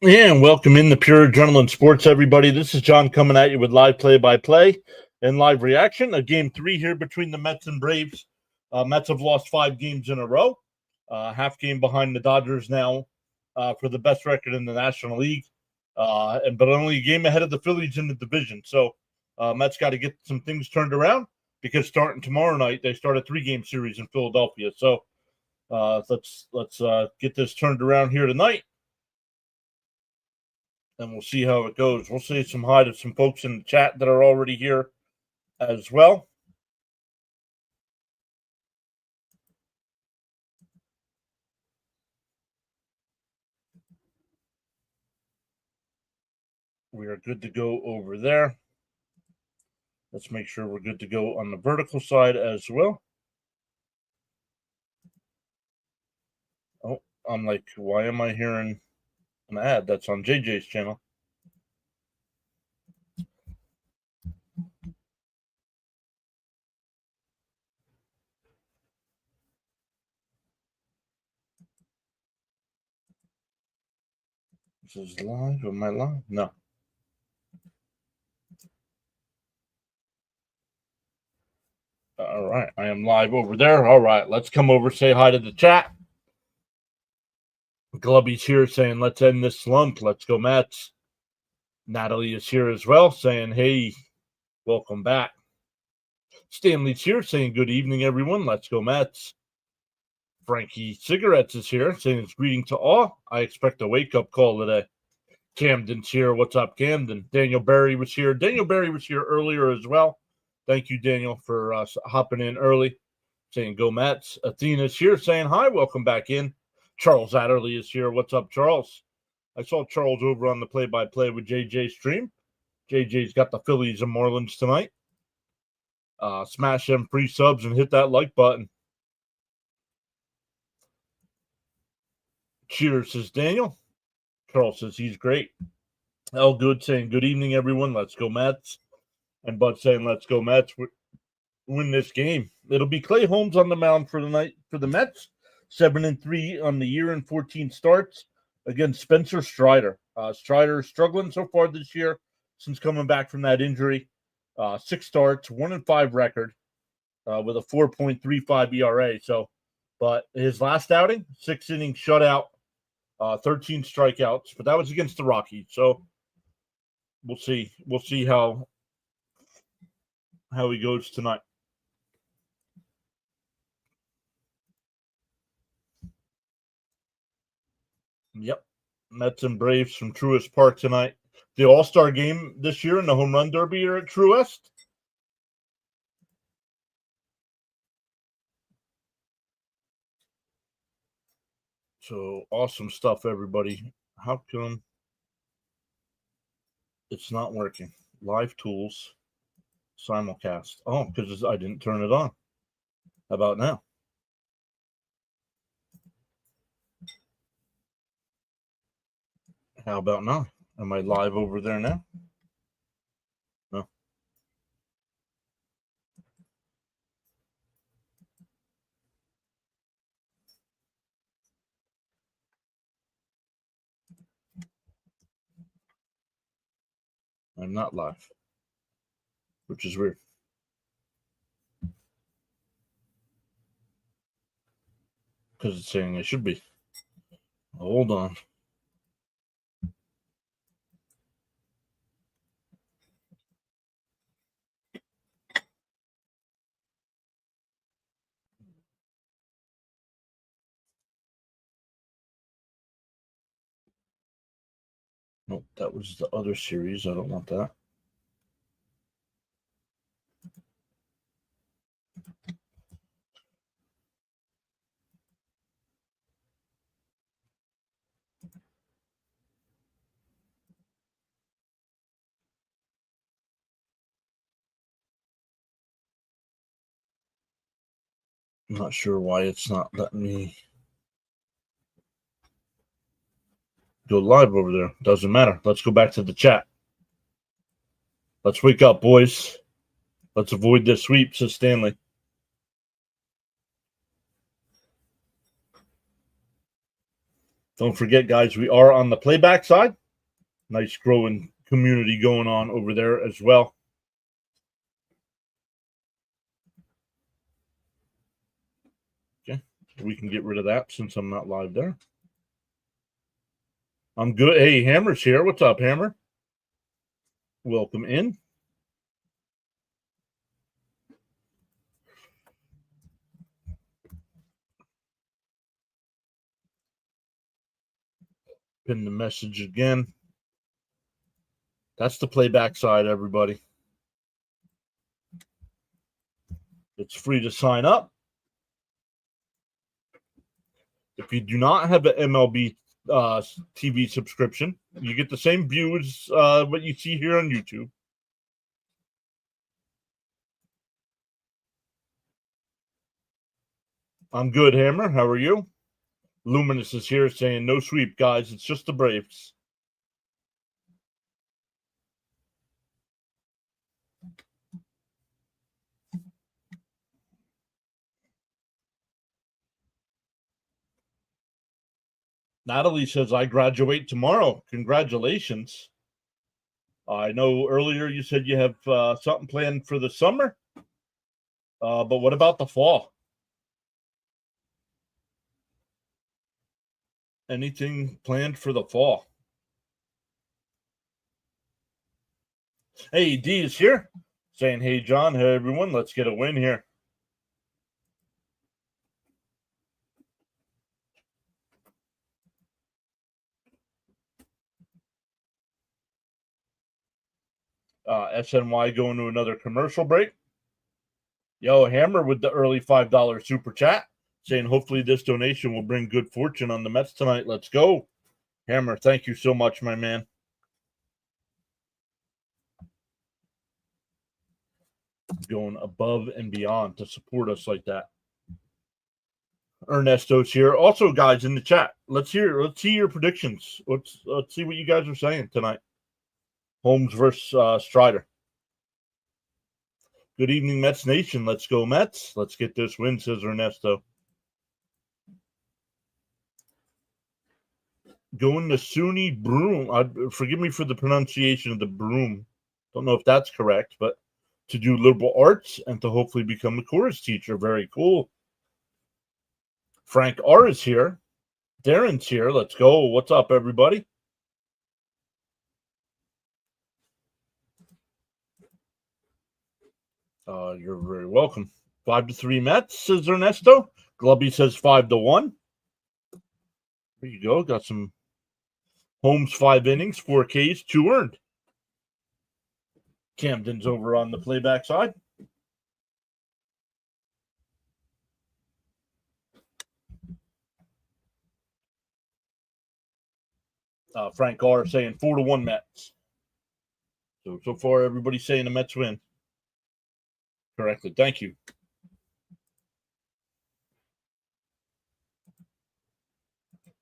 Yeah, and welcome in the Pure Adrenaline Sports, everybody. This is John coming at you with live play-by-play and live reaction. A game 3 here between the Mets and Braves. Mets have lost 5 games in a row. Half game behind the Dodgers now for the best record in the National League, but only a game ahead of the Phillies in the division. So Mets got to get some things turned around because starting tomorrow night they start a 3-game series in Philadelphia. So let's get this turned around here tonight. And we'll see how it goes. We'll say some hi to some folks in the chat that are already here as well. We are good to go over there. Let's make sure we're good to go on the vertical side as well. Oh, I'm like, why am I hearing an ad? That's on JJ's channel. This is live. Am I live? No. All right. I am live over there. All right. Let's come over, say hi to the chat. Glubby's here saying, let's end this slump. Let's go, Mets. Natalie is here as well saying, hey, welcome back. Stanley's here saying, good evening, everyone. Let's go, Mets. Frankie Cigarettes is here saying it's greeting to all. I expect a wake-up call today. Camden's here. What's up, Camden? Daniel Berry was here. Daniel Berry was here earlier as well. Thank you, Daniel, for hopping in early, saying go Mets. Athena's here saying hi. Welcome back in. Charles Adderley is here. What's up, Charles? I saw Charles over on the play-by-play with JJ stream. JJ's got the Phillies and Marlins tonight. Smash them free subs and hit that like button. Cheers, says Daniel. Charles says he's great. El Good saying good evening, everyone. Let's go Mets. And Bud saying let's go Mets. Win this game. It'll be Clay Holmes on the mound for the night for the Mets. 7-3 on the year and 14 starts against Spencer Strider. Strider is struggling so far this year since coming back from that injury. 6 starts, 1-5 record with a 4.35 ERA. So, but his last outing, 6-inning shutout, 13 strikeouts, but that was against the Rockies. So we'll see. We'll see how he goes tonight. Yep. Mets and Braves from Truist Park tonight. The All-Star game this year in the Home Run Derby are at Truist. So awesome stuff, everybody. How come it's not working? Live tools, simulcast. Oh, because I didn't turn it on. How about now? How about now? Am I live over there now? No. I'm not live, which is weird. Because it's saying I should be. Hold on. Nope, that was the other series. I don't want that. I'm not sure why it's not letting me go live over there. Doesn't matter. Let's go back to the chat. Let's wake up, boys. Let's avoid this sweep, says Stanley. Don't forget, guys, we are on the playback side. Nice growing community going on over there as well. Okay, we can get rid of that since I'm not live there. I'm good. Hey, Hammer's here. What's up, Hammer? Welcome in. Pin the message again. That's the playback side, everybody. It's free to sign up. If you do not have an MLB TV subscription, you get the same view as what you see here on YouTube. I'm good, Hammer. How are you? Luminous is here saying no sweep, guys. It's just the Braves. Natalie says, I graduate tomorrow. Congratulations. I know earlier you said you have something planned for the summer. But what about the fall? Anything planned for the fall? Hey, D is here saying, hey, John, hey, everyone, let's get a win here. SNY going to another commercial break. Yo, Hammer with the early $5 super chat saying, hopefully this donation will bring good fortune on the Mets tonight. Let's go. Hammer, thank you so much, my man. Going above and beyond to support us like that. Ernesto's here. Also, guys, in the chat, let's see your predictions. Let's see what you guys are saying tonight. Holmes versus Strider. Good evening, Mets Nation. Let's go, Mets. Let's get this win, says Ernesto. Going to SUNY Broom. Forgive me for the pronunciation of the Broom. Don't know if that's correct, but to do liberal arts and to hopefully become a chorus teacher. Very cool. Frank R is here. Darren's here. Let's go. What's up, everybody? You're very welcome. 5-3 Mets, says Ernesto. Glubby says 5-1. There you go. Got some Holmes 5 innings, 4 Ks, 2 earned. Camden's over on the playback side. Frank R saying 4-1 Mets. So far, everybody's saying the Mets win. Correctly. Thank you.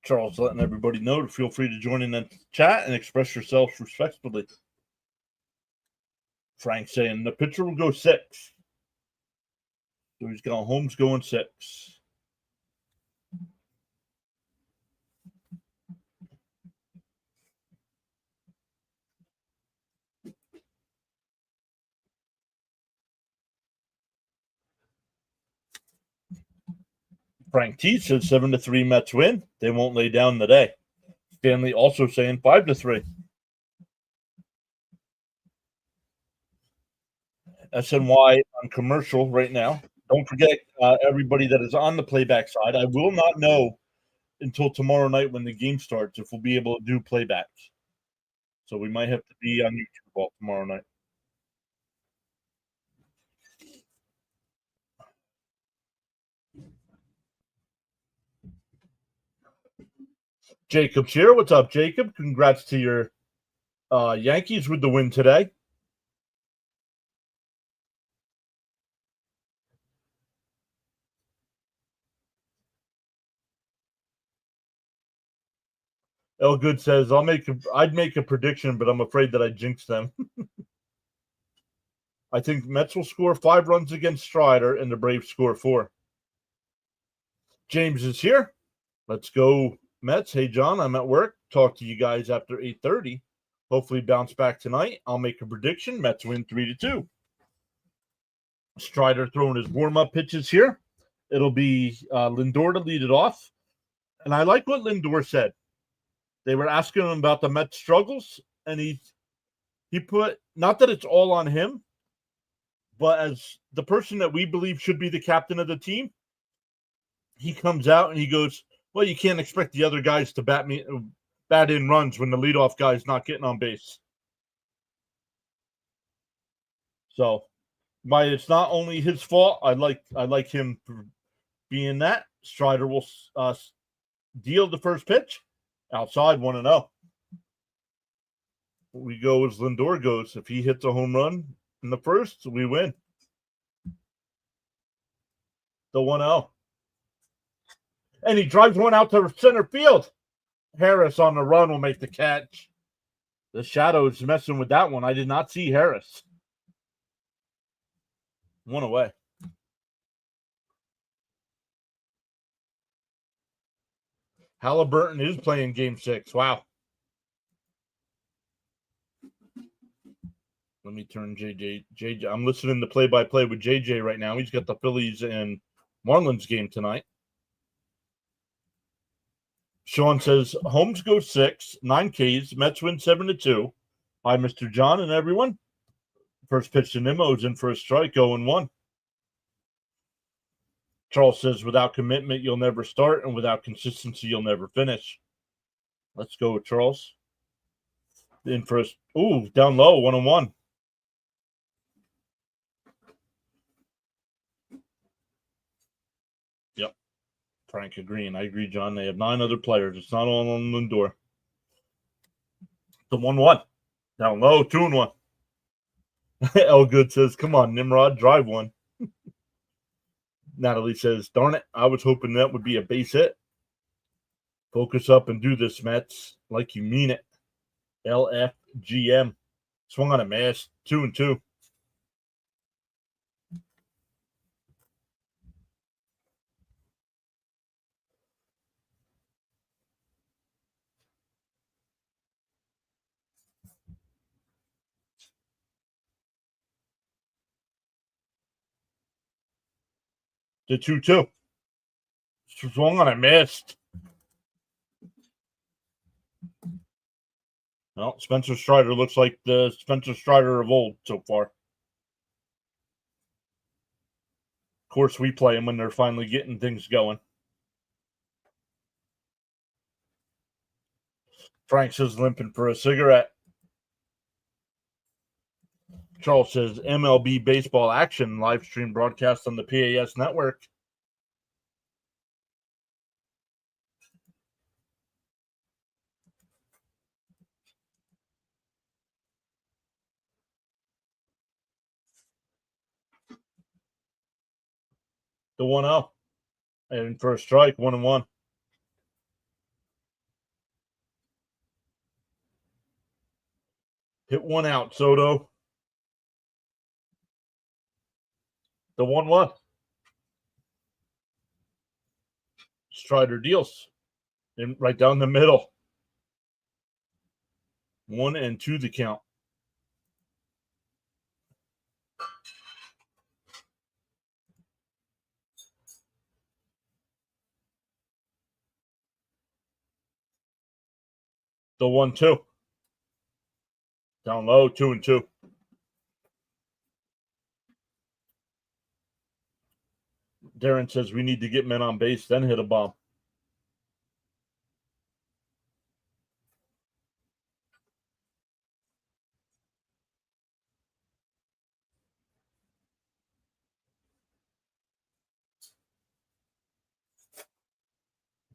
Charles letting everybody know to feel free to join in the chat and express yourselves respectfully. Frank saying the pitcher will go 6. So he's got Holmes going 6. Frank T says 7-3 Mets win. They won't lay down today. Stanley also saying 5-3. SNY on commercial right now. Don't forget, everybody that is on the playback side, I will not know until tomorrow night when the game starts if we'll be able to do playbacks. So we might have to be on YouTube all tomorrow night. Jacob's here. What's up, Jacob? Congrats to your Yankees with the win today. Elgood says, I'd make a prediction, but I'm afraid that I jinxed them. I think Mets will score 5 runs against Strider and the Braves score 4. James is here. Let's go, Mets. Hey, John, I'm at work. Talk to you guys after 8:30. Hopefully bounce back tonight. I'll make a prediction. Mets win 3-2. Strider throwing his warm-up pitches here. It'll be Lindor to lead it off. And I like what Lindor said. They were asking him about the Mets struggles, and he put, not that it's all on him, but as the person that we believe should be the captain of the team, he comes out and he goes, well, you can't expect the other guys to bat in runs when the leadoff guy's not getting on base. So, it's not only his fault. I like him for being that. Strider will deal the first pitch outside 1-0. We go as Lindor goes. If he hits a home run in the first, we win. The 1-0. And he drives one out to center field. Harris on the run will make the catch. The Shadows messing with that one. I did not see Harris. One away. Halliburton is playing Game 6. Wow. Let me turn JJ. I'm listening to play-by-play with JJ right now. He's got the Phillies and Marlins game tonight. Sean says, Holmes goes 6, 9 Ks, Mets win 7-2. Hi, Mr. John and everyone. First pitch to Nimmo's in for a strike, 0-1. Charles says, without commitment, you'll never start, and without consistency, you'll never finish. Let's go with Charles. In for a, down low, 1-1. Yep. Frank agreeing. I agree, John. They have 9 other players. It's not all on Lindor. The 1-1. Down low, 2-1. Elgood says, come on, Nimrod, drive one. Natalie says, darn it, I was hoping that would be a base hit. Focus up and do this, Mets, like you mean it. LFGM. Swung on a miss, 2-2. The 2-2. Swung on a missed. Well, Spencer Strider looks like the Spencer Strider of old so far. Of course, we play them when they're finally getting things going. Frank says limping for a cigarette. Charles says MLB baseball action live stream broadcast on the PAS network. The 1-0. And for a strike, 1-1. Hit one out, Soto. The 1-1. Strider deals. And right down the middle. 1-2 the count. The 1-2. Down low, 2-2. Darren says we need to get men on base, then hit a bomb.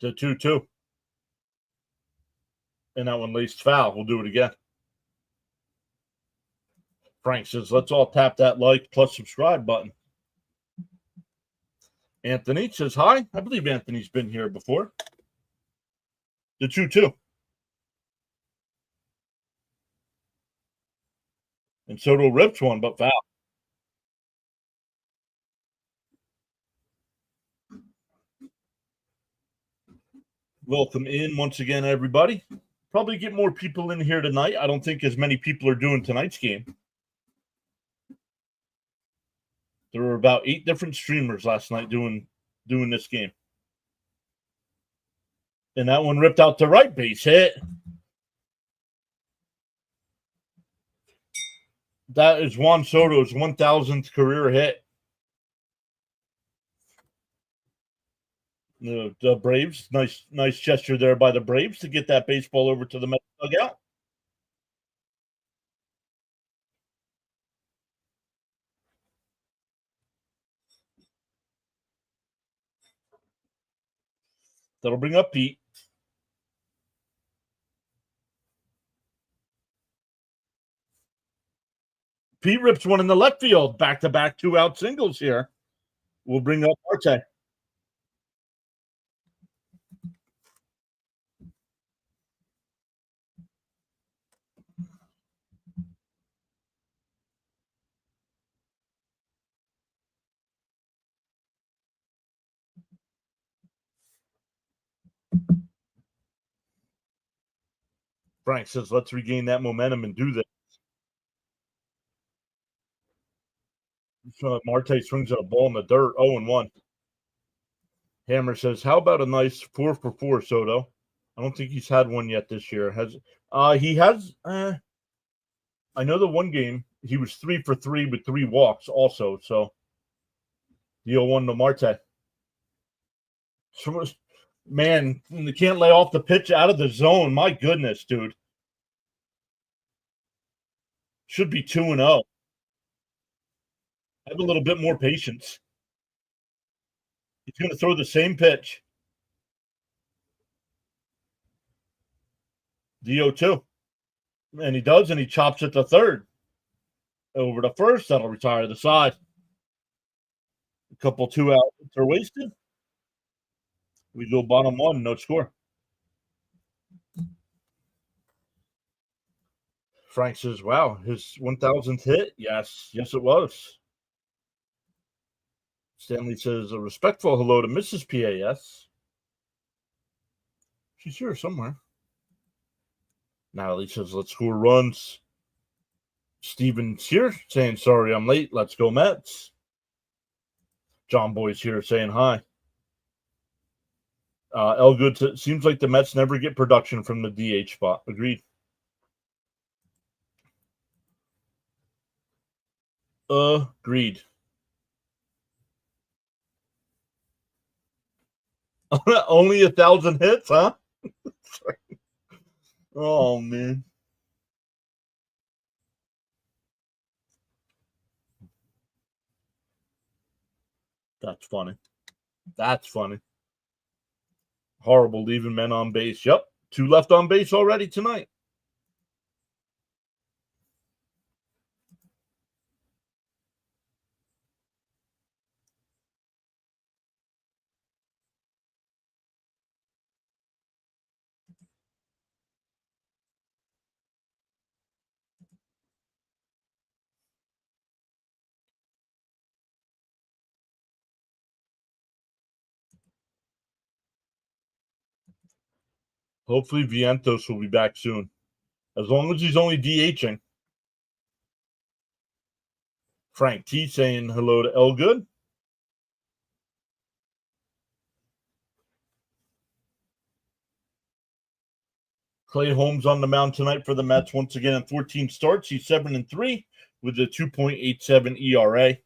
The 2-2. And that one laced foul. We'll do it again. Frank says, let's all tap that like plus subscribe button. Anthony says, hi. I believe Anthony's been here before. The 2-2. And Soto ripped one, but foul. Welcome in once again, everybody. Probably get more people in here tonight. I don't think as many people are doing tonight's game. There were about 8 different streamers last night doing this game. And that one ripped out the right base hit. That is Juan Soto's 1,000th career hit. The Braves, nice gesture there by the Braves to get that baseball over to the Mets dugout. That'll bring up Pete. Pete rips one in the left field. Back-to-back 2-out singles here. We'll bring up Marte. Frank says, let's regain that momentum and do this. So Marte swings at a ball in the dirt, 0-1. Hammer says, how about a nice 4-for-4, Soto? I don't think he's had one yet this year. He has I know the one game he was 3-for-3 with 3 walks also, so the 0-1 to Marte. So, man, they can't lay off the pitch out of the zone. My goodness, dude. Should be 2-0. Have a little bit more patience. He's going to throw the same pitch. The 0-2. And he does, and he chops it to third. Over to first. That'll retire the side. A couple 2 outs are wasted. We go bottom 1, no score. Frank says, wow, his 1,000th hit? Yes, it was. Stanley says, a respectful hello to Mrs. PAS. She's here somewhere. Natalie says, let's score runs. Steven's here saying, sorry I'm late. Let's go Mets. John Boy's here saying hi. Elgood seems like the Mets never get production from the DH spot. Agreed. Agreed. Only 1,000 hits, huh? Oh, man. That's funny. That's funny. Horrible leaving men on base. Yep. 2 left on base already tonight. Hopefully Vientos will be back soon. As long as he's only DHing. Frank T saying hello to Elgood. Clay Holmes on the mound tonight for the Mets once again in 14 starts. He's 7-3 with a 2.87 ERA.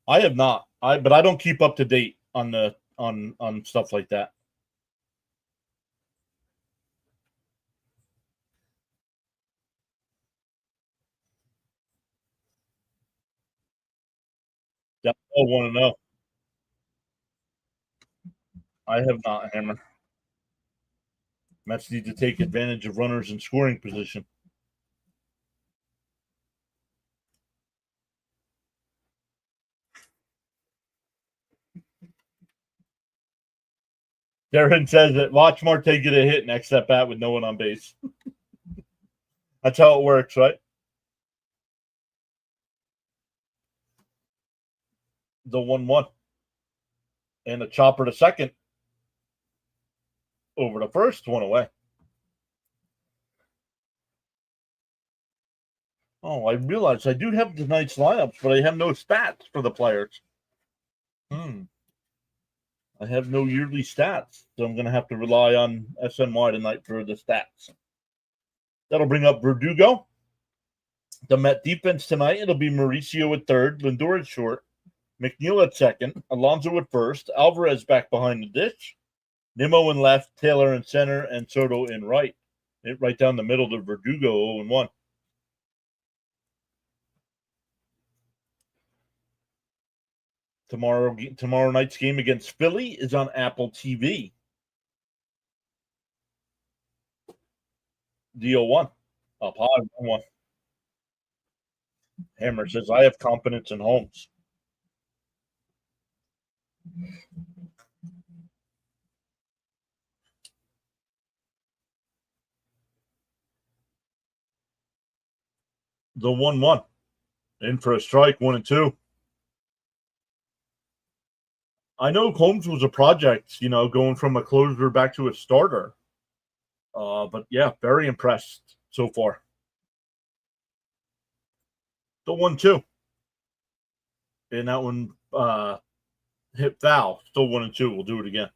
I have not. But I don't keep up to date on the on stuff like that. Yeah, I want to know. I have not, Hammer. Mets need to take advantage of runners in scoring position. Darren says that watch Marte get a hit next at bat with no one on base. That's how it works, right? The 1-1. And a chopper to second. over the first, one away. Oh, I realized I do have tonight's lineups, but I have no stats for the players. I have no yearly stats, so I'm going to have to rely on SNY tonight for the stats. That'll bring up Verdugo. The Met defense tonight, it'll be Mauricio at third, Lindor at short, McNeil at second, Alonso at first, Alvarez back behind the dish, Nimmo in left, Taylor in center, and Soto in right. Right down the middle to Verdugo, 0-1. Tomorrow night's game against Philly is on Apple TV. DO1. Up high, 1-1. Hammer says, I have confidence in Holmes. The 1-1. In for a strike, 1-2. I know Holmes was a project, going from a closer back to a starter. But yeah, very impressed so far. The 1-2. And that one hit foul. Still 1-2. We'll do it again.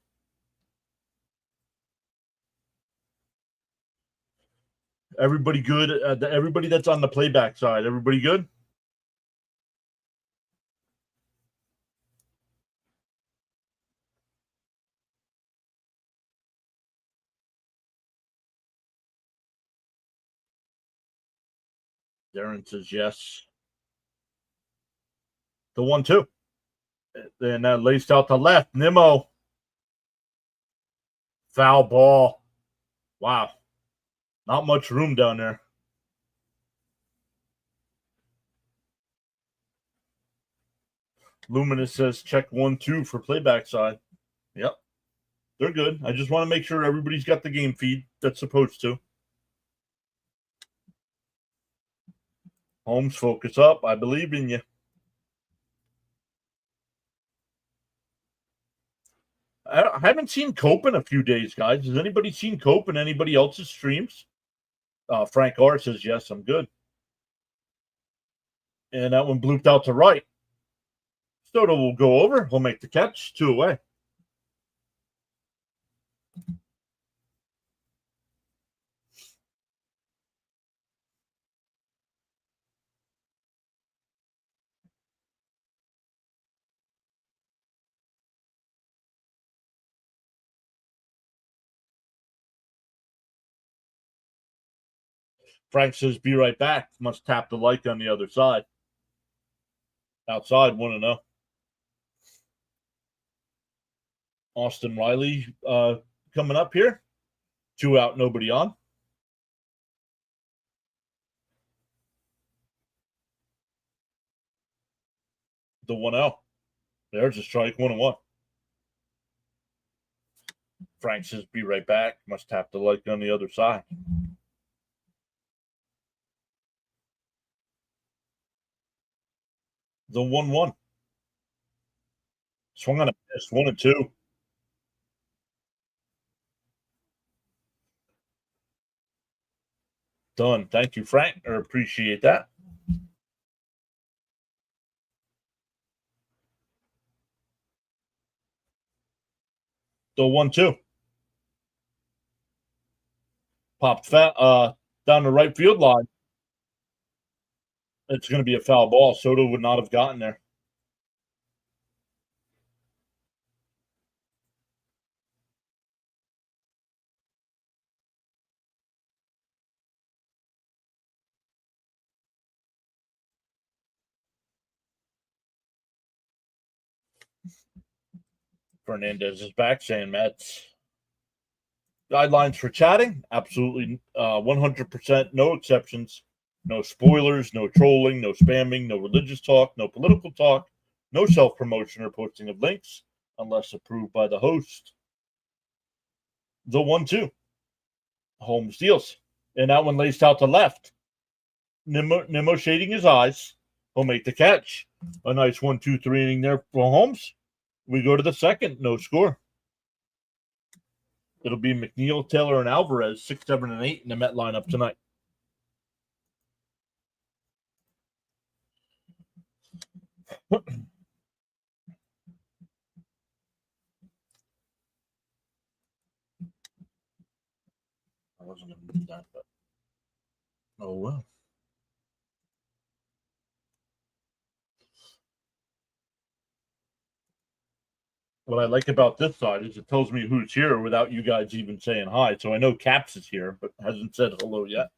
Everybody good? Everybody that's on the playback side, everybody good? Darren says yes. The 1-2. Then laced out to left. Nimmo. Foul ball. Wow. Not much room down there. Luminous says check 1-2 for playback side. Yep. They're good. I just want to make sure everybody's got the game feed that's supposed to. Holmes, focus up. I believe in you. I haven't seen Cope in a few days, guys. Has anybody seen Cope in anybody else's streams? Frank R says, yes, I'm good. And that one blooped out to right. Soto will go over. He'll make the catch. 2 away. Frank says, be right back. Must tap the like on the other side. Outside, 1-0. Austin Riley coming up here. 2 out, nobody on. The 1-0. There's a strike, 1-1. Frank says, be right back. Must tap the like on the other side. The 1-1. Swung on a miss, 1-2. Done. Thank you, Frank. I appreciate that. The 1-2. Popped down the right field line. It's going to be a foul ball. Soto would not have gotten there. Fernandez is back saying, Mets. Guidelines for chatting, absolutely 100%, no exceptions. No spoilers, no trolling, no spamming, no religious talk, no political talk, no self-promotion or posting of links unless approved by the host. The 1-2. Holmes deals. And that one laced out to left. Nimmo shading his eyes. He'll make the catch. A nice 1-2-3 inning there for Holmes. We go to the second. No score. It'll be McNeil, Taylor, and Alvarez, 6, 7, and 8 in the Met lineup tonight. I wasn't going to do that, but oh well. What I like about this side is it tells me who's here without you guys even saying hi. So I know Caps is here, but hasn't said hello yet.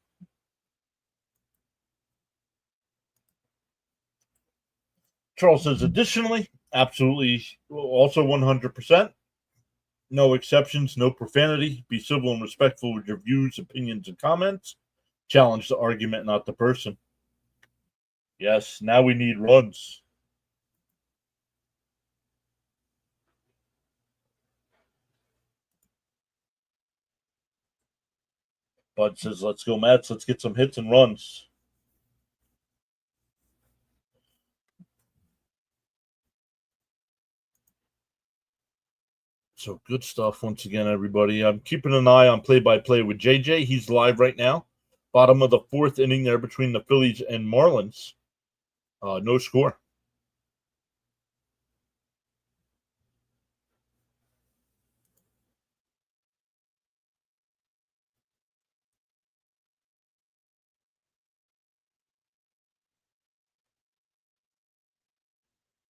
Charles says, additionally, absolutely, also 100%. No exceptions, no profanity. Be civil and respectful with your views, opinions, and comments. Challenge the argument, not the person. Yes, now we need runs. Bud says, let's go, Mets. Let's get some hits and runs. So good stuff once again, everybody. I'm keeping an eye on play-by-play with JJ. He's live right now. Bottom of the 4th inning there between the Phillies and Marlins. No score.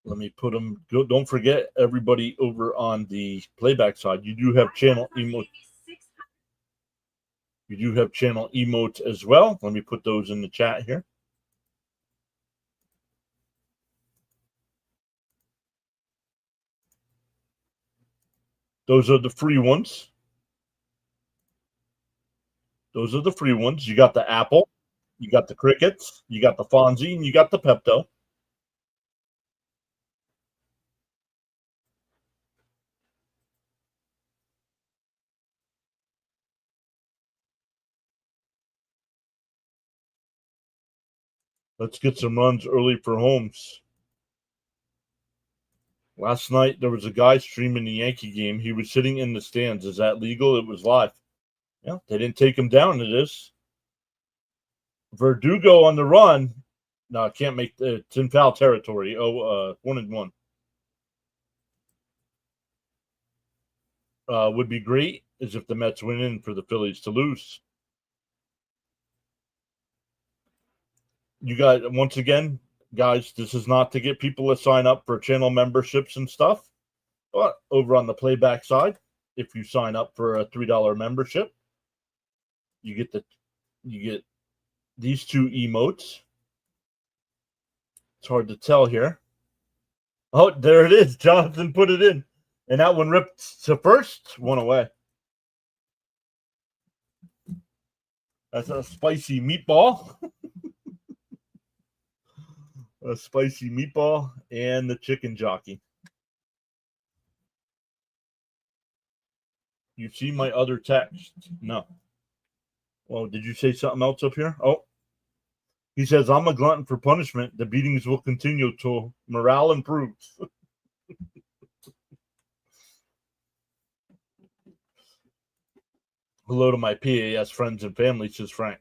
Let me put them. Don't forget, everybody over on the playback side, you do have channel emotes. You do have channel emotes as well. Let me put those in the chat here. Those are the free ones. Those are the free ones. You got the Apple, you got the Crickets, you got the Fonzie, and you got the Pepto. Let's get some runs early for Holmes. Last night, there was a guy streaming the Yankee game. He was sitting in the stands. Is that legal? It was live. Yeah, they didn't take him down. It is. Verdugo on the run. No, can't make the. It's in foul territory. 1-1. Would be great is if the Mets win in for the Phillies to lose. You guys, once again, guys, this is not to get people to sign up for channel memberships and stuff. But over on the playback side, if you sign up for a $3 membership, you get these two emotes. It's hard to tell here. Oh, there it is. Jonathan put it in. And that one ripped to first, one away. That's a spicy meatball. A spicy meatball and the chicken jockey. You see my other text? No. Well, did you say something else up here? Oh, he says, I'm a glutton for punishment. The beatings will continue till morale improves. Hello to my PAS friends and family, says Frank.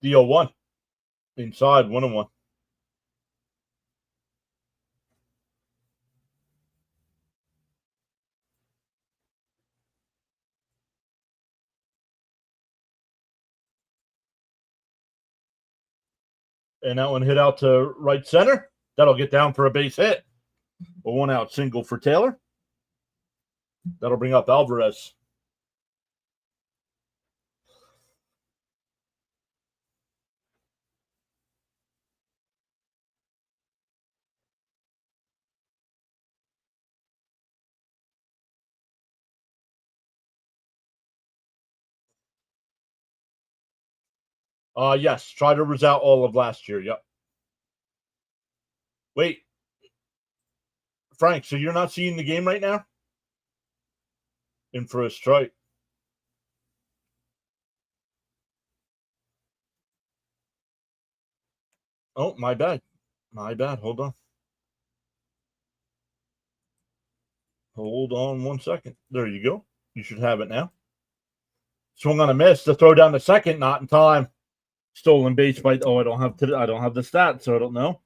DO1. Inside, 1-1. And that one hit out to right center. That'll get down for a base hit. A 1-out single for Taylor. That'll bring up Alvarez. Yes, Strider was out all of last year. Yep. Wait, Frank, so you're not seeing the game right now? In for a strike. Oh, my bad. My bad. Hold on. Hold on 1 second. There you go. You should have it now. Swung on a miss to throw down the second, not in time. Stolen base by I don't have the stats, so I don't know.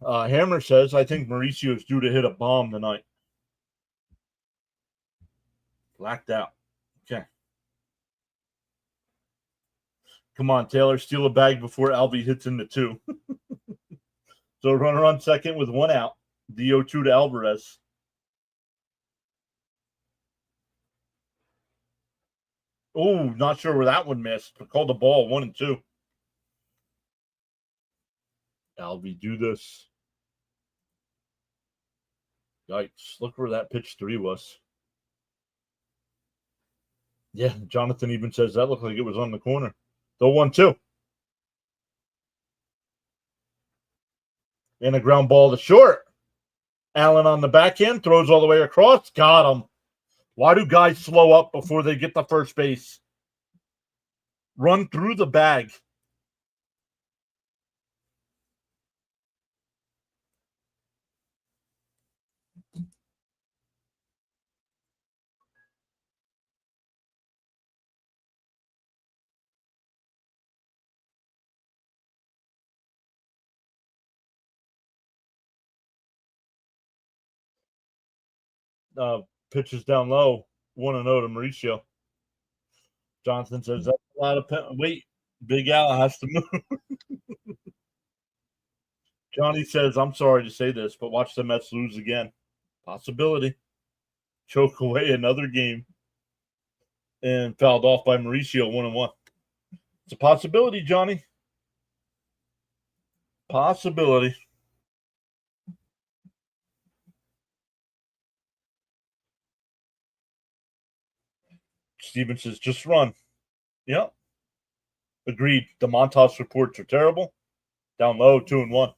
Hammer says I think Mauricio is due to hit a bomb tonight. Blacked out. Okay. Come on, Taylor, steal a bag before Alvy hits into 2. So runner on second with 1 out. DO2 to Alvarez. Oh, not sure where that one missed, but called the ball 1 and 2. Alvy, do this. Yikes. Look where that pitch 3 was. Yeah, Jonathan even says that looked like it was on the corner. The 1-2. And a ground ball to short. Allen on the backhand, throws all the way across. Got him. Why do guys slow up before they get to first base? Run through the bag. Pitches down low. 1-0 to Mauricio. Jonathan says that's a lot of wait. Big Al has to move. Johnny says, I'm sorry to say this, but watch the Mets lose again. Possibility. Choke away another game. And fouled off by Mauricio 1-1. It's a possibility, Johnny. Possibility. Steven says, just run. Yep. Agreed. The Montas reports are terrible. Down low, 2-1.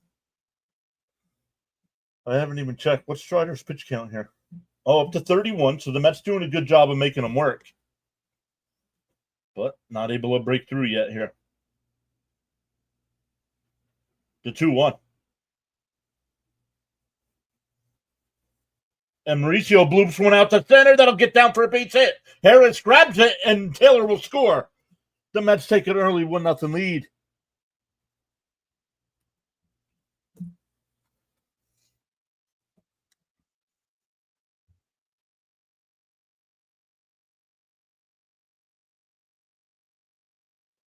I haven't even checked. What's Strider's pitch count here? Oh, up to 31. So the Mets doing a good job of making them work. But not able to break through yet here. The 2-1. And Mauricio bloops one out to center. That'll get down for a base hit. Harris grabs it, and Taylor will score. The Mets take an early 1-0 lead.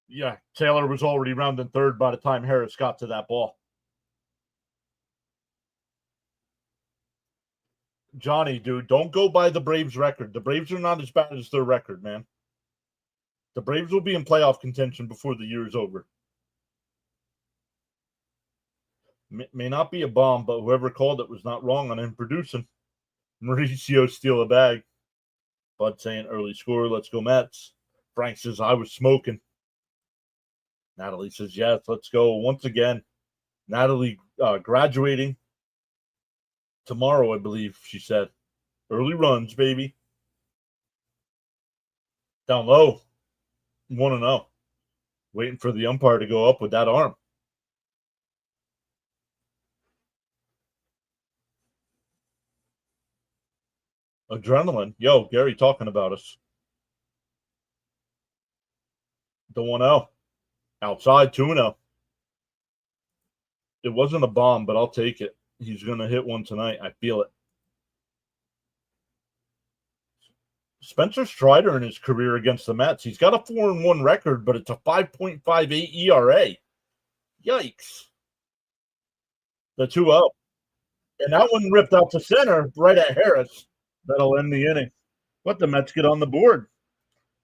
Yeah, Taylor was already rounding third by the time Harris got to that ball. Johnny, dude, don't go by the Braves record. The Braves are not as bad as their record, man. The Braves will be in playoff contention before the year is over. May not be a bomb, but whoever called it was not wrong on him producing. Mauricio steal a bag. Bud saying early score. Let's go Mets. Frank says I was smoking. Natalie says yes. Let's go once again. Natalie graduating tomorrow, I believe she said. Early runs, baby. Down low. 1-0. Waiting for the umpire to go up with that arm. Adrenaline. Yo, Gary talking about us. The 1-0. Outside 2-0. It wasn't a bomb, but I'll take it. He's going to hit one tonight. I feel it. Spencer Strider in his career against the Mets. He's got a 4-1 record, but it's a 5.58 ERA. Yikes. The 2-0. And that one ripped out to center right at Harris. That'll end the inning. But the Mets get on the board.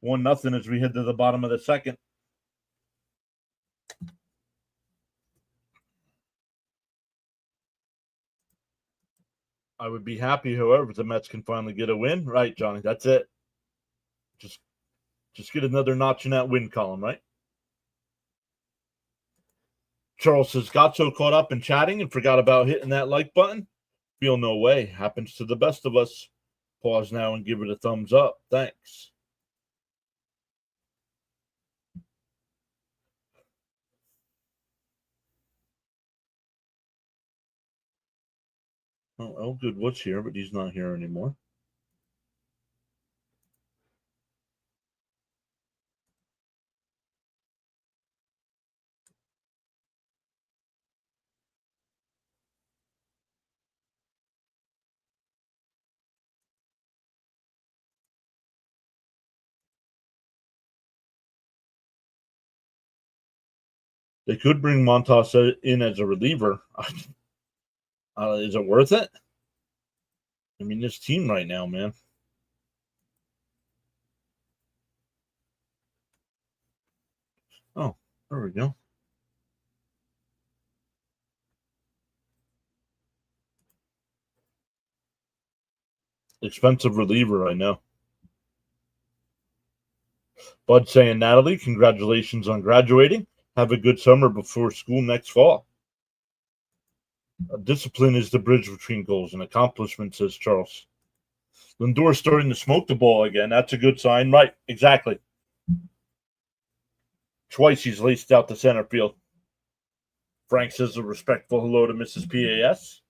1-0 as we head to the bottom of the second. I would be happy, however, if the Mets can finally get a win. Right, Johnny? That's it. Just get another notch in that win column, right? Charles says, got so caught up in chatting and forgot about hitting that like button. Feel no way. Happens to the best of us. Pause now and give it a thumbs up. Thanks. Oh, Elgood was here, but he's not here anymore. They could bring Montas in as a reliever. Is it worth it? I mean, this team right now, man. Oh, there we go. Expensive reliever, I know. Bud saying, Natalie, congratulations on graduating. Have a good summer before school next fall. Discipline is the bridge between goals and accomplishment, says Charles. Lindor's starting to smoke the ball again. That's a good sign. Right, exactly. Twice he's laced out to center field. Frank says a respectful hello to Mrs. PAS.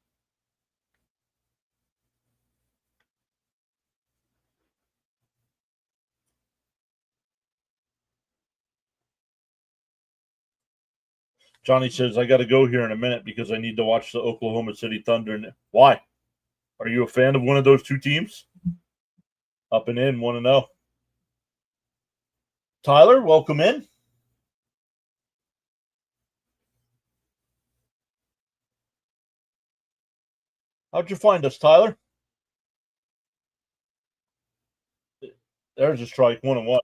Johnny says, I got to go here in a minute because I need to watch the Oklahoma City Thunder. Why? Are you a fan of one of those two teams? Up and in, 1-0. Tyler, welcome in. How'd you find us, Tyler? There's a strike, 1-1.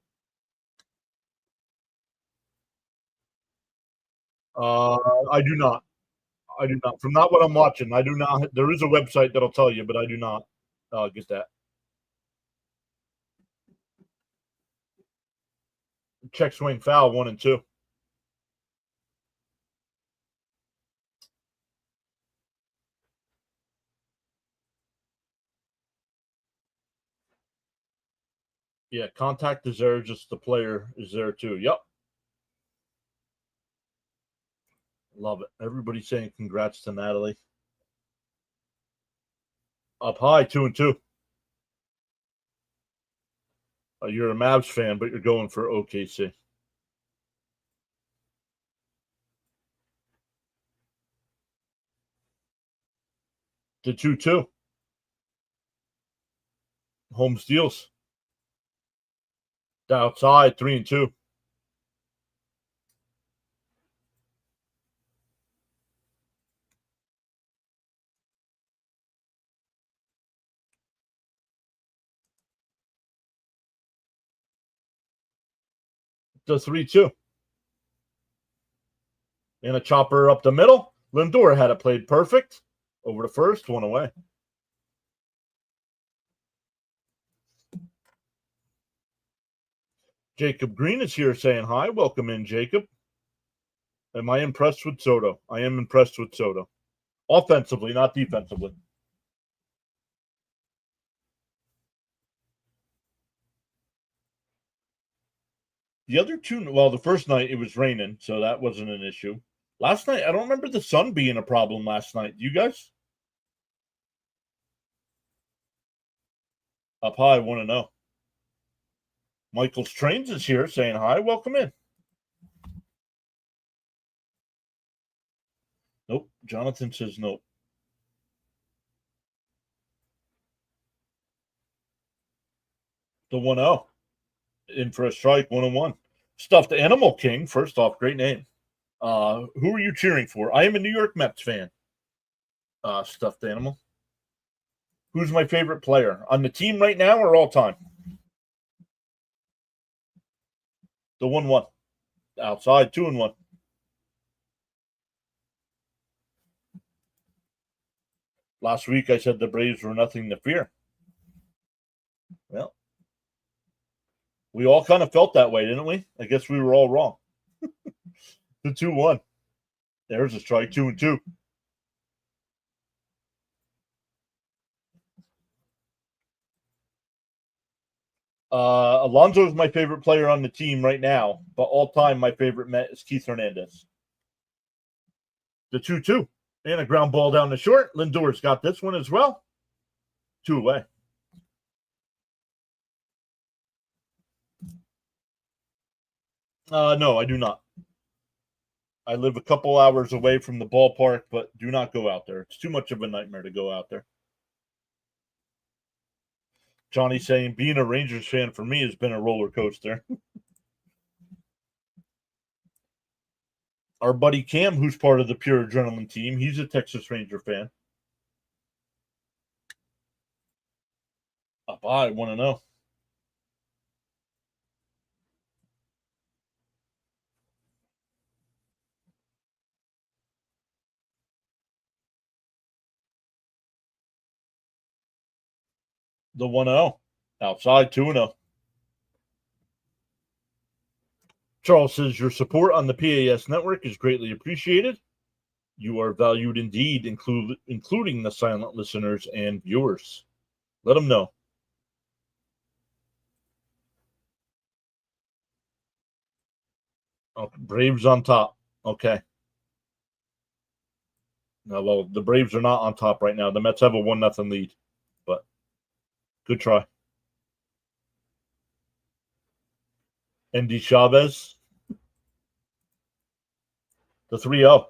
I do not. I do not. From not what I'm watching, I do not. There is a website that'll tell you, but I do not get that. Check swing foul, 1-2. Yeah, contact is there, just the player is there too. Yep. Love it. Everybody's saying congrats to Natalie. Up high, 2-2. You're a Mavs fan, but you're going for OKC. The 2-2. Home steals. Outside, 3-2. The 3-2. And a chopper up the middle. Lindor had it played perfect. Over to first, one away. Jacob Green is here saying hi. Welcome in, Jacob. Am I impressed with Soto? I am impressed with Soto. Offensively, not defensively. The other two, well, the first night it was raining, so that wasn't an issue. Last night, I don't remember the sun being a problem last night. Do you guys? Up high, 1-0. Michael's Trains is here saying hi. Welcome in. Nope. Jonathan says nope. The 1-0. In for a strike, 1-1. Stuffed Animal King. First off, great name. Who are you cheering for? I am a New York Mets fan. Stuffed Animal. Who's my favorite player? On the team right now or all time? The 1-1. Outside, 2-1. Last week I said the Braves were nothing to fear. Well, we all kind of felt that way, didn't we? I guess we were all wrong. The 2-1. There's a strike, 2-2. Alonso is my favorite player on the team right now, but all time my favorite Met is Keith Hernandez. The 2-2. And a ground ball down the short. Lindor's got this one as well. 2 away. No, I do not. I live a couple hours away from the ballpark, but do not go out there. It's too much of a nightmare to go out there. Johnny saying being a Rangers fan for me has been a roller coaster. Our buddy Cam, who's part of the Pure Adrenaline team, he's a Texas Ranger fan. I want to know. The 1-0. Outside 2-0. Charles says your support on the PAS network is greatly appreciated. You are valued indeed, including the silent listeners and viewers. Let them know. Oh, Braves on top. Okay. No, well, the Braves are not on top right now. The Mets have a 1-0 lead, but good try. Andy Chavez. The 3-0.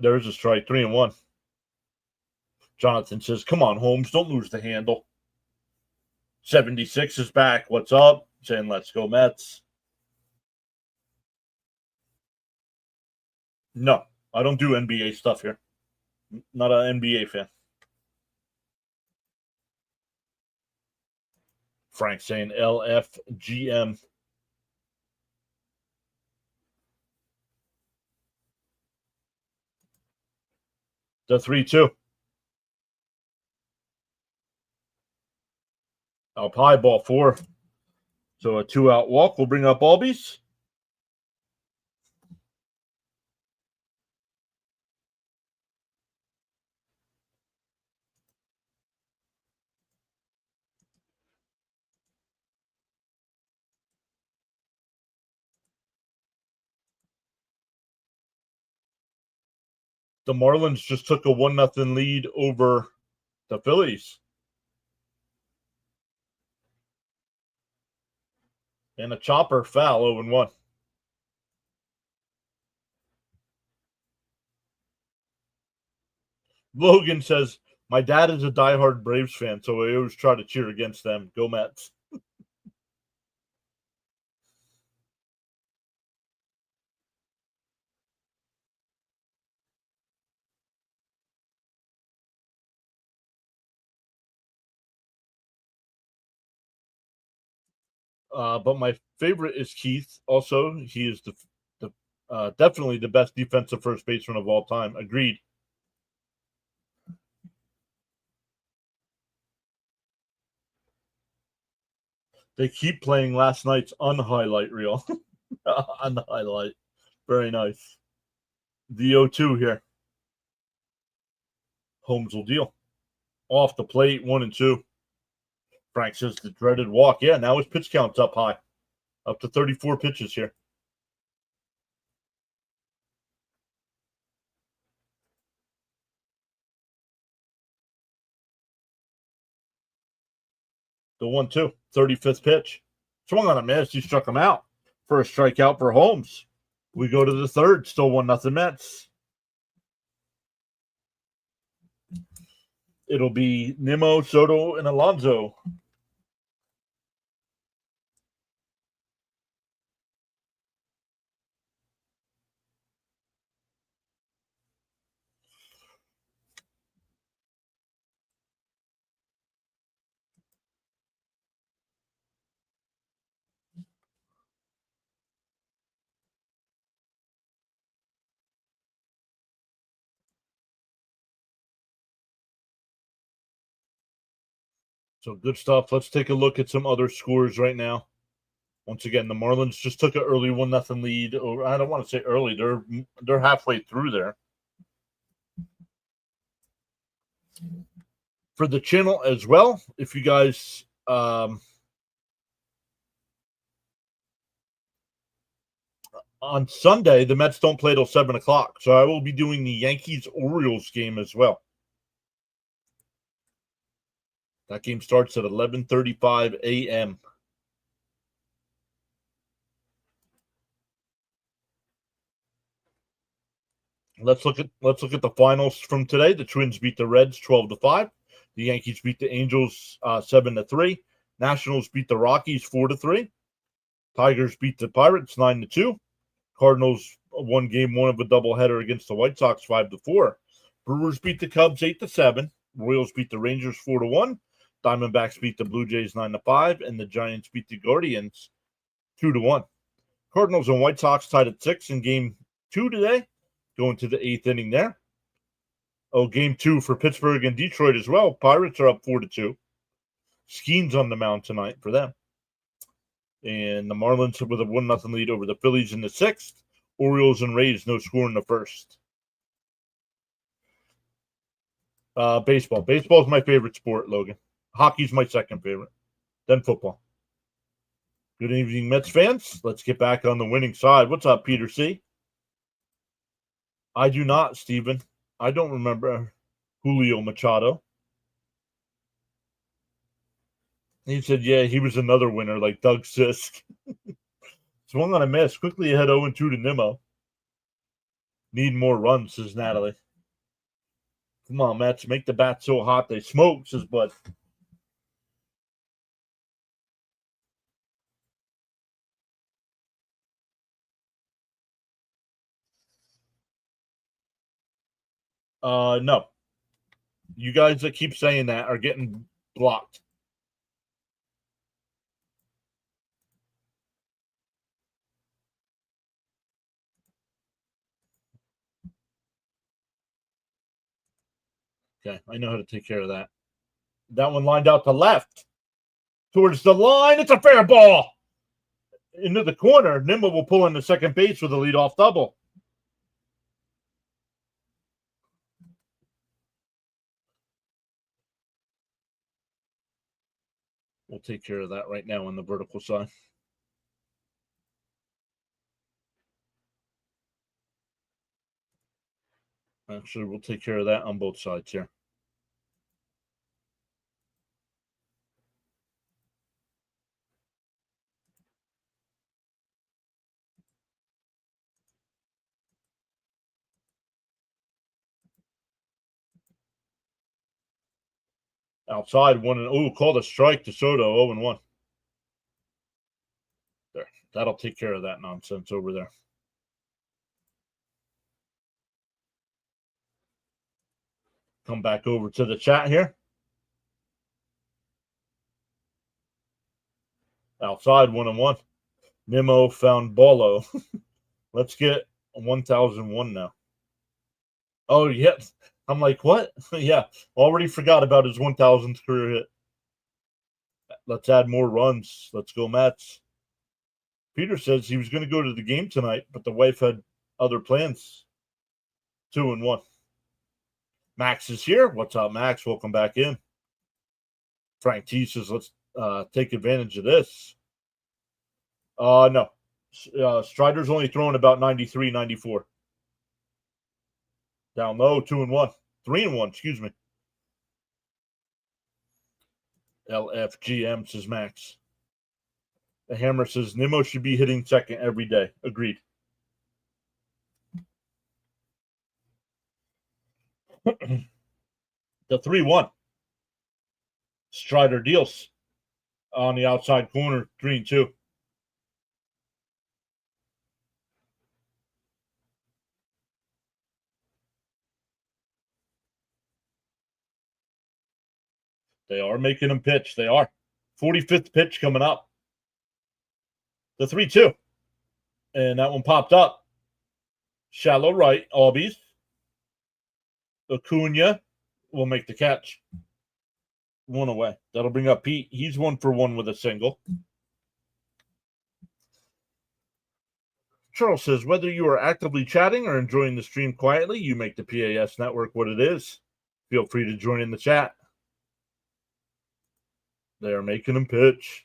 There's a strike. 3-1. Jonathan says, come on, Holmes. Don't lose the handle. 76 is back. What's up? Saying, let's go, Mets. No, I don't do NBA stuff here. Not an NBA fan. Frank saying LFGM. The 3-2. Up high, ball 4. So a 2-out walk will bring up Albies. The Marlins just took a 1-0 lead over the Phillies. And a chopper foul, 0-1. Logan says, my dad is a diehard Braves fan, so I always try to cheer against them. Go Mets. But my favorite is Keith. Also, he is definitely the best defensive first baseman of all time. Agreed. They keep playing last night's unhighlight reel. Unhighlight. Very nice. The 0-2 here. Holmes will deal. Off the plate, 1-2. Frank says the dreaded walk. Yeah, now his pitch count's up high. Up to 34 pitches here. The 1-2, 35th pitch. Swung on a miss. He struck him out for a strikeout for Holmes. We go to the third. Still 1-0 Mets. It'll be Nimmo, Soto, and Alonso. So good stuff. Let's take a look at some other scores right now. Once again, the Marlins just took an early 1-0 lead. Or I don't want to say early. They're halfway through there. For the channel as well, if you guys On Sunday, the Mets don't play till 7 o'clock, so I will be doing the Yankees-Orioles game as well. That game starts at 11:35 a.m. Let's look at the finals from today. The Twins beat the Reds 12-5. The Yankees beat the Angels 7-3. Nationals beat the Rockies 4-3. Tigers beat the Pirates 9-2. Cardinals won game one of a doubleheader against the White Sox 5-4. Brewers beat the Cubs 8-7. Royals beat the Rangers 4-1. Diamondbacks beat the Blue Jays 9-5, and the Giants beat the Guardians 2-1. Cardinals and White Sox tied at 6 in game 2 today, going to the 8th inning there. Oh, game 2 for Pittsburgh and Detroit as well. Pirates are up 4-2. Skeen's on the mound tonight for them. And the Marlins with a 1-0 lead over the Phillies in the 6th. Orioles and Rays, no score in the 1st. Baseball. Baseball is my favorite sport, Logan. Hockey's my second favorite. Then football. Good evening, Mets fans. Let's get back on the winning side. What's up, Peter C? I do not, Stephen. I don't remember Julio Machado. He said, yeah, he was another winner like Doug Sisk. Swung on a miss. Quickly ahead 0-2 to Nimmo. Need more runs, says Natalie. Come on, Mets. Make the bat so hot they smoke, says Bud. No. You guys that keep saying that are getting blocked. Okay, I know how to take care of that. That one lined out to left. Towards the line. It's a fair ball. Into the corner. Nimmo will pull into second base with a leadoff double. We'll take care of that right now on the vertical side. Actually, we'll take care of that on both sides here. Outside, 1-0. Called a strike to Soto, 0-1. There. That'll take care of that nonsense over there. Come back over to the chat here. Outside, 1-1. Nimmo found Bolo. Let's get 1,001 now. Oh, yeah. I'm like, what? Yeah, already forgot about his 1,000th career hit. Let's add more runs. Let's go, Mets. Peter says he was going to go to the game tonight, but the wife had other plans. 2-1. Max is here. What's up, Max? Welcome back in. Frank T says, let's take advantage of this. No. Strider's only throwing about 93, 94. Down low, 2-1. 3-1, excuse me. LFGM, says Max. The Hammer says Nimmo should be hitting second every day. Agreed. The 3-1. Strider deals on the outside corner, 3-2. They are making him pitch. They are. 45th pitch coming up. The 3-2. And that one popped up. Shallow right, Albies. Acuna will make the catch. 1 away. That'll bring up Pete. He's 1 for 1 with a single. Charles says, whether you are actively chatting or enjoying the stream quietly, you make the PAS network what it is. Feel free to join in the chat. They are making him pitch.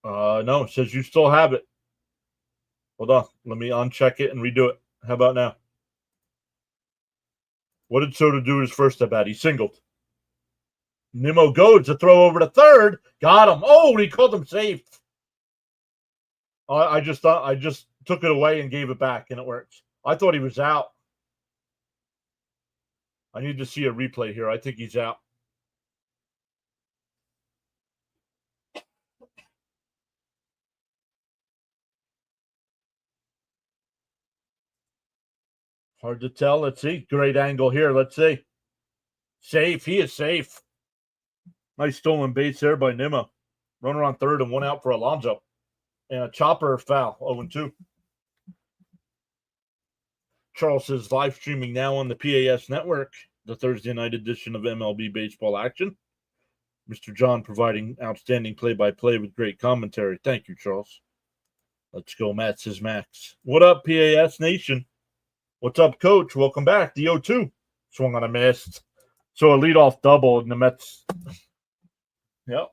No, it says you still have it. Hold on. Let me uncheck it and redo it. How about now? What did Soto do his first at bat? He singled. Nimmo goes to throw over to third. Got him. Oh, he called him safe. I just took it away and gave it back, and it works. I thought he was out. I need to see a replay here. I think he's out. Hard to tell. Let's see. Great angle here. Let's see. Safe. He is safe. Nice stolen base there by Nimmo. Runner on third and one out for Alonso. And a chopper foul. 0-2. Charles is live streaming now on the PAS network, the Thursday night edition of MLB baseball action. Mr. John providing outstanding play-by-play with great commentary. Thank you, Charles. Let's go, Matt, says Max. What up, PAS Nation? What's up, Coach? Welcome back. The 0-2. Swung on a miss. So a leadoff double, and the Mets. Yep.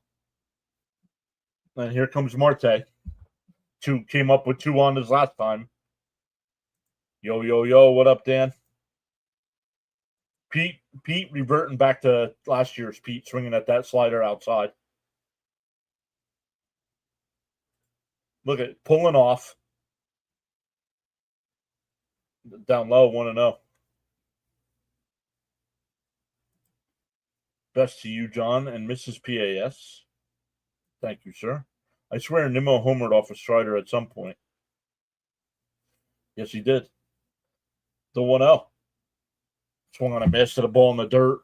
And here comes Marte. Came up with 2 on his last time. Yo, yo, yo. What up, Dan? Pete reverting back to last year's Pete, swinging at that slider outside. Look at it, pulling off. Down low, 1-0. Best to you, John and Mrs. PAS. Thank you, sir. I swear Nimmo homered off a Strider at some point. Yes, he did. The 1-0. Swung on a miss to the ball in the dirt.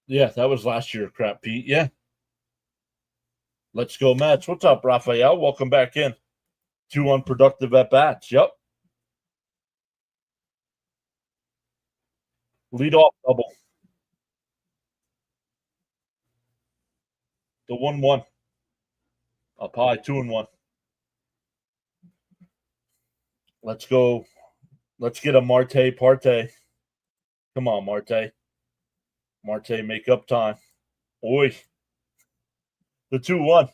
Yeah, that was last year, crap, Pete. Yeah. Let's go, Mets. What's up, Raphael? Welcome back in. 2 unproductive at-bats. Yep. Lead off double. The 1-1. Up high, 2-1. Let's go. Let's get a Marte Parte. Come on, Marte. Marte, make up time. Oi. The 2-1.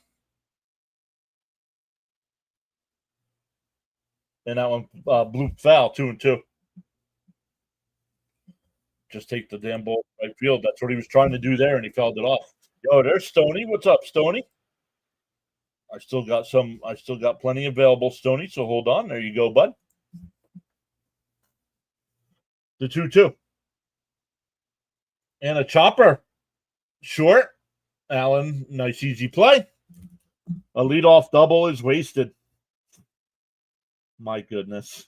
And that one blew foul, 2-2. Just take the damn ball right field. That's what he was trying to do there, and he fouled it off. Yo, there's Stoney. What's up, Stoney? I still got plenty available, Stoney, so hold on. There you go, bud. The 2-2. And a chopper. Short. Allen, nice easy play. A leadoff double is wasted. My goodness.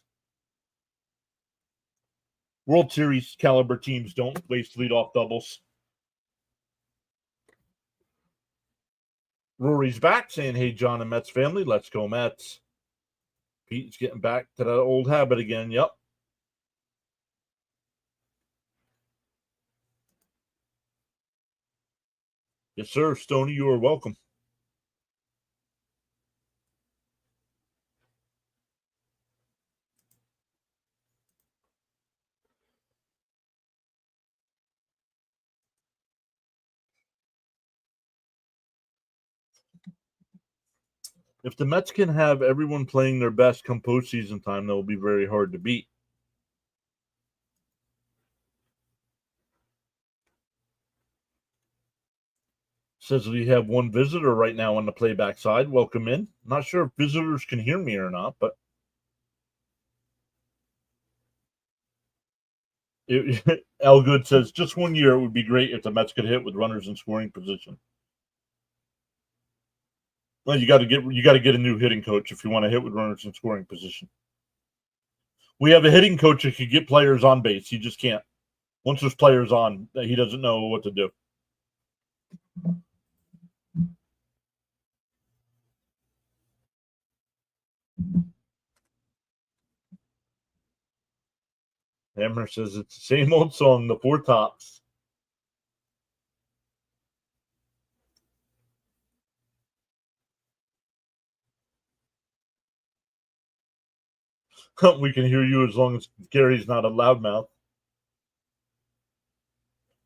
World Series caliber teams don't waste leadoff doubles. Rory's back saying, hey, John and Mets family, let's go Mets. Pete's getting back to that old habit again. Yep. Yes, sir. Stoney, you are welcome. If the Mets can have everyone playing their best come postseason time, that will be very hard to beat. Says we have one visitor right now on the playback side. Welcome in. Not sure if visitors can hear me or not, but Elgood says just 1 year it would be great if the Mets could hit with runners in scoring position. Well, you got to get a new hitting coach if you want to hit with runners in scoring position. We have a hitting coach that could get players on base. He just can't. Once there's players on, he doesn't know what to do. Hammer says it's the same old song, the Four Tops. We can hear you as long as Gary's not a loudmouth.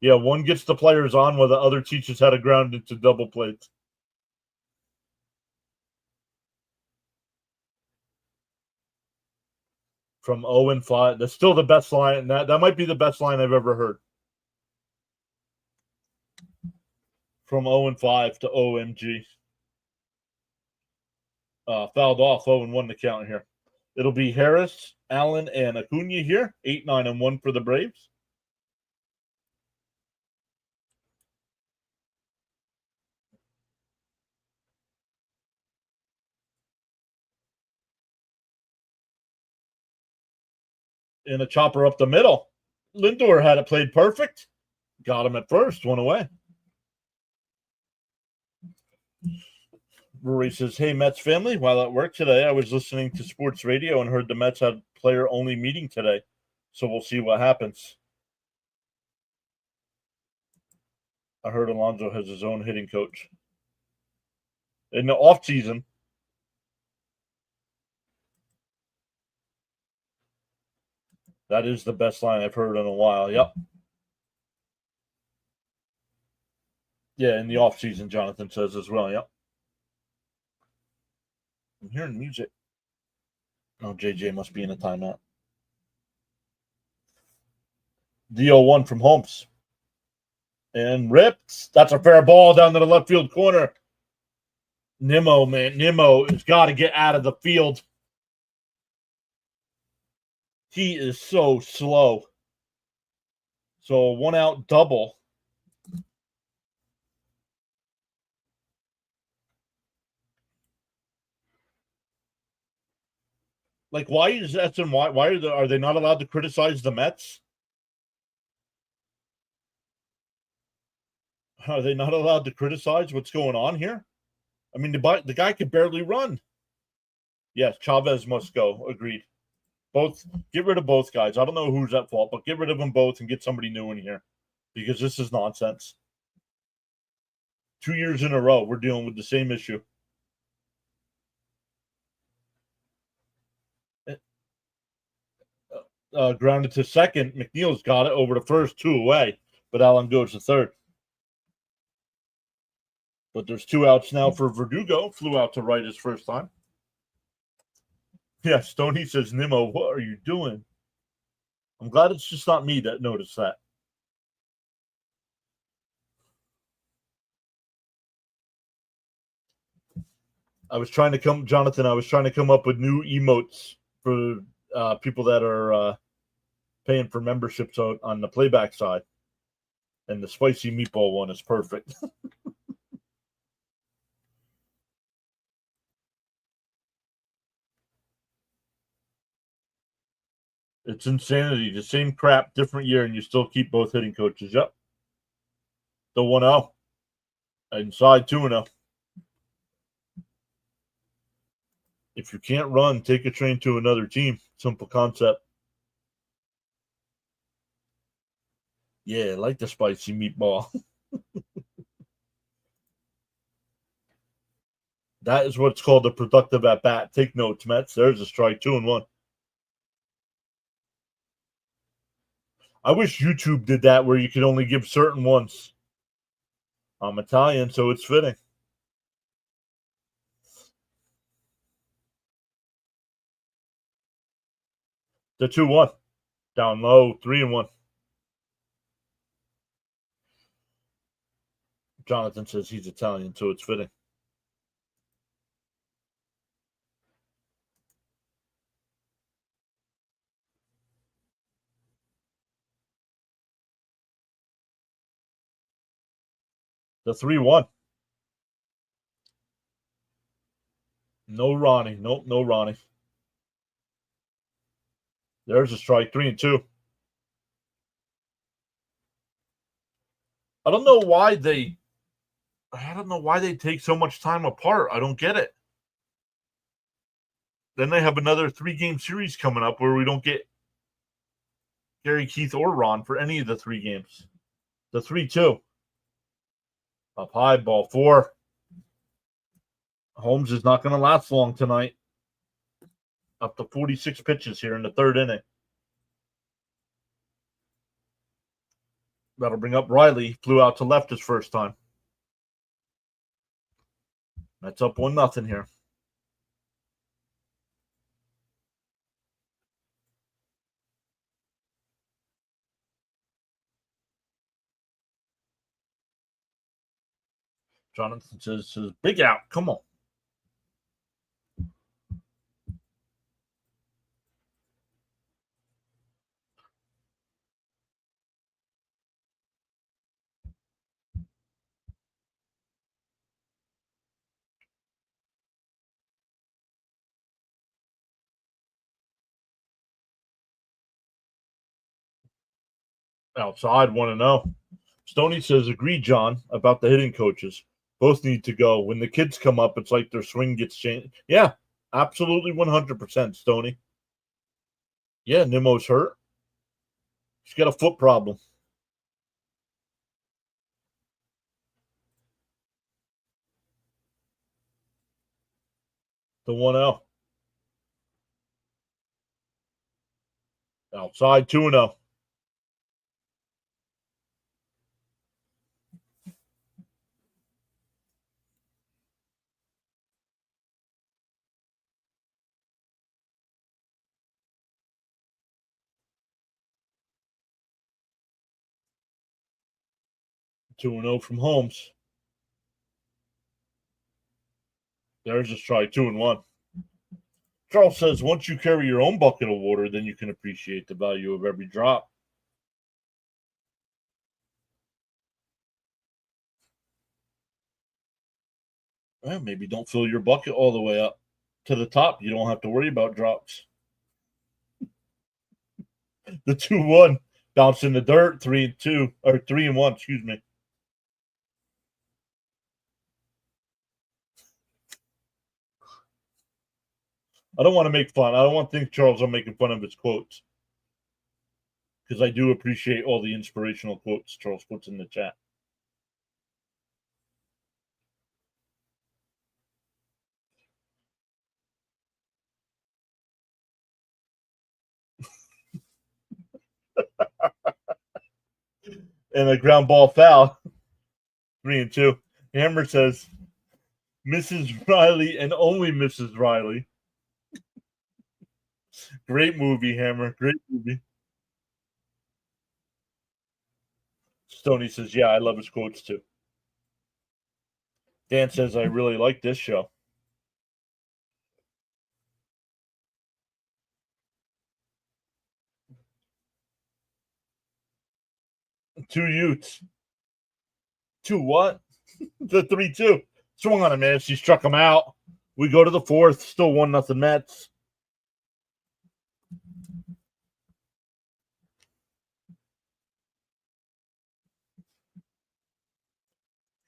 Yeah, one gets the players on while the other teaches how to ground into double plates. From 0-5. That's still the best line. That might be the best line I've ever heard. From 0-5 to OMG. Fouled off 0-1 to count here. It'll be Harris, Allen, and Acuna here. 8-9-1 for the Braves. And a chopper up the middle. Lindor had it played perfect. Got him at first, one away. Rory says, hey, Mets family, while at work today, I was listening to sports radio and heard the Mets had player-only meeting today. So we'll see what happens. I heard Alonso has his own hitting coach. In the offseason, that is the best line I've heard in a while. Yep. Yeah, in the offseason, Jonathan says as well. Yep. I'm hearing music. Oh, JJ must be in a timeout. The 0-1 from Holmes. And ripped. That's a fair ball down to the left field corner. Nimmo, man. Nimmo has got to get out of the field. He is so slow. So 1 out double. Like, why is that? And why are they not allowed to criticize the Mets? Are they not allowed to criticize what's going on here? I mean, the guy could barely run. Yes, Chavez must go. Agreed. Both, get rid of both guys. I don't know who's at fault, but get rid of them both and get somebody new in here because this is nonsense. 2 years in a row, we're dealing with the same issue. Grounded to second. McNeil's got it over to first, 2 away, but Allen goes to third. But there's 2 outs now for Verdugo. Flew out to right his first time. Yeah, Stoney says, Nimmo, what are you doing? I'm glad it's just not me that noticed that. Jonathan, I was trying to come up with new emotes for people that are paying for memberships on the playback side. And the spicy meatball one is perfect. It's insanity. The same crap, different year, and you still keep both hitting coaches. Yep. The 1-0. Inside 2-0. If you can't run, take a train to another team. Simple concept. Yeah, I like the spicy meatball. That is what's called a productive at bat. Take notes, Mets. There's a strike. 2-1. I wish YouTube did that where you could only give certain ones. I'm Italian, so it's fitting. The 2-1. Down low, 3-1. Jonathan says he's Italian, so it's fitting. The 3-1. No Ronnie. Nope, no Ronnie. There's a strike. 3-2. I don't know why they take so much time apart. I don't get it. Then they have another 3-game series coming up where we don't get Gary, Keith, or Ron for any of the 3 games. The 3-2. Up high, ball 4. Holmes is not going to last long tonight. Up to 46 pitches here in the 3rd inning. That'll bring up Riley. Flew out to left his first time. That's up 1-0 here. Jonathan says big out. Come on. Outside, 1-0. Stoney says, agree, John, about the hitting coaches. Both need to go. When the kids come up, it's like their swing gets changed. Yeah, absolutely 100%, Stoney. Yeah, Nimmo's hurt. He's got a foot problem. The 1-0. Outside, 2-0. Two and 0 from Holmes. There's a strike. 2-1. Charles says, once you carry your own bucket of water, then you can appreciate the value of every drop. Well, maybe don't fill your bucket all the way up to the top. You don't have to worry about drops. The 2-1 bounce in the dirt. 3-2 or 3-1. Excuse me. I don't want to make fun. I don't want to think Charles I'm making fun of his quotes, because I do appreciate all the inspirational quotes Charles puts in the chat. And a ground ball foul. 3-2. Hammer says, Mrs. Riley and only Mrs. Riley. Great movie, Hammer. Great movie. Stoney says, yeah, I love his quotes too. Dan says, I really like this show. Two Utes. Two what? The 3-2. Swung on him, man. She struck him out. We go to the fourth. Still 1-0 Mets.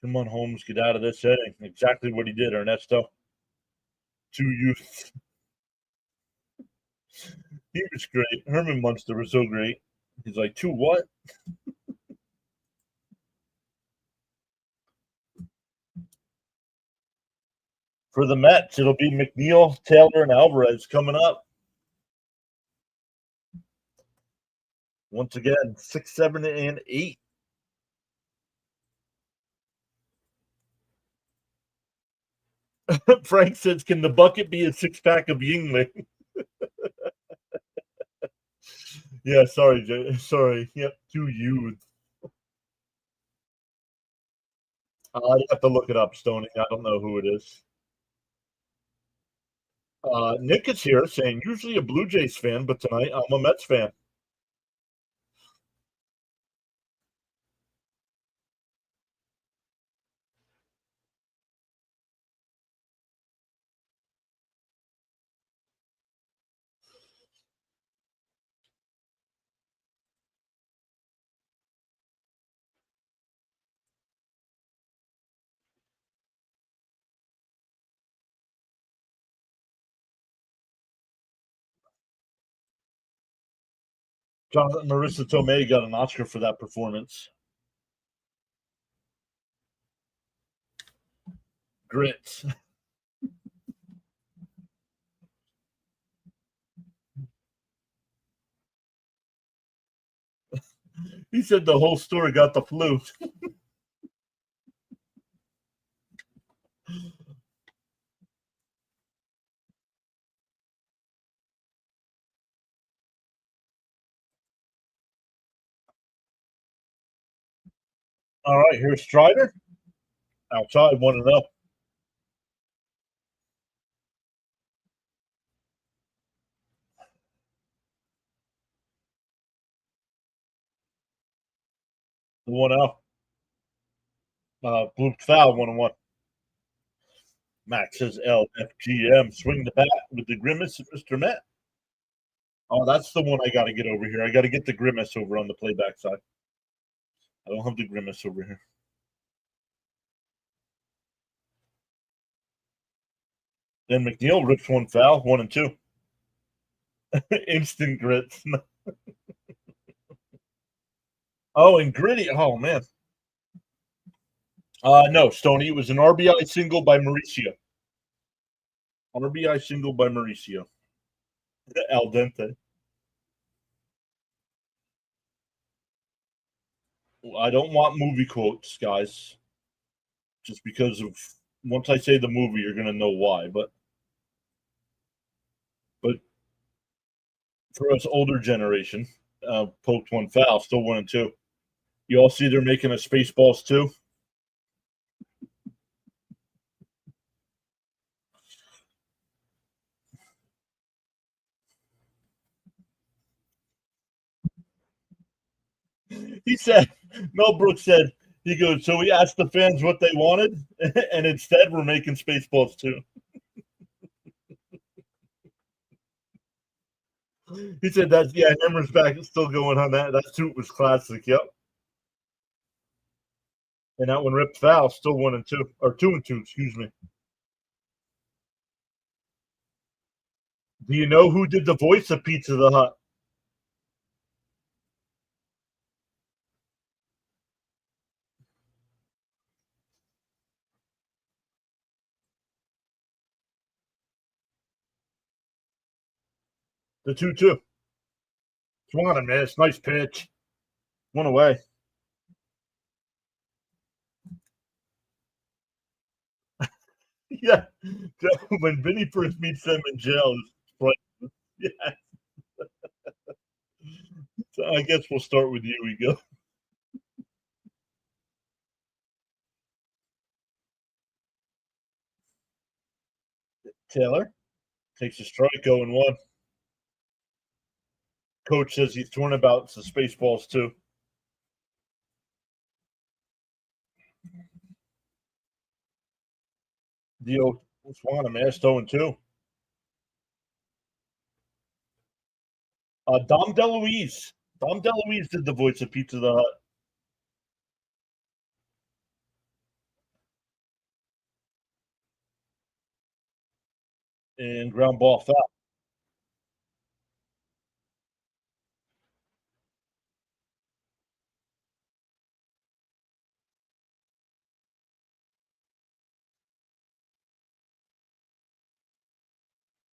Come on, Holmes. Get out of this inning. Exactly what he did, Ernesto. Two youths. He was great. Herman Munster was so great. He's like, two what? For the Mets, it'll be McNeil, Taylor, and Alvarez coming up. Once again, 6, 7, and 8. Frank says, can the bucket be a 6-pack of Yingling? Yeah, sorry, Jay. Sorry. Yep, two youths. I'd have to look it up, Stoney. I don't know who it is. Nick is here saying, usually a Blue Jays fan, but tonight I'm a Mets fan. Jonathan Marissa Tomei got an Oscar for that performance. Grits. He said the whole store got the flu. All right, here's Strider. Outside, 1-0. The 1-0. Blooped foul, 1-1. Max says LFGM. Swing the bat with the grimace, Mr. Met. Oh, that's the one I got to get over here. I got to get the grimace over on the playback side. I don't have the grimace over here. Then McNeil rips one foul, 1-2. Instant grits. Oh, and Gritty. Oh, man. No, Stoney. It was an RBI single by Mauricio. RBI single by Mauricio. Al dente. I don't want movie quotes, guys. Just because of once I say the movie, you're gonna know why. But for us older generation, poked one foul, still 1-2. You all see they're making a Spaceballs too. He said, Mel Brooks said, he goes, so we asked the fans what they wanted, and instead we're making Spaceballs too. He said that's Hammer's back is still going on that. That suit was classic, yep. And that one ripped foul, still 1-2. Or 2-2, excuse me. Do you know who did the voice of Pizza the Hut? The 2-2. Swung on a miss. Nice pitch. One away. Yeah. When Vinny first meets them in jail, it's like, yeah. So I guess we'll start with you. We go. Taylor takes a strike, 0-1. Coach says he's torn about the Spaceballs too. Dio swung on a miss, 0-2. Dom DeLuise. Dom DeLuise did the voice of Pizza the Hut. And ground ball foul.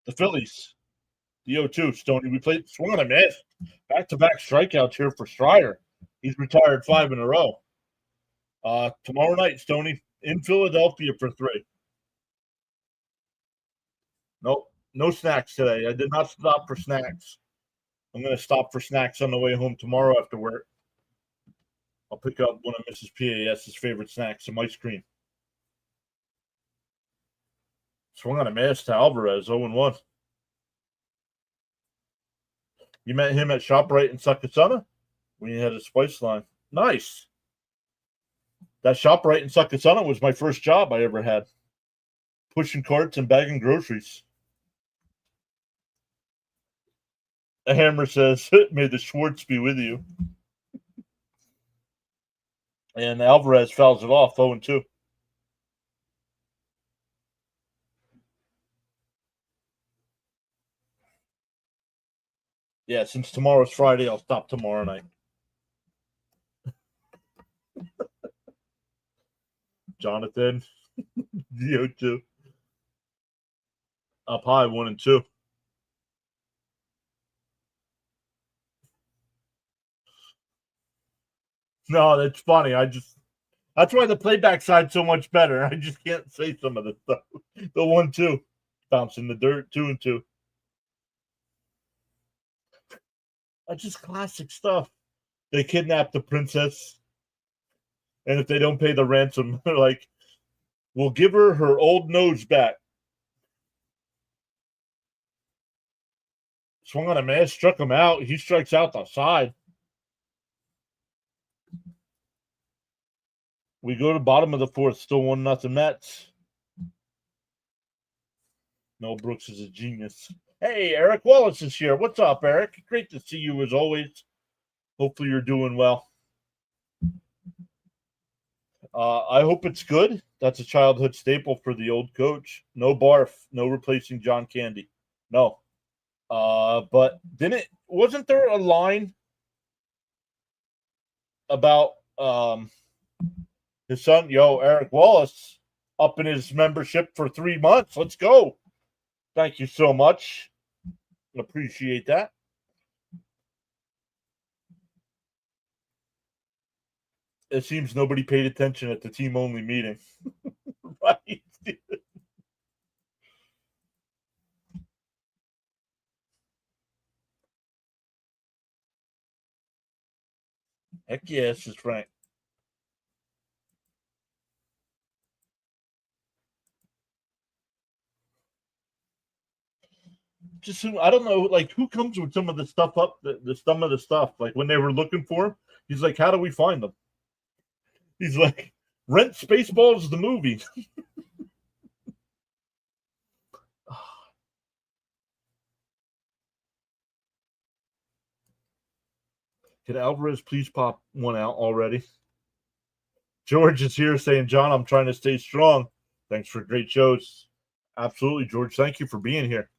The Phillies. The 0-2. Stoney, we played swung on a miss. Back-to-back strikeouts here for Strider. He's retired 5 in a row. Tomorrow night, Stoney, in Philadelphia for 3. Nope, no snacks today. I did not stop for snacks. I'm going to stop for snacks on the way home tomorrow after work. I'll pick up one of Mrs. PAS's favorite snacks, some ice cream. Swung on a miss to Alvarez, 0-1. You met him at ShopRite in Succotsona when you had a spice line. Nice. That ShopRite in Succotsona was my first job I ever had. Pushing carts and bagging groceries. A Hammer says, may the Schwartz be with you. And Alvarez fouls it off, 0-2. Yeah, since tomorrow's Friday, I'll stop tomorrow night. Jonathan, DO2. Up high, 1-2. No, that's funny. That's why the playback side's so much better. I just can't say some of the stuff. The 1-2. Bounce in the dirt, 2-2. That's just classic stuff. They kidnap the princess, and if they don't pay the ransom, they're like, we'll give her old nose back. Swung on a man, struck him out. He strikes out the side. We go to bottom of the fourth, still 1-0 Mets. Mel Brooks is a genius. Hey, Eric Wallace is here. What's up, Eric? Great to see you as always. Hopefully you're doing well. I hope it's good. That's a childhood staple for the old coach. No barf, no replacing John Candy. No. But wasn't there a line about his son, Eric Wallace, up in his membership for 3 months? Let's go. Thank you so much. Appreciate that. It seems nobody paid attention at the team-only meeting. Right? Heck yes, it's Frank. Just I don't know, like who comes with some of the stuff up some of the stuff. Like when they were looking for him, he's like, "How do we find them?" He's like, "Rent Spaceballs the movie." Can Alvarez please pop one out already? George is here saying, "John, I'm trying to stay strong. Thanks for great shows." Absolutely, George. Thank you for being here.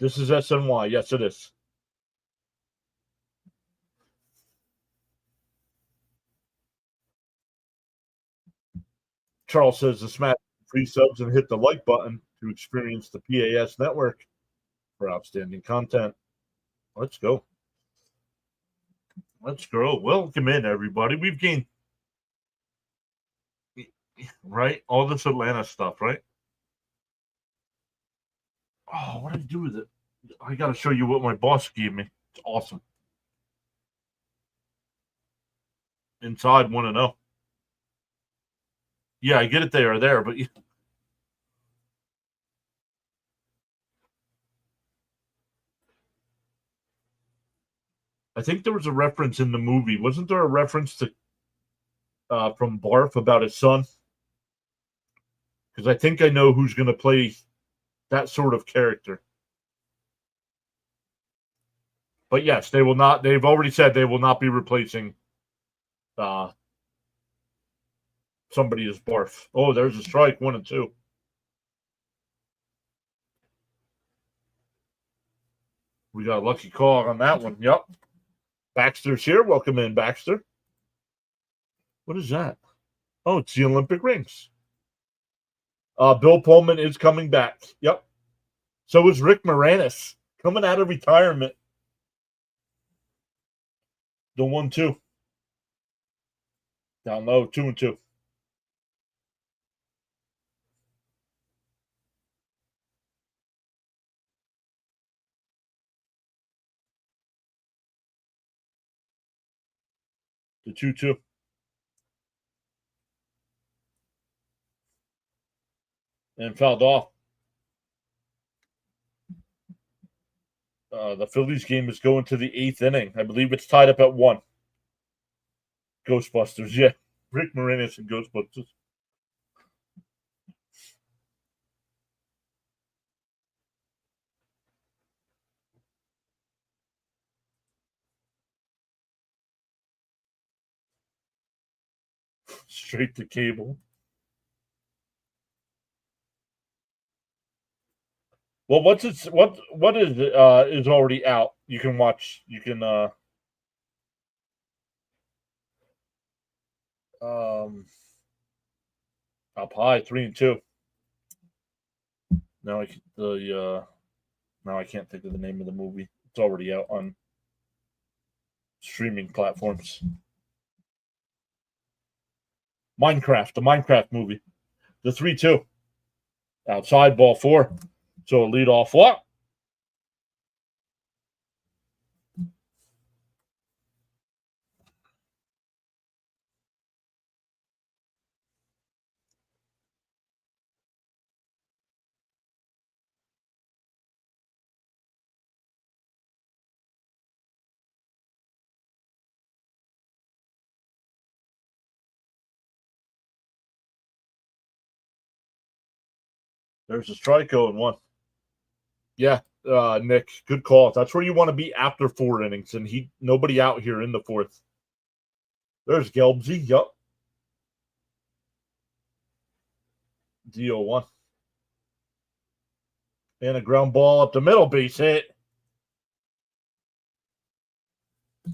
This is SNY. Yes, it is. Charles says to smash free subs and hit the like button to experience the PAS network for outstanding content. Let's go. Let's go. Welcome in, everybody. We've gained, right? All this Atlanta stuff, right? Oh, what did I do with it? I got to show you what my boss gave me. It's awesome. Inside, want to know. Yeah, I get it there, but I think there was a reference in the movie. Wasn't there a reference to from Barf about his son? Because I think I know who's going to play that sort of character. But yes, they will not. They've already said they will not be replacing somebody as Barf. Oh, there's a strike, 1-2. We got a lucky call on that one. Yep. Baxter's here. Welcome in, Baxter. What is that? Oh, it's the Olympic rings. Bill Pullman is coming back. Yep. So is Rick Moranis coming out of retirement. The 1-2. Down low, 2-2. The 2-2. And fouled off. The Phillies game is going to the 8th inning. I believe it's tied up at 1. Ghostbusters, yeah. Rick Moranis and Ghostbusters. Straight to cable. Well, what is is already out? You can watch. You can um Up high, 3-2. Now I can't think of the name of the movie. It's already out on streaming platforms. The Minecraft movie. The 3-2. Outside, ball 4. So a lead off walk. There's a strike 0-1. Yeah, Nick, good call. That's where you want to be after 4 innings, and nobody out here in the 4th. There's Gelbsy. Yup. DO1. And a ground ball up the middle, base hit.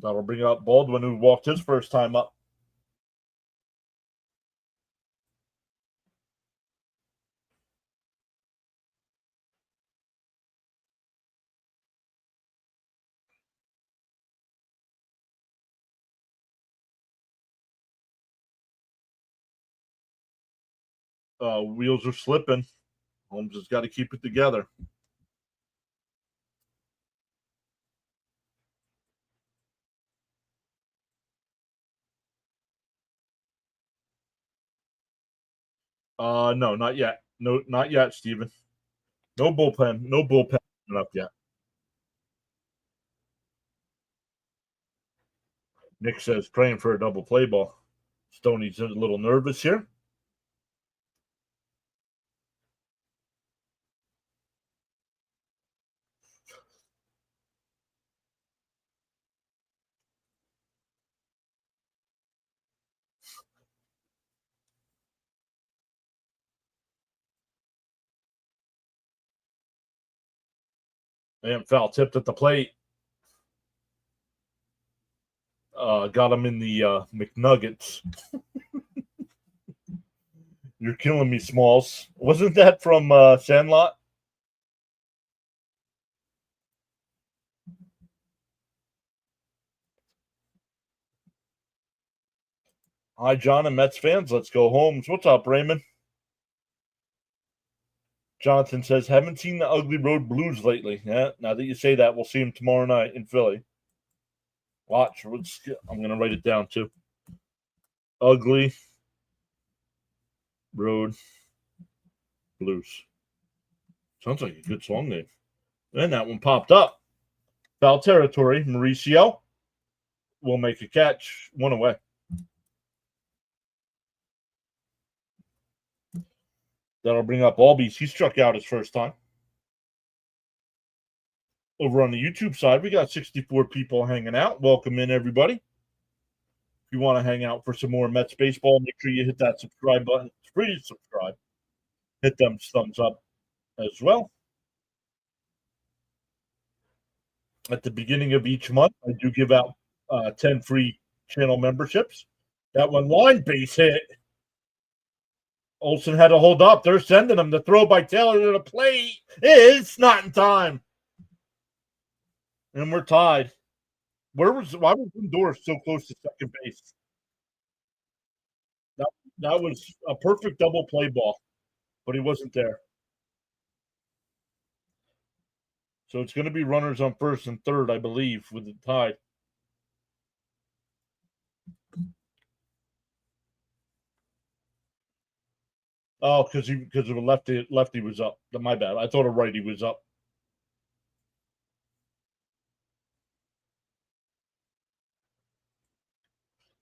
That'll bring up Baldwin, who walked his first time up. Wheels are slipping. Holmes has got to keep it together. No, not yet. No, not yet, Steven. No bullpen. No bullpen up yet. Nick says praying for a double play ball. Stoney's a little nervous here. And foul tipped at the plate. Got him in the McNuggets. You're killing me, Smalls. Wasn't that from Sandlot? Hi, John and Mets fans. Let's go Holmes. What's up, Raymond? Jonathan says, haven't seen the Ugly Road Blues lately. Yeah, now that you say that, we'll see them tomorrow night in Philly. Watch. I'm going to write it down, too. Ugly Road Blues. Sounds like a good song name. And that one popped up. Foul territory. Mauricio will make a catch. 1 away. That'll bring up Albies. He struck out his first time. Over on the YouTube side, we got 64 people hanging out. Welcome in, everybody. If you want to hang out for some more Mets baseball, make sure you hit that subscribe button. It's free to subscribe. Hit them thumbs up as well. At the beginning of each month, I do give out 10 free channel memberships. That one line base hit. Olsen had to hold up. They're sending him. The throw by Taylor to the plate is not in time. And we're tied. Why was Lindor so close to second base? That was a perfect double play ball, but he wasn't there. So it's going to be runners on first and third, I believe, with the tie. Oh, because of a lefty was up. My bad. I thought a righty was up.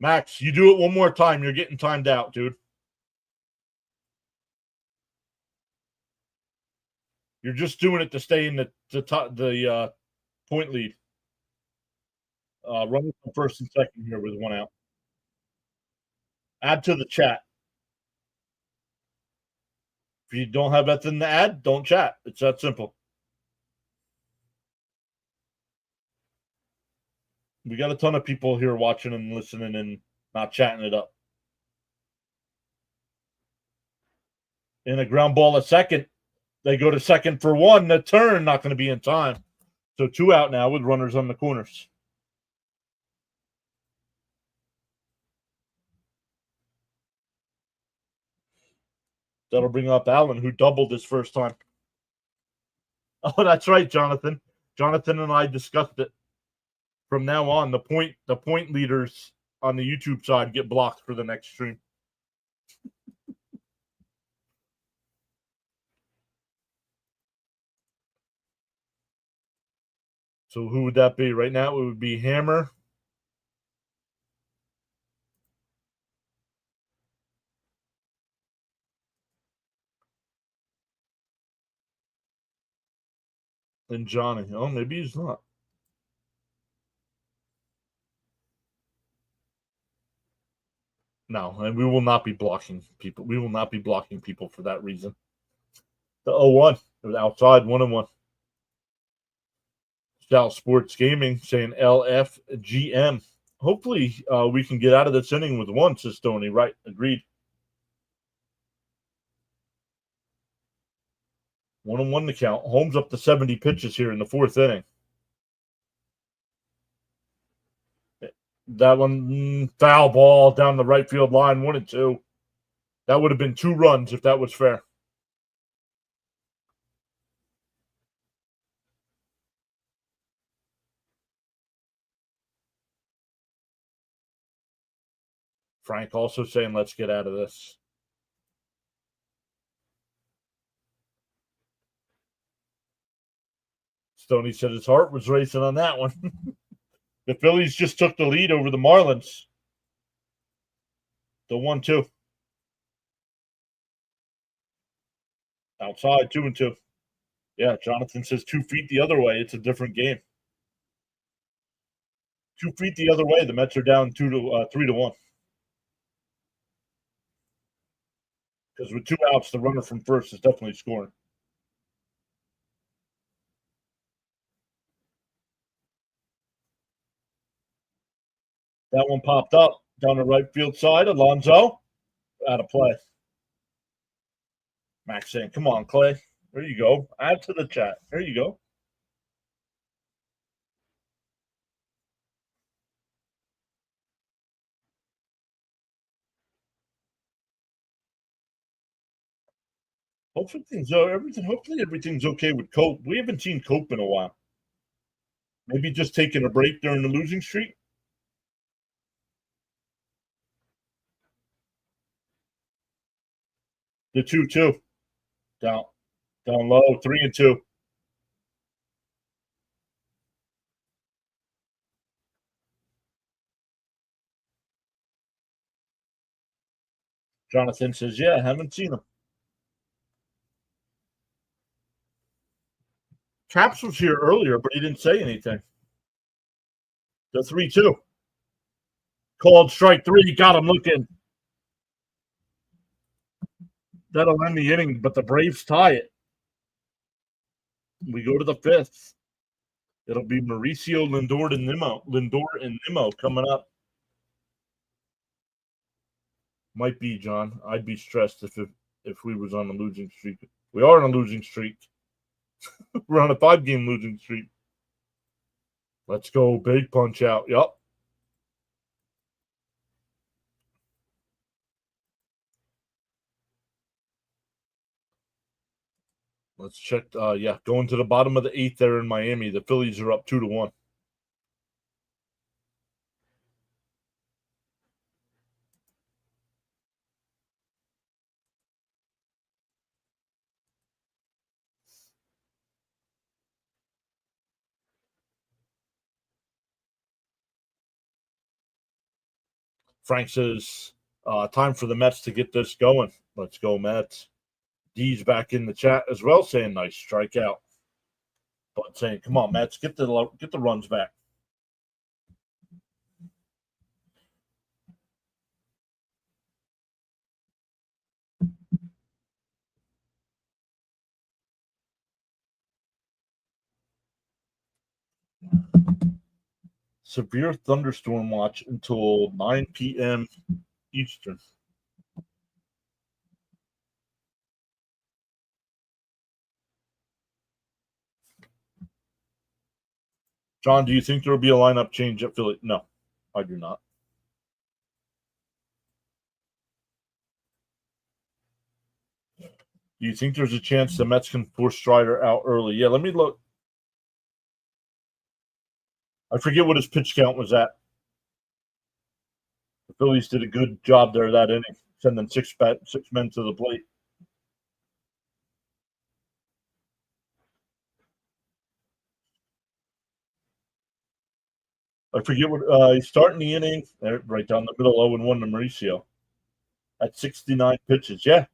Max, you do it one more time. You're getting timed out, dude. You're just doing it to stay in the point lead. Running from first and second here with 1 out. Add to the chat. If you don't have nothing to add, don't chat. It's that simple. We got a ton of people here watching and listening and not chatting it up. In a ground ball at second. They go to second for one. The turn, not going to be in time. So 2 out now with runners on the corners. That'll bring up Allen, who doubled his first time. Oh, that's right, Jonathan. Jonathan and I discussed it. From now on, the point leaders on the YouTube side get blocked for the next stream. So who would that be? Right now it would be Hammer. And Johnny. Oh, maybe he's not. No, and we will not be blocking people. We will not be blocking people for that reason. The 0-1. It was outside 1-1. Stout Sports Gaming saying LFGM. Hopefully we can get out of this inning with one, says Stoney. Right, agreed. 1-1 to count. Holmes up to 70 pitches here in the fourth inning. That one, foul ball down the right field line, 1-2. That would have been 2 runs if that was fair. Frank also saying, let's get out of this. Stoney said his heart was racing on that one. The Phillies just took the lead over the Marlins. The 1-2. Outside, 2-2. Yeah, Jonathan says 2 feet the other way. It's a different game. 2 feet the other way. The Mets are down 3-1. Because with 2 outs, the runner from first is definitely scoring. That one popped up down the right field side. Alonso out of play. Max saying, come on, Clay. There you go. Add to the chat. There you go. Hopefully everything's okay with Cope. We haven't seen Cope in a while. Maybe just taking a break during the losing streak. The 2-2. Down low, 3-2. Jonathan says, yeah, I haven't seen him. Caps was here earlier, but he didn't say anything. The 3-2. Called strike 3. Got him looking. That'll end the inning, but the Braves tie it. We go to the 5th. It'll be Mauricio Lindor and Nimmo coming up. Might be, John. I'd be stressed if we was on a losing streak. We are on a losing streak. We're on a 5-game losing streak. Let's go. Big punch out. Yup. Let's check. Yeah, going to the bottom of the 8th there in Miami. The Phillies are up 2-1. Frank says, time for the Mets to get this going. Let's go, Mets. D's back in the chat as well, saying nice strikeout. But saying, come on, Mets, get the runs back. Severe thunderstorm watch until 9 p.m. Eastern. John, do you think there will be a lineup change at Philly? No, I do not. Do you think there's a chance the Mets can force Strider out early? Yeah, let me look. I forget what his pitch count was at. The Phillies did a good job there that inning, sending six men to the plate. I forget what he's starting the inning right down the middle, 0-1 to Mauricio at 69 pitches. Yeah,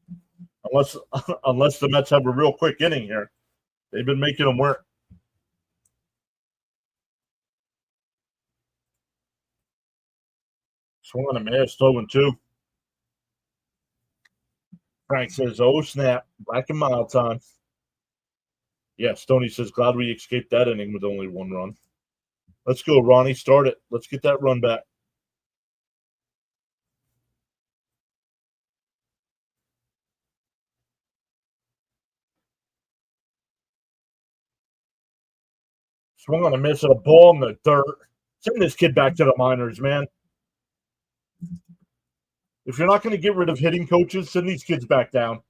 unless unless the Mets have a real quick inning here, they've been making them work. Swung on a miss, 0-2. Frank says, "Oh snap, black and mild time." Yeah, Stoney says, "Glad we escaped that inning with only one run." Let's go, Ronnie. Start it. Let's get that run back. Swung on a miss at a ball in the dirt. Send this kid back to the minors, man. If you're not going to get rid of hitting coaches, send these kids back down.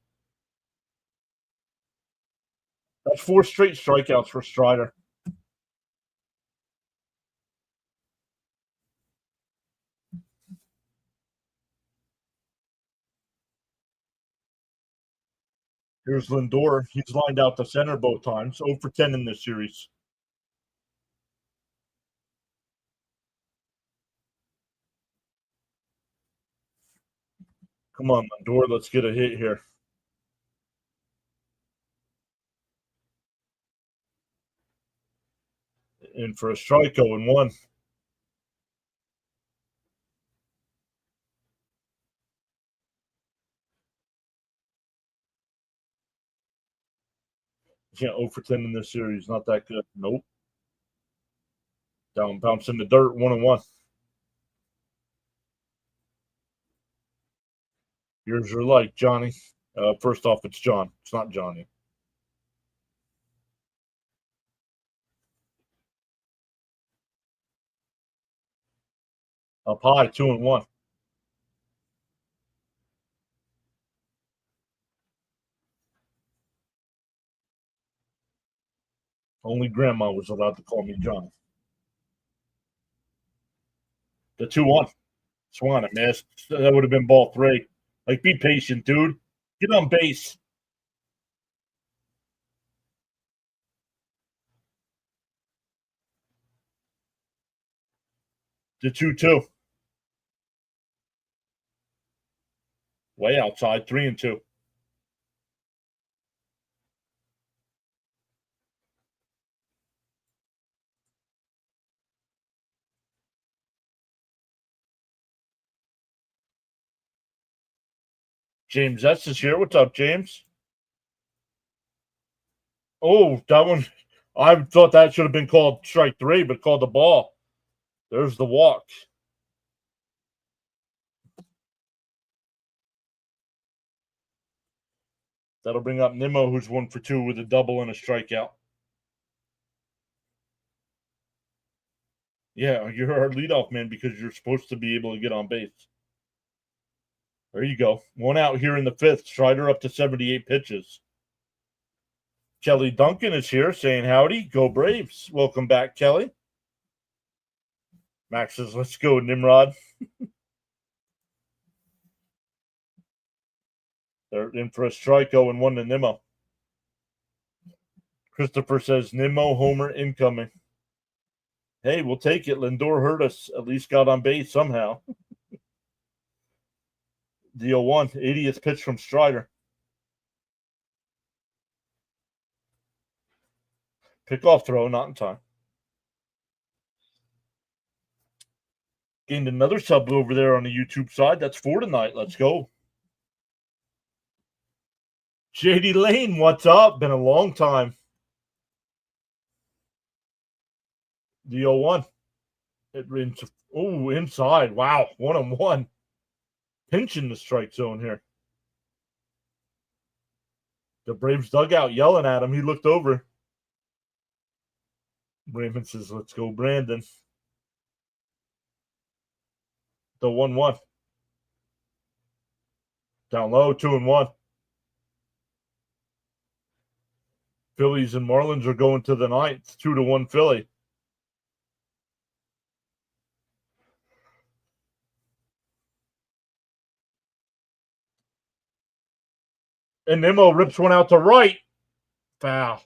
That's 4 straight strikeouts for Strider. Here's Lindor. He's lined out the center both times. 0 for 10 in this series. Come on, Lindor. Let's get a hit here. In for a strike, 0-1. Yeah, 0 for 10 in this series. Not that good. Nope. Down bounce in the dirt, 1-1. Here's your light, Johnny. First off, it's John. It's not Johnny. Up high, 2-1. Only grandma was allowed to call me John. The 2-1. Swan, I missed. That would have been ball 3. Like, be patient, dude. Get on base. The 2-2. Way outside, 3-2. James That's is here. What's up, James? Oh, that one. I thought that should have been called strike 3, but called the ball. There's the walk. That'll bring up Nimmo, who's 1 for 2 with a double and a strikeout. Yeah, you're our leadoff man because you're supposed to be able to get on base. There you go. 1 out here in the 5th. Strider up to 78 pitches. Kelly Duncan is here saying howdy. Go Braves. Welcome back, Kelly. Max says, let's go, Nimrod. They're in for a strike, 0-1 to Nimmo. Christopher says, Nimmo homer incoming. Hey, we'll take it. Lindor hurt us. At least got on base somehow. The 0-1, 80th pitch from Strider. Pickoff throw, not in time. Gained another sub over there on the YouTube side. That's 4 tonight. Let's go. JD Lane, what's up? Been a long time. The 0-1. Inside. Wow. 1-1. Pinching the strike zone here. The Braves dugout yelling at him. He looked over. Raymond says, let's go, Brandon. The 1-1. Down low, 2-1. Phillies and Marlins are going to the ninth. 2-1 Philly. And Nimmo rips one out to right. Foul.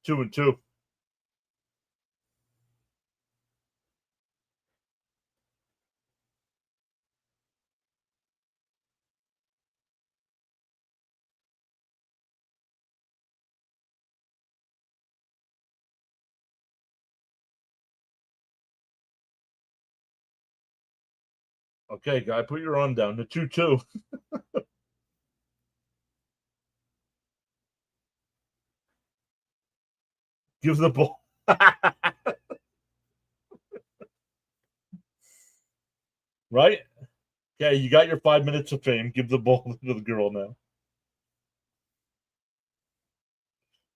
2-2. Okay, guy, put your arm down. The 2-2. Give the ball. Right? Okay, you got your 5 minutes of fame. Give the ball to the girl now.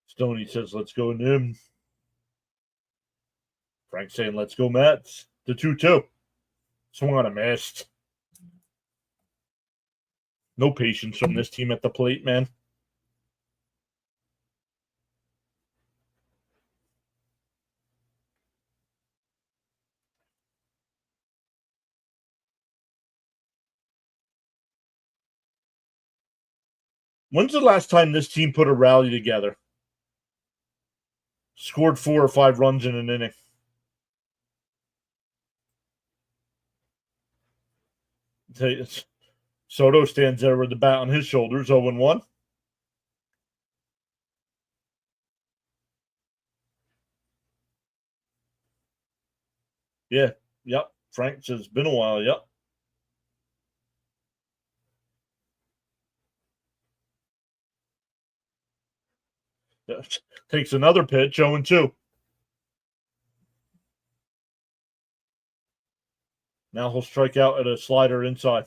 Stoney says, let's go, Nim. Frank saying, let's go, Mets. The 2-2. Swung on a missed. No patience from this team at the plate, man. When's the last time this team put a rally together? Scored 4 or 5 runs in an inning. Soto stands there with the bat on his shoulders, 0-1. Yeah, yep. Frank says, been a while, yep. Takes another pitch, 0-2. Now he'll strike out at a slider inside.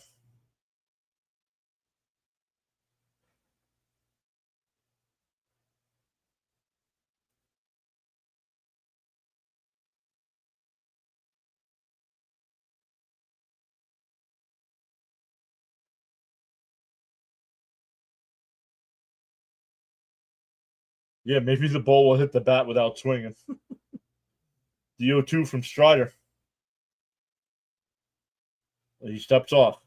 Yeah, maybe the ball will hit the bat without swinging. The 0-2 from Strider. He steps off.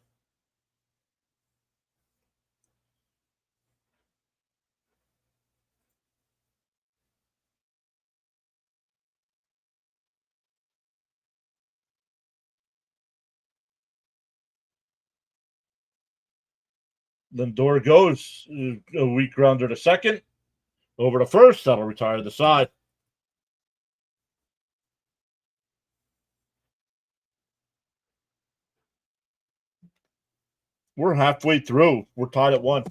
Lindor goes. A weak grounder to second. Over to first. That'll retire the side. We're halfway through. We're tied at 1.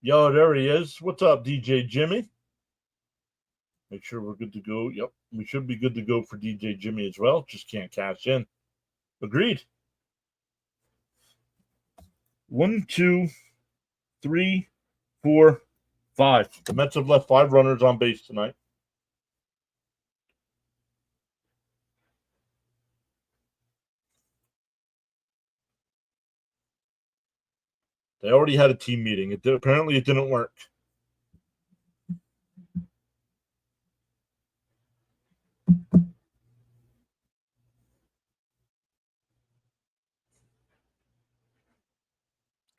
Yo, there he is. What's up, DJ Jimmy? Make sure we're good to go. Yep, we should be good to go for DJ Jimmy as well. Just can't cash in. Agreed. 1, 2, 3, 4, 5. The Mets have left 5 runners on base tonight. They already had a team meeting. Apparently it didn't work.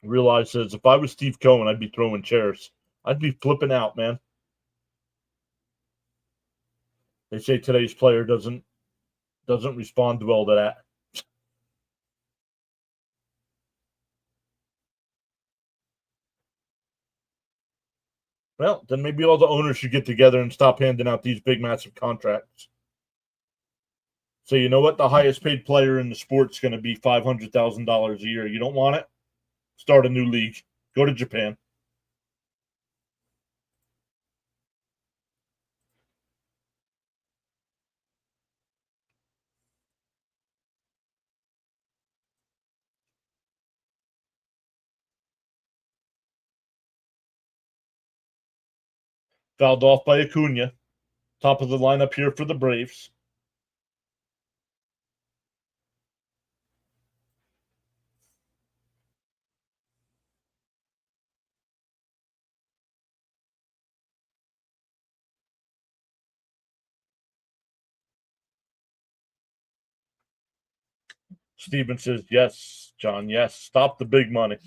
Realize says, if I was Steve Cohen, I'd be throwing chairs. I'd be flipping out, man. They say today's player doesn't respond well to that. Well, then maybe all the owners should get together and stop handing out these big, massive contracts. So you know what? The highest paid player in the sport's going to be $500,000 a year. You don't want it? Start a new league. Go to Japan. Fouled off by Acuna. Top of the lineup here for the Braves. Steven says, yes, John, yes. Stop the big money.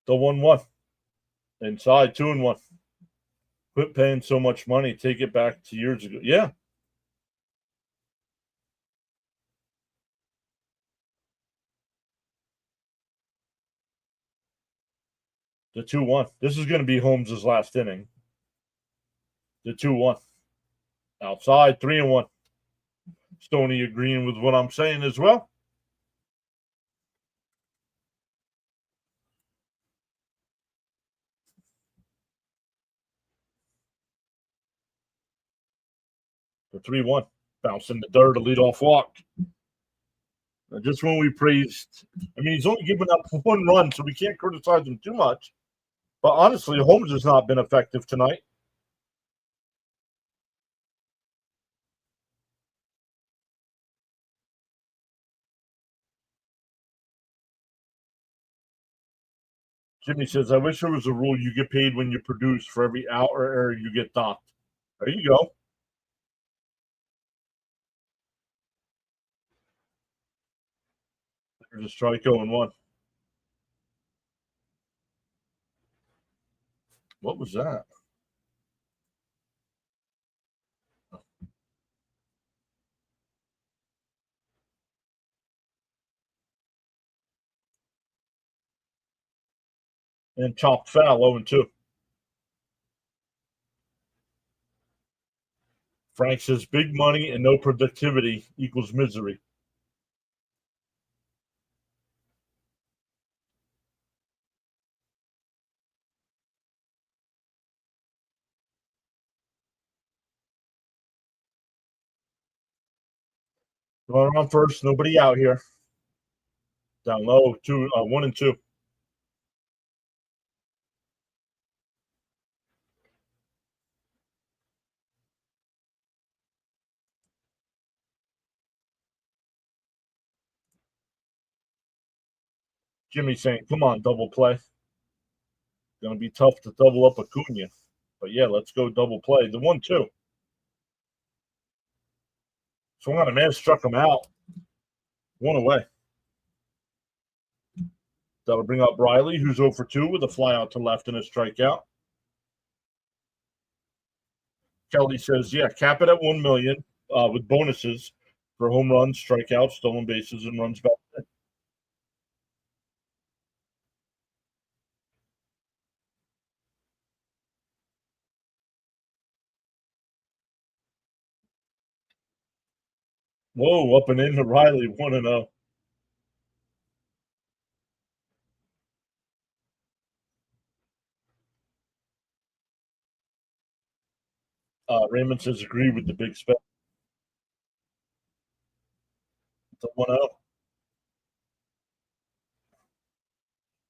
The 1-1. Inside, 2-1. Quit paying so much money. Take it back to years ago. Yeah. The 2-1. This is going to be Holmes' last inning. The 2-1. Outside, 3-1. Stoney agreeing with what I'm saying as well. The 3-1. Bouncing the dirt, a leadoff walk. Just when we praised, I mean, he's only given up 1 run, so we can't criticize him too much. But honestly, Holmes has not been effective tonight. Jimmy says, I wish there was a rule you get paid when you produce for every out or error you get docked. There you go. There's a strike 0-1. What was that? And chopped foul 0-2. Frank says, big money and no productivity equals misery. Going on first, nobody out here. Down low, 1-2. Jimmy saying, come on, double play. Going to be tough to double up Acuna. But yeah, let's go double play. The 1-2. Swung on a man, struck him out. 1 away. That'll bring up Riley, who's 0-2 with a fly out to left and a strikeout. Kelly says, yeah, cap it at 1 million with bonuses for home runs, strikeouts, stolen bases, and runs back. Whoa, up and in to Riley, 1-0. Raymond says, agree with the big spec. It's a 1-0.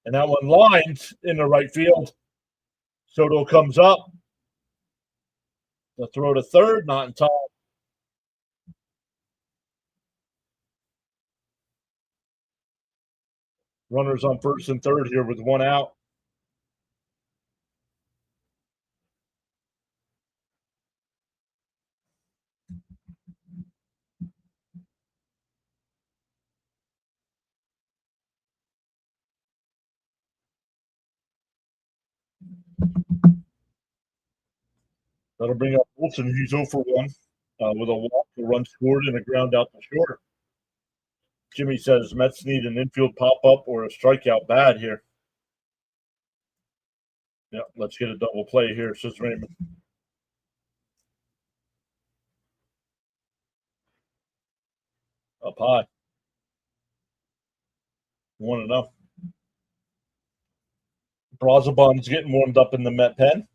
And that one lines in the right field. Soto comes up. The throw to third, not in time. Runners on first and third here with 1 out. That'll bring up Wilson. He's 0-1 with a walk, a run scored, and a ground out to short. Jimmy says Mets need an infield pop-up or a strikeout bad here. Yeah, let's get a double play here, says Raymond. Up high. 1-0. Brazabon's getting warmed up in the Met pen.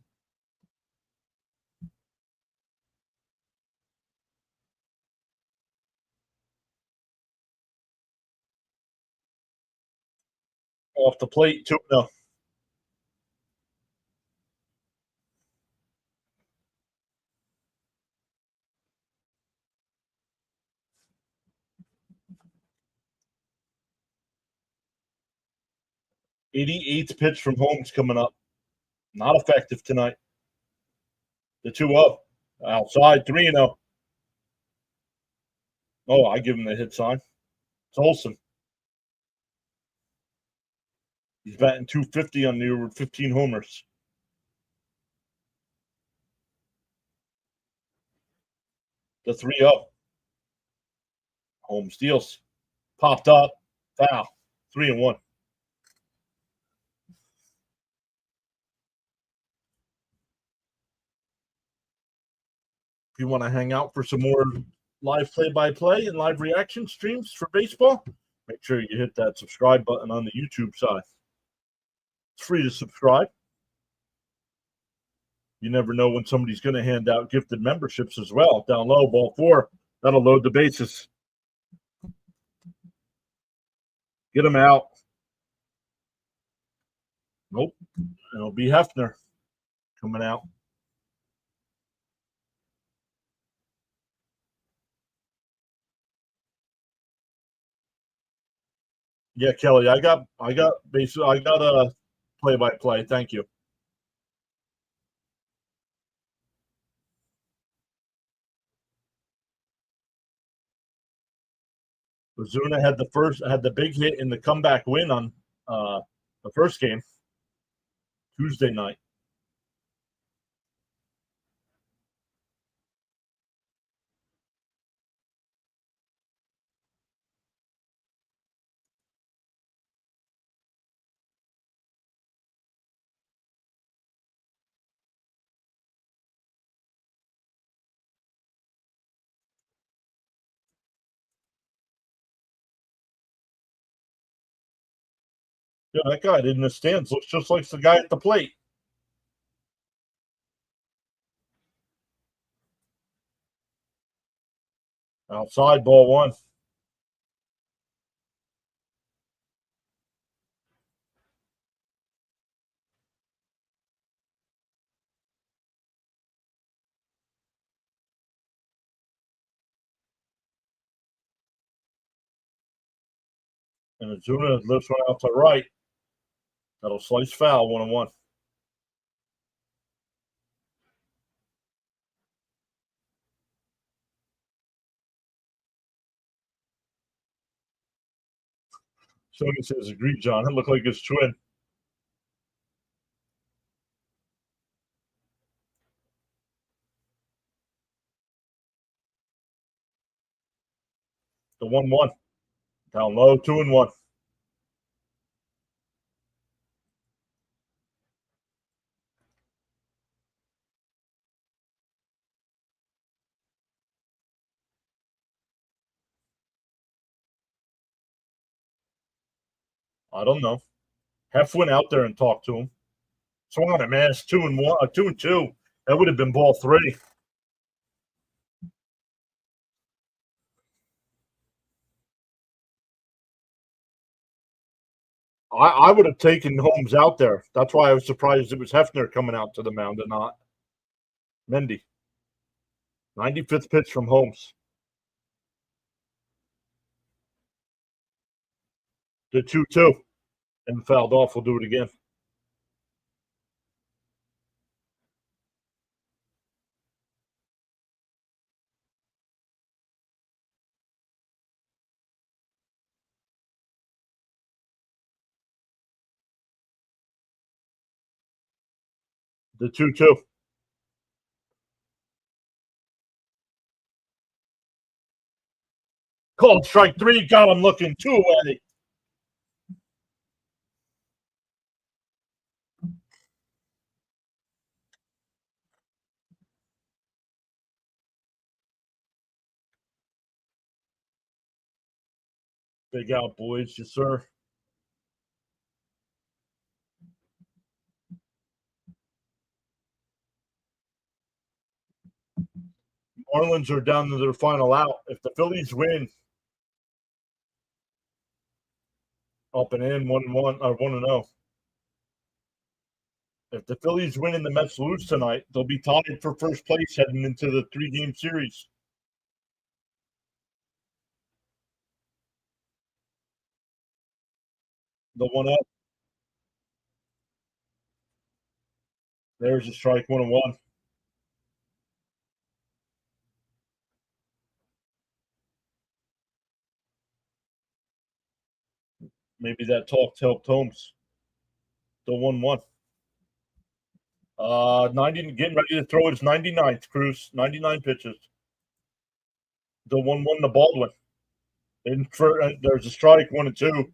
Off the plate, 2-0. '88th pitch from Holmes coming up. Not effective tonight. The 2-0. Outside, 3-0. Oh, I give him the hit sign. It's Olsen. He's batting .250 on the 15 homers. The 3-0. Holmes steals. Popped up. Foul. 3-1. If you want to hang out for some more live play-by-play and live reaction streams for baseball, make sure you hit that subscribe button on the YouTube side. It's free to subscribe. You never know when somebody's going to hand out gifted memberships as well. Down low, ball 4. That'll load the bases. Get him out. Nope. It'll be Hefner coming out. Yeah, Kelly, I got a play-by-play. Thank you. Ozuna had the big hit in the comeback win on the first game, Tuesday night. Yeah, that guy in the stands looks just like the guy at the plate. Outside, ball 1. And Ozuna lifts one out to right. That'll slice foul, 1-1. Sony says, agree, John. It looked like his twin. The 1-1. Down low, 2-1. I don't know. Hef went out there and talked to him. Swung on him, man. It's 2-1, 2-2. That would have been ball 3. I would have taken Holmes out there. That's why I was surprised it was Hefner coming out to the mound and not Mendy. 95th pitch from Holmes. The 2-2 and fouled off. We'll do it again. The 2-2. Called strike 3. Got him looking 2 away. Big out, boys. Yes, sir. Marlins are down to their final out. If the Phillies win, up and in 1-1 or 1-0. If the Phillies win and the Mets lose tonight, they'll be tied for first place heading into the 3-game series. The 1-0. There's a strike, 1-1. Maybe that talk helped Holmes. The 1-1. 90, getting ready to throw his 99th, Cruz. 99 pitches. The 1-1 to Baldwin. There's a strike, 1-2.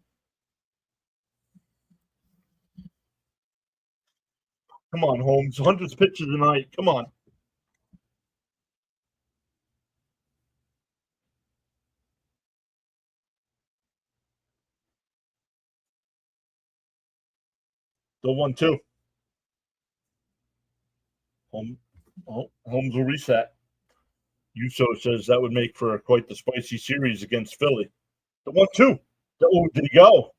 Come on, Holmes. 100 pitches tonight. Come on. The 1-2. Holmes will reset. Uso says that would make for quite the spicy series against Philly. The 1-2. Oh, did he go?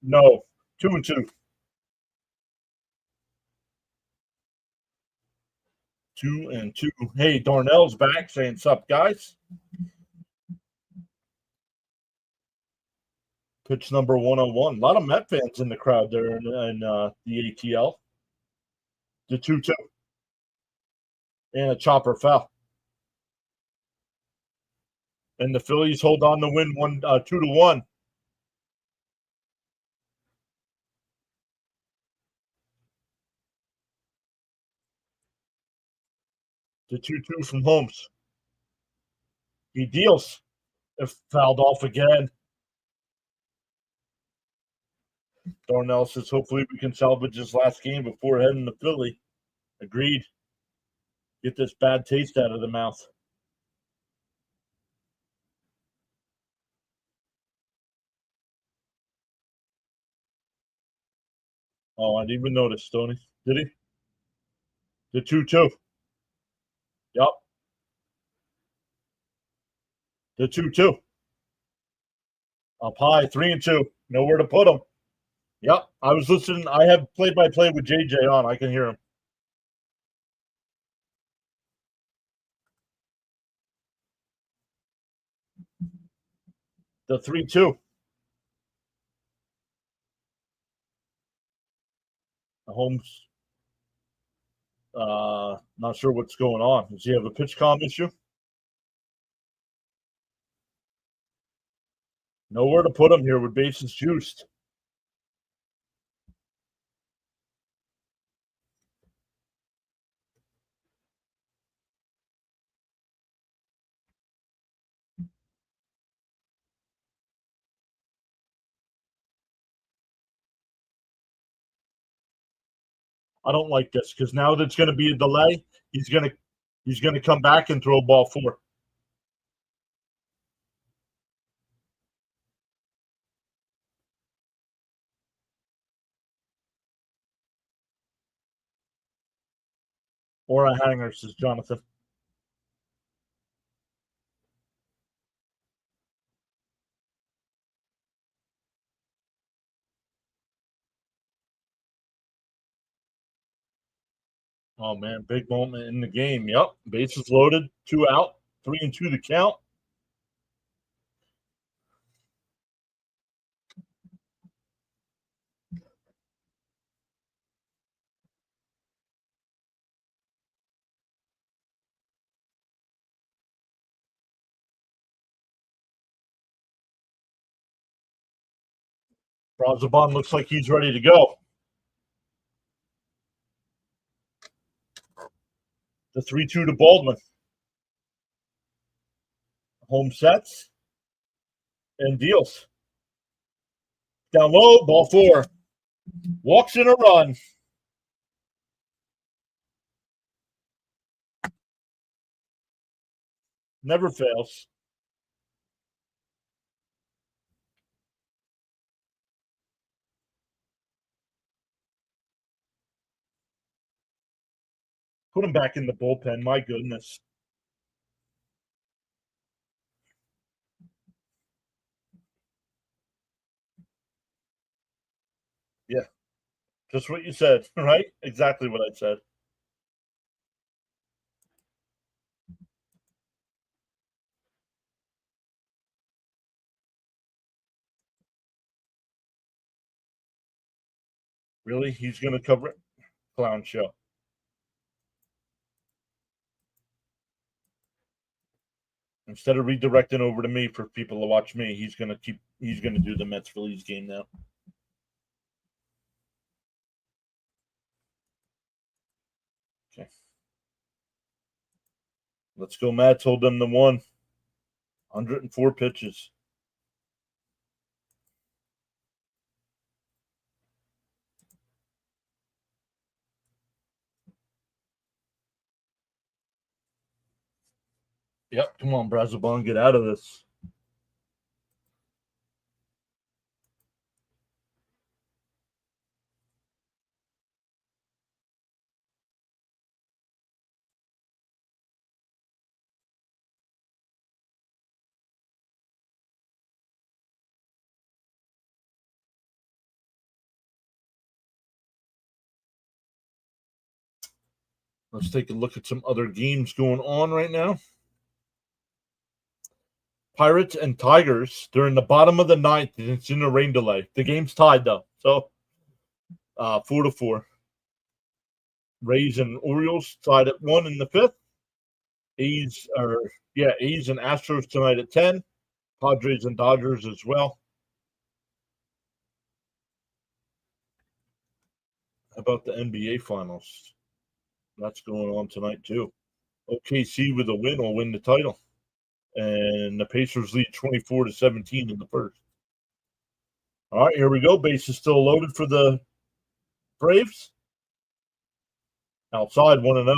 No. 2-2. 2-2. Hey, Darnell's back saying, "Sup, guys?" Pitch number 101. A lot of Met fans in the crowd there in the ATL. The 2-2. And a chopper foul. And the Phillies hold on to win 2-1. The 2-2 from Holmes. He deals. If fouled off again. Darnell says hopefully we can salvage this last game before heading to Philly. Agreed. Get this bad taste out of the mouth. Oh, I didn't even notice, Tony. Did he? The 2-2. Yep. The 2-2. Up high, 3-2. Nowhere to put him. Yep. I was listening. I have play-by-play with JJ on. I can hear him. The 3-2. Holmes. Not sure what's going on. Does he have a pitch comm issue? Nowhere to put him here with bases juiced. I don't like this because now that's going to be a delay. He's going to come back and throw ball 4. Or a hanger, says Jonathan. Oh man, big moment in the game. Yep, bases loaded, 2 out, 3-2 the count. Brazoban looks like he's ready to go. The 3-2 to Baldwin. Home sets. and deals. Down low, ball 4. Walks in a run. Never fails. Put him back in the bullpen. My goodness. Yeah, just what you said, right? Exactly what I said. Really? He's going to cover it? Clown show. Instead of redirecting over to me for people to watch me, he's going to do the Mets Phillies game now. Okay. Let's go, Mets. Hold them to 104 pitches. Yep. Come on, Brazoban, get out of this. Let's take a look at some other games going on right now. Pirates and Tigers. They're in the bottom of the 9th, and it's in a rain delay. The game's tied though, so 4-4. Rays and Orioles tied at 1 in the 5th. A's and Astros tonight at 10. Padres and Dodgers as well. How about the NBA Finals? That's going on tonight too. OKC with a win will win the title, and the Pacers lead 24-17 in the first. All right, here we go. Base is still loaded for the Braves. Outside 1-0.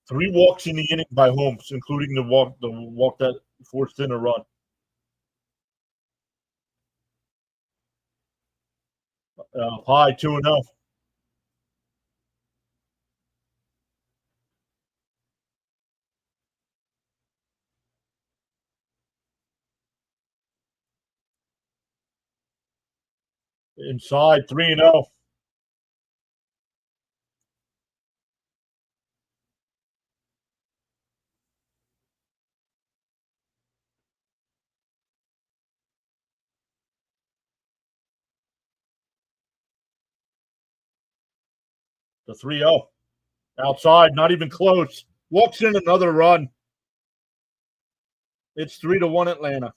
3 walks in the inning by Holmes, including the walk that forced in a run. High 2-0. Inside 3-0. The 3-0. Outside, not even close. Walks in another run. It's 3-1 Atlanta.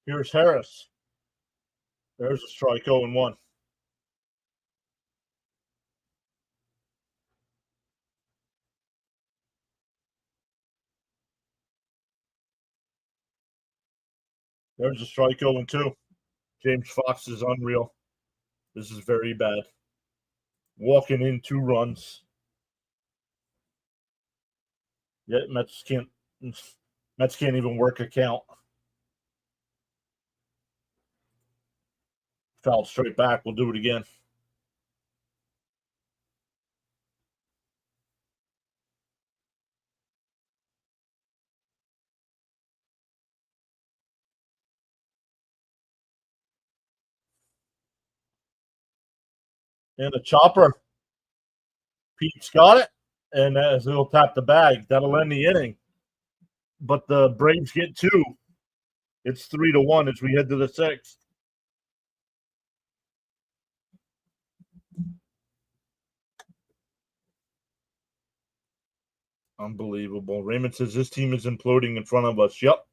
Here's Harris. There's a strike 0-1. There's a strike 0-2. James Fox is unreal. This is very bad. Walking in 2 runs. Yeah, Mets can't even work a count. Fouled straight back. We'll do it again. And a chopper. Pete's got it, and he'll tap the bag. That'll end the inning. But the Braves get 2. It's 3-1 as we head to the 6th. Unbelievable. Raymond says this team is imploding in front of us. Yep.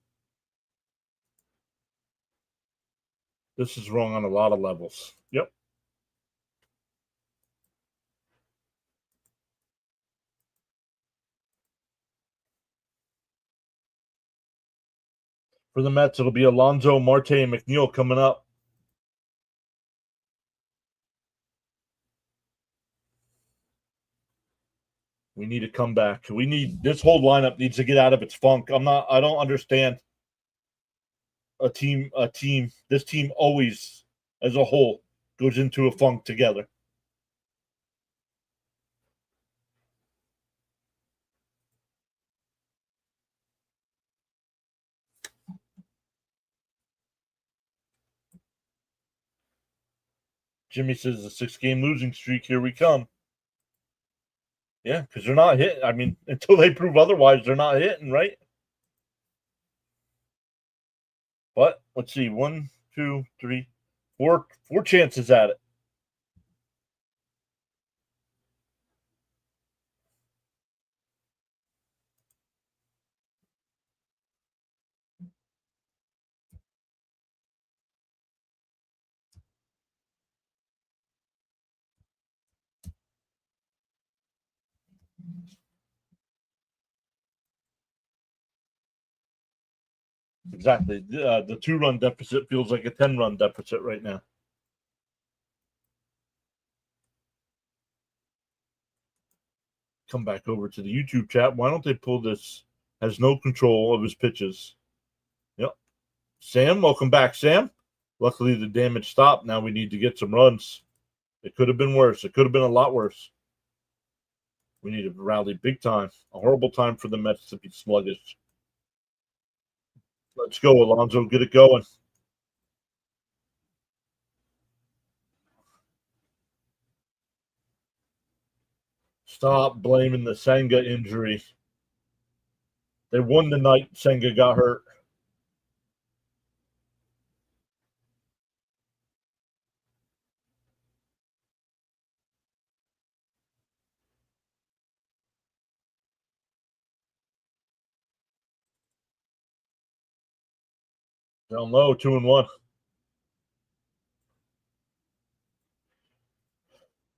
This is wrong on a lot of levels. Yep. For the Mets, it'll be Alonso, Marte, and McNeil coming up. We need a comeback. This whole lineup needs to get out of its funk. I don't understand this team always as a whole goes into a funk together. Jimmy says a 6-game losing streak. Here we come. Yeah, because they're not hitting. I mean, until they prove otherwise, they're not hitting, right? But let's see. 1, 2, 3, 4 chances at it. Exactly. The 2-run deficit feels like a 10-run deficit right now. Come back over to the YouTube chat. Why don't they pull this? Has no control of his pitches. Yep. Sam, welcome back, Sam. Luckily, the damage stopped. Now we need to get some runs. It could have been worse. It could have been a lot worse. We need to rally big time. A horrible time for the Mets to be sluggish. Let's go, Alonso. Get it going. Stop blaming the Senga injury. They won the night Senga got hurt. Down low, 2-1.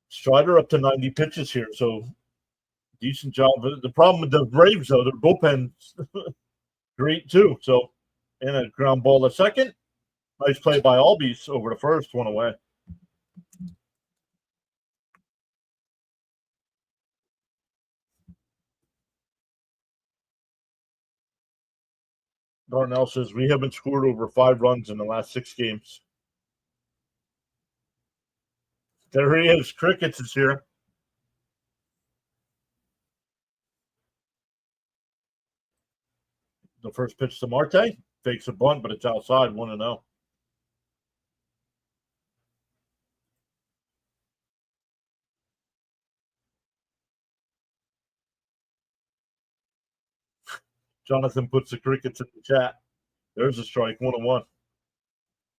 Strider up to 90 pitches here, so decent job. The problem with the Braves, though, their bullpen's great too. So, and a ground ball to second. Nice play by Albies over the first, one away. Darnell says we haven't scored over 5 runs in the last 6 games. There he is. Crickets is here. The first pitch to Marte. Fakes a bunt, but it's outside, 1-0. Jonathan puts the crickets in the chat. There's a strike, 1-1.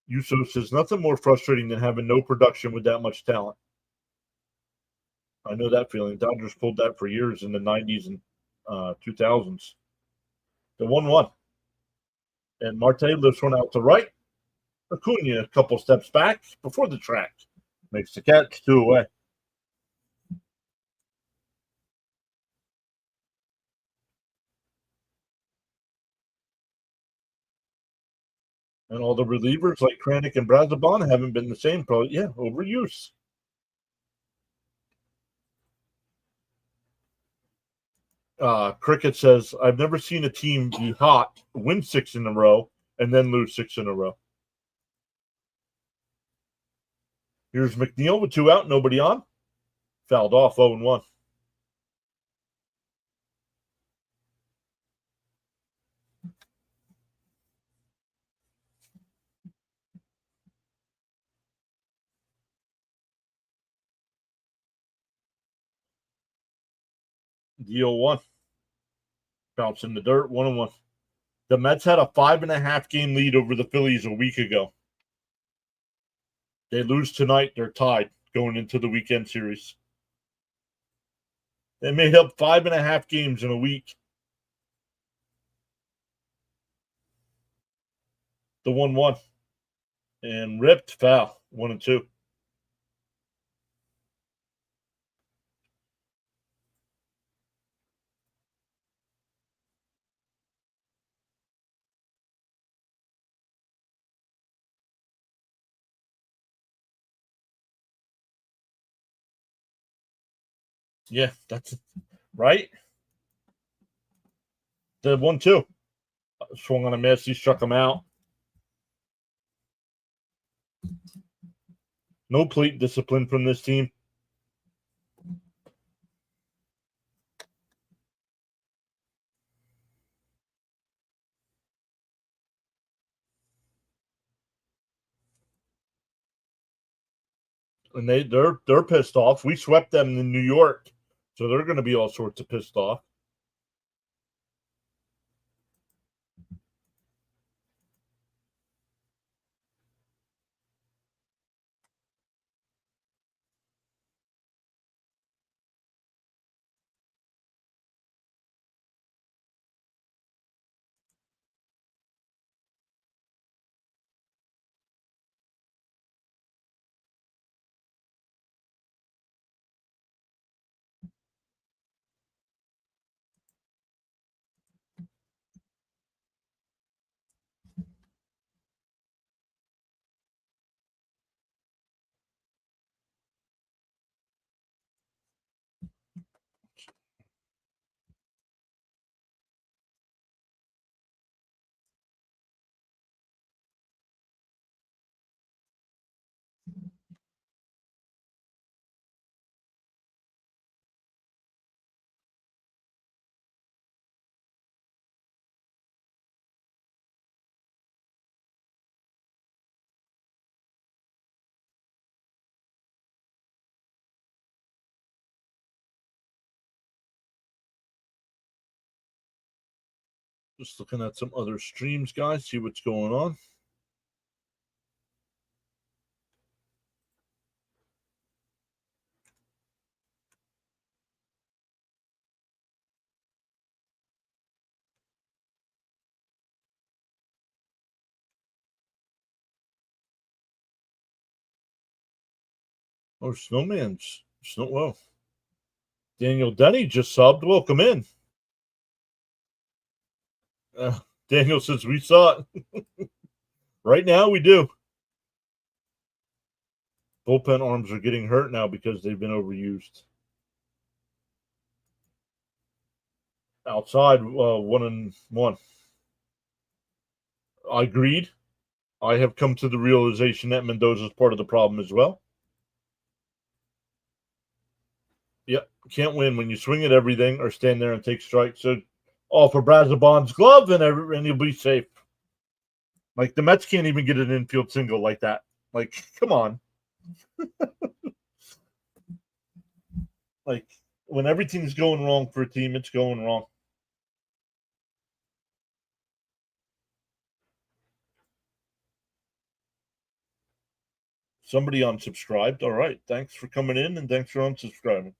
Yusuf says nothing more frustrating than having no production with that much talent. I know that feeling. Dodgers pulled that for years in the 90s and 2000s. The 1-1. And Marte lifts one out to right. Acuna a couple steps back before the track. Makes the catch, 2 away. And all the relievers like Kranick and Brazabon haven't been the same. Probably, yeah, overuse. Cricket says, I've never seen a team be hot, win 6 in a row, and then lose 6 in a row. Here's McNeil with 2 out, nobody on. Fouled off, 0-1. The 0-1. Bounce in the dirt, 1-1. The Mets had a 5.5 game lead over the Phillies a week ago. They lose tonight, they're tied going into the weekend series. They made up 5.5 games in a week. The 1-1. And ripped foul. 1-2. Yeah, that's right. The 1-2. Swung on a miss. He struck him out. No plate discipline from this team. And they're pissed off. We swept them in New York, so they're going to be all sorts of pissed off. Just looking at some other streams, guys, see what's going on. Oh, Snowman's. Well, Daniel Denny just subbed. Welcome in. Daniel says we saw it. Right now, we do. Bullpen arms are getting hurt now because they've been overused. Outside, 1-1. I agreed. I have come to the realization that Mendoza's part of the problem as well. Yep, can't win when you swing at everything or stand there and take strikes. So offer Brazabon's glove and you'll be safe. Like the Mets can't even get an infield single like that. Like, come on. Like when everything's going wrong for a team, it's going wrong. Somebody unsubscribed. All right. Thanks for coming in and thanks for unsubscribing.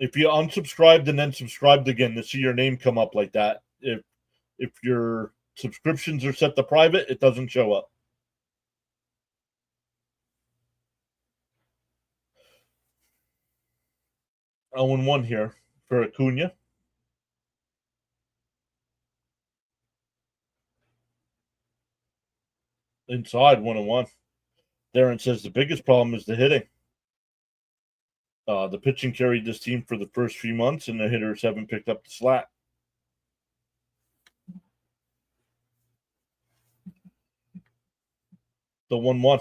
If you unsubscribed and then subscribed again to see your name come up like that, if your subscriptions are set to private, it doesn't show up. 0-1 here for Acuna. Inside 1-1. Darren says the biggest problem is the hitting. The pitching carried this team for the first few months, and the hitters haven't picked up the slack. The 1-1.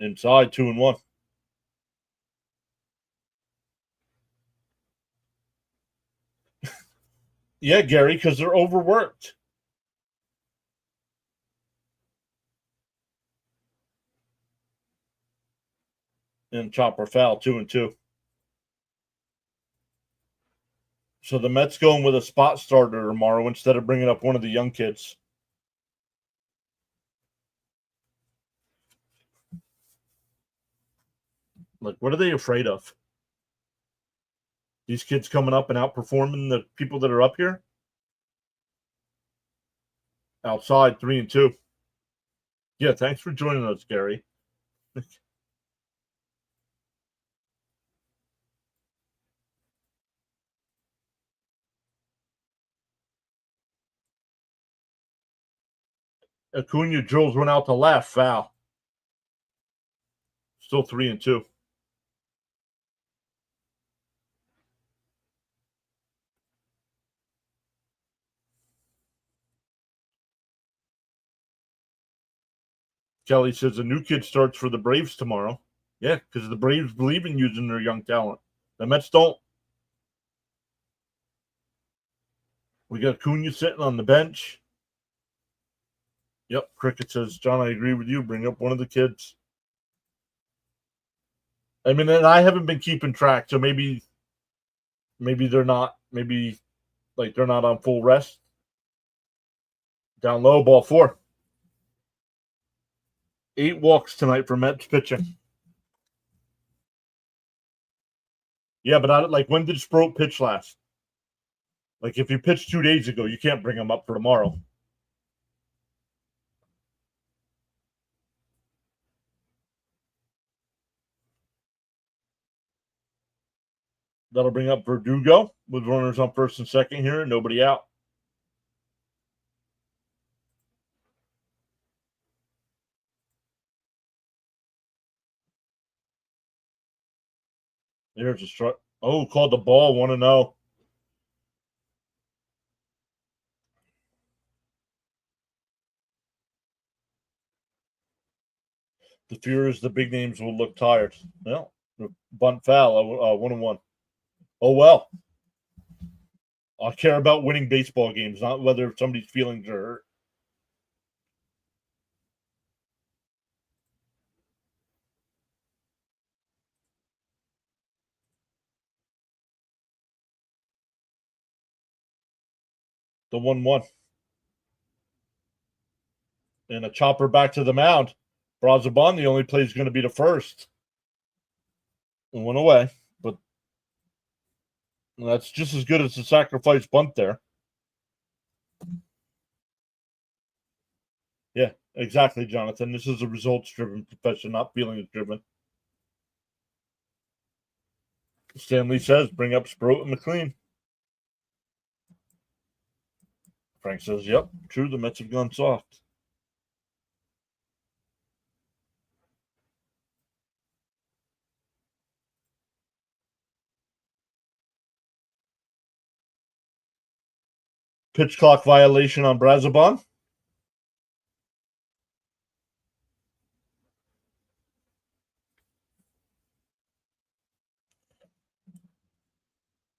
Inside 2-1. Yeah, Gary, because they're overworked. And chopper foul 2-2. So the Mets going with a spot starter tomorrow instead of bringing up one of the young kids. Like, what are they afraid of? These kids coming up and outperforming the people that are up here? Outside 3-2. Yeah, thanks for joining us, Gary. Acuna drills one out to left, foul. Still 3-2. Kelly says a new kid starts for the Braves tomorrow. Yeah, because the Braves believe in using their young talent. The Mets don't. We got Acuna sitting on the bench. Yep, Cricket says, John, I agree with you. Bring up one of the kids. I mean, and I haven't been keeping track, so maybe they're not. Maybe like they're not on full rest. Down low, ball 4. 8 walks tonight for Mets pitching. Yeah, but not like when did Sproat pitch last? Like if you pitched 2 days ago, you can't bring him up for tomorrow. That'll bring up Verdugo with runners on first and second here and nobody out. There's a strike. Oh, called the ball. 1-0. The fear is the big names will look tired. Well, bunt foul. 1-1. Oh well. I care about winning baseball games, not whether somebody's feelings are hurt. The 1-1. And a chopper back to the mound. Brazabon, the only play is going to be the first. And went away. But that's just as good as the sacrifice bunt there. Yeah, exactly, Jonathan. This is a results-driven profession, not feelings-driven. Stanley says, bring up Sproat and McLean. Frank says, yep, true, the Mets have gone soft. Pitch clock violation on Brazabon.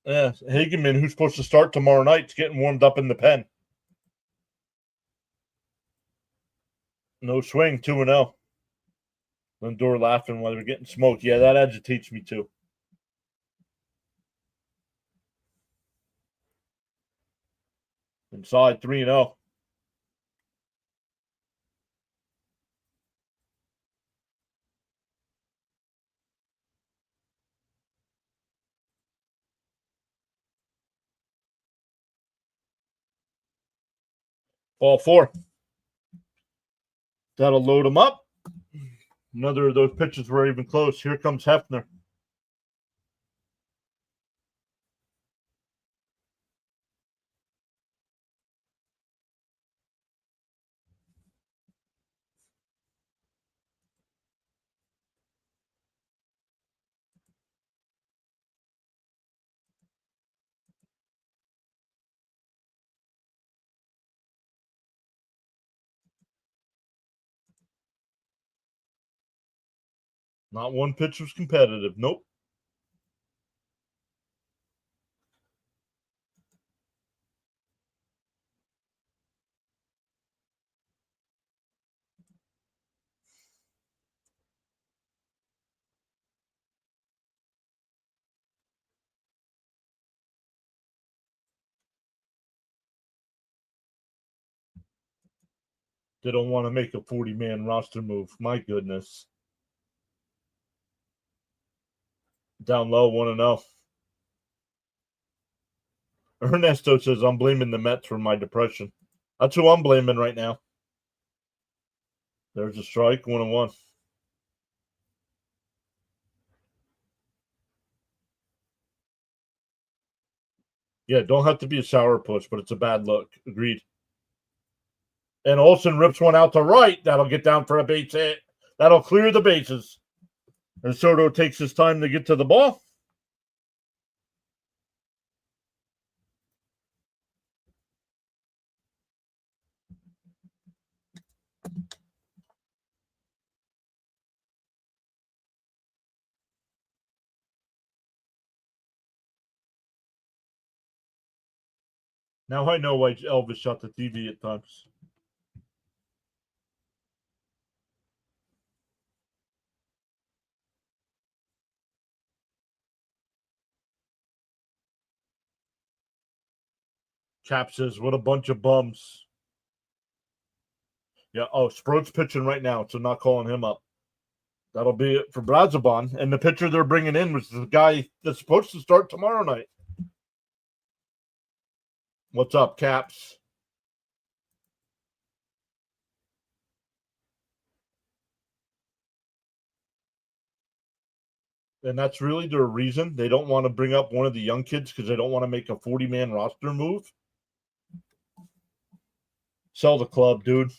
Yeah, Hageman, who's supposed to start tomorrow night, is getting warmed up in the pen. No swing, 2-0. Lindor laughing while they're getting smoked. Yeah, that agitates me too. Inside 3-0. Ball 4. That'll load him up. Another of those pitches were even close. Here comes Hefner. Not one pitch was competitive. Nope. They don't want to make a 40-man roster move. My goodness. Down low, 1-0. Ernesto says, I'm blaming the Mets for my depression. That's who I'm blaming right now. There's a strike, 1-1. Yeah, don't have to be a sourpuss, but it's a bad look. Agreed. And Olsen rips one out to right. That'll get down for a base hit. That'll clear the bases. And Soto takes his time to get to the ball. Now I know why Elvis shot the TV at times. Cap says, what a bunch of bums. Yeah, Sproat's pitching right now, so not calling him up. That'll be it for Brazoban. And the pitcher they're bringing in was the guy that's supposed to start tomorrow night. What's up, Caps? And that's really their reason. They don't want to bring up one of the young kids because they don't want to make a 40-man roster move. Sell the club, dude.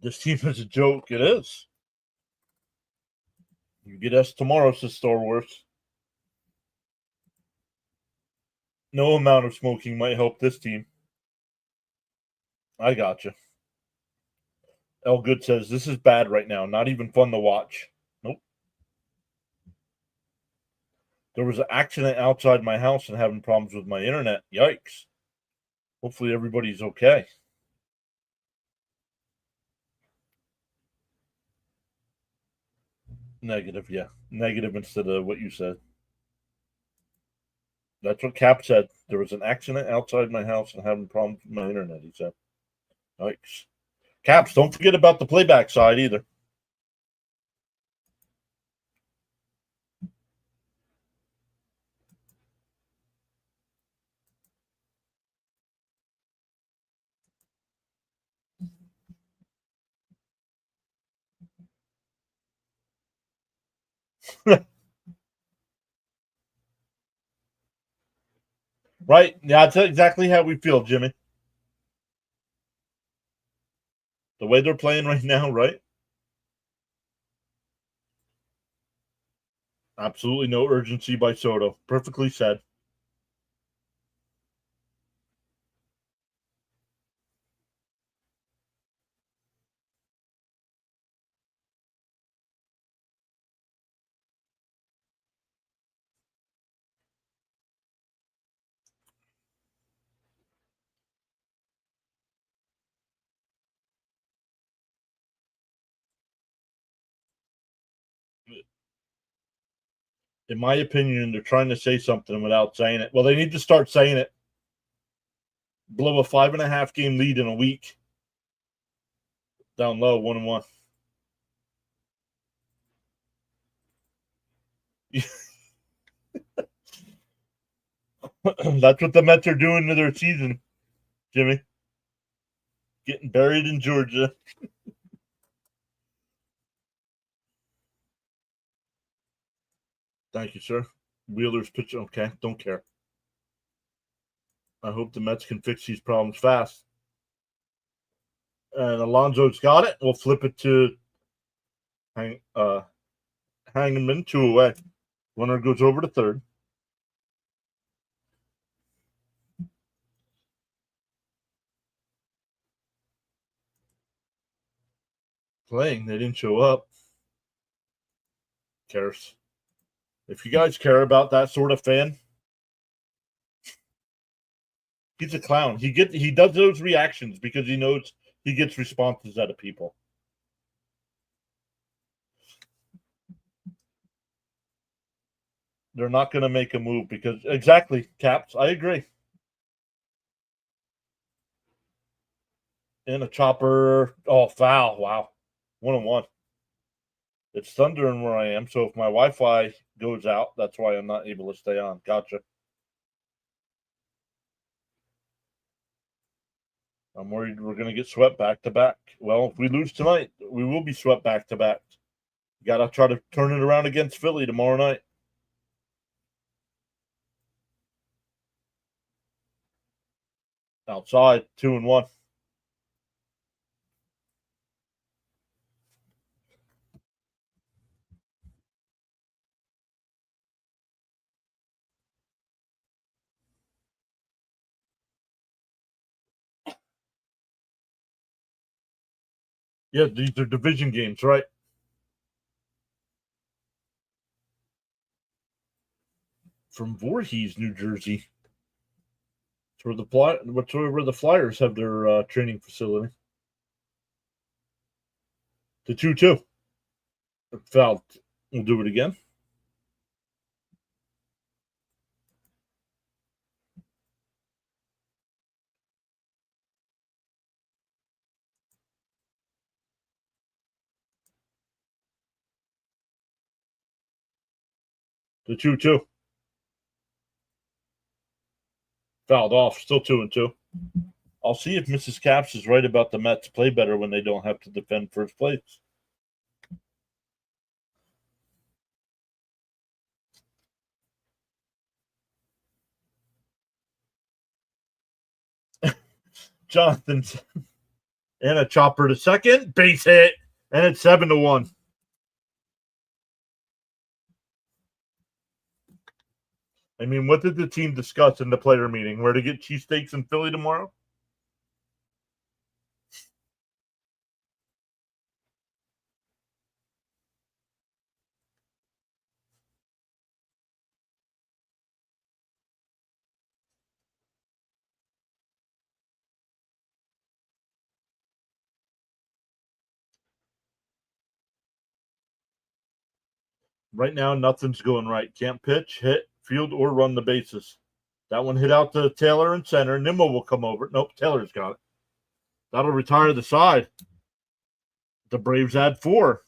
This team is a joke. It is. You get us tomorrow, says Star Wars. No amount of smoking might help this team. I gotcha. El Good says, this is bad right now. Not even fun to watch. Nope. There was an accident outside my house and having problems with my internet. Yikes. Hopefully everybody's okay. Negative, yeah. Negative instead of what you said. That's what Cap said. There was an accident outside my house and having problems with my internet, he said. Yikes. Caps, don't forget about the playback side either. Right? Yeah, that's exactly how we feel, Jimmy. The way they're playing right now, right? Absolutely no urgency by Soto. Perfectly said. In my opinion, they're trying to say something without saying it. Well, they need to start saying it. Blow a 5.5 game lead in a week. Down low, 1-1. That's what the Mets are doing to their season, Jimmy. Getting buried in Georgia. Thank you, sir. Wheeler's pitching. Okay, don't care. I hope the Mets can fix these problems fast. And Alonso's got it. We'll flip it to Hangman, 2 away. Runner goes over to third. Playing, they didn't show up. Cares. If you guys care about that sort of fan, he's a clown. He does those reactions because he knows he gets responses out of people. They're not going to make a move because exactly, Caps. I agree. And a chopper. Oh, foul. Wow. 1-1. It's thundering where I am. So if my Wi-Fi goes out, that's why I'm not able to stay on. Gotcha. I'm worried we're going to get swept back to back. Well, if we lose tonight, we will be swept back to back. Got to try to turn it around against Philly tomorrow night. Outside, 2-1. Yeah, these are division games, right? From Voorhees, New Jersey. It's where the Flyers have their training facility. The 2-2. Fouled. We'll do it again. The 2-2. Fouled off. Still 2-2. I'll see if Mrs. Caps is right about the Mets play better when they don't have to defend first place. Jonathan and a chopper to second. Base hit. And it's 7-1. I mean, what did the team discuss in the player meeting? Where to get cheesesteaks in Philly tomorrow? Right now, nothing's going right. Can't pitch, hit, field, or run the bases. That one hit out to Taylor in center. Nimmo will come over. Nope, Taylor's got it. That'll retire the side. The Braves add 4.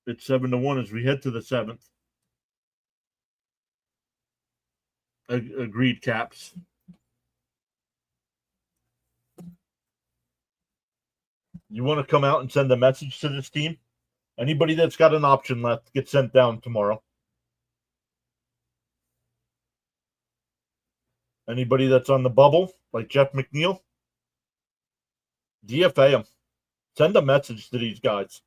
It's 7-1 as we head to the 7th. Agreed, Caps. You want to come out and send a message to this team? Anybody that's got an option left gets sent down tomorrow. Anybody that's on the bubble, like Jeff McNeil, DFA him. Send a message to these guys.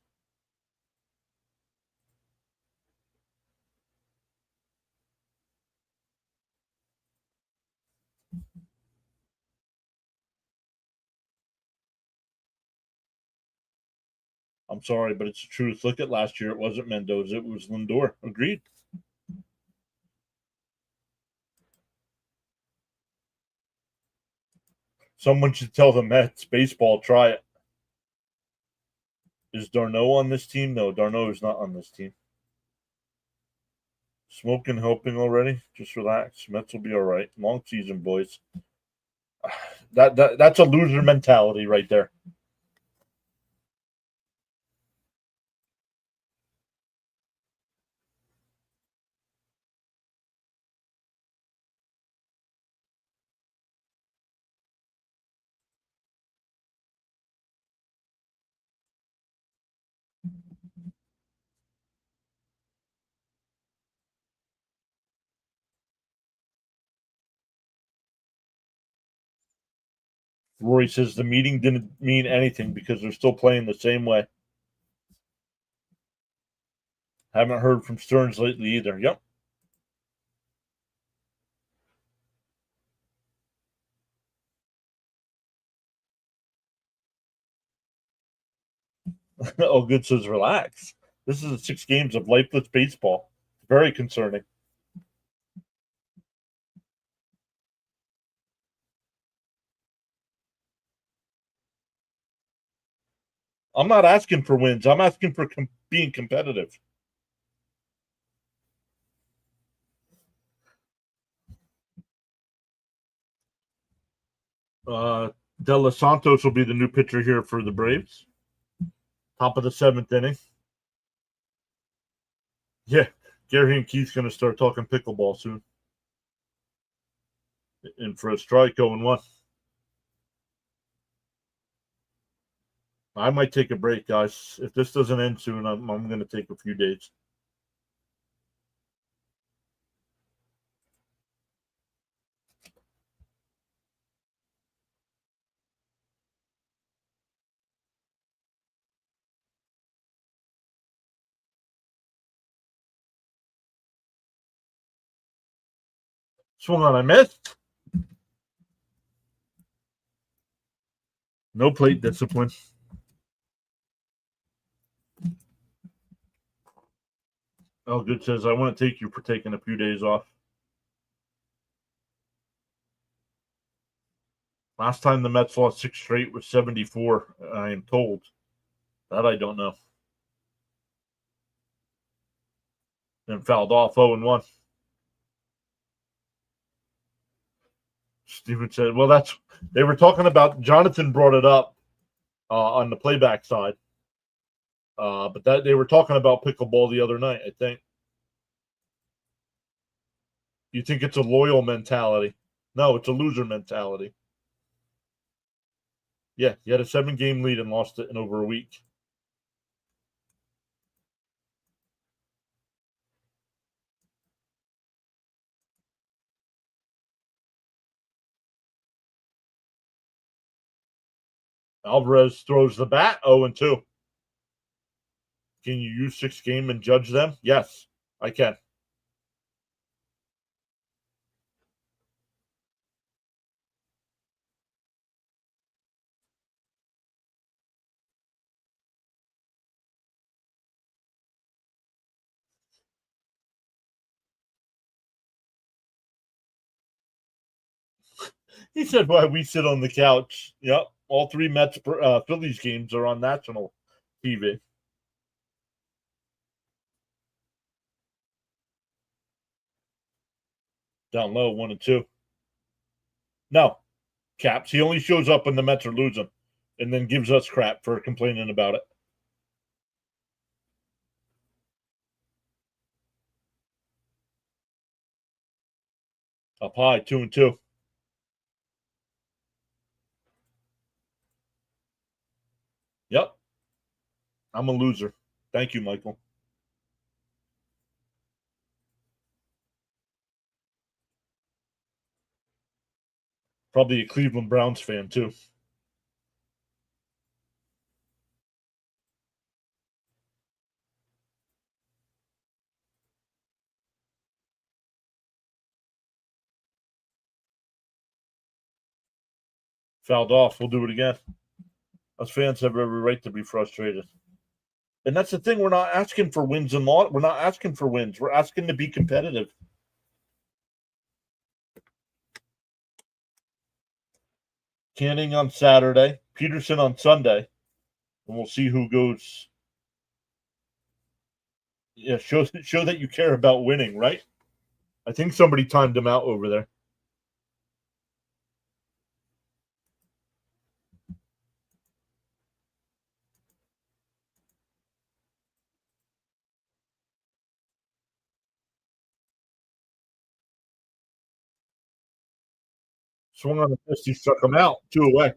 I'm sorry, but it's the truth. Look at last year. It wasn't Mendoza. It was Lindor. Agreed. Someone should tell the Mets baseball, try it. Is d'Arnaud on this team? No, d'Arnaud is not on this team. Smoking, hoping already. Just relax. Mets will be all right. Long season, boys. That's a loser mentality right there. Rory says the meeting didn't mean anything because they're still playing the same way. Haven't heard from Stearns lately either. Yep. Oh, good says relax. This is 6 games of lifeless baseball. Very concerning. I'm not asking for wins. I'm asking for being competitive. De Los Santos will be the new pitcher here for the Braves. Top of the 7th inning. Yeah, Gary and Keith's going to start talking pickleball soon. And for a strike, 0-1. I might take a break, guys. If this doesn't end soon, I'm going to take a few days. Swung on, I missed. No plate discipline. Good says, I want to take you for taking a few days off. Last time the Mets lost 6 straight was 74, I am told. That I don't know. And fouled off 0-1. Steven said, well, they were talking about, Jonathan brought it up on the playback side. But that they were talking about pickleball the other night, I think. You think it's a loyal mentality? No, it's a loser mentality. Yeah, you had a 7-game lead and lost it in over a week. Alvarez throws the bat, 0-2. Can you use 6 game and judge them? Yes, I can. He said, why we sit on the couch. Yep, all 3 Mets Phillies games are on national TV. Down low, 1-2. No, Caps. He only shows up when the Mets are losing and then gives us crap for complaining about it. Up high, 2-2. Yep. I'm a loser. Thank you, Michael. Probably a Cleveland Browns fan, too. Fouled off. We'll do it again. Us fans have every right to be frustrated. And that's the thing. We're not asking for wins and loss. We're not asking for wins. We're asking to be competitive. Canning on Saturday, Peterson on Sunday, and we'll see who goes. Yeah, show that you care about winning, right? I think somebody timed him out over there. Swung on the fist, he struck him out. 2 away.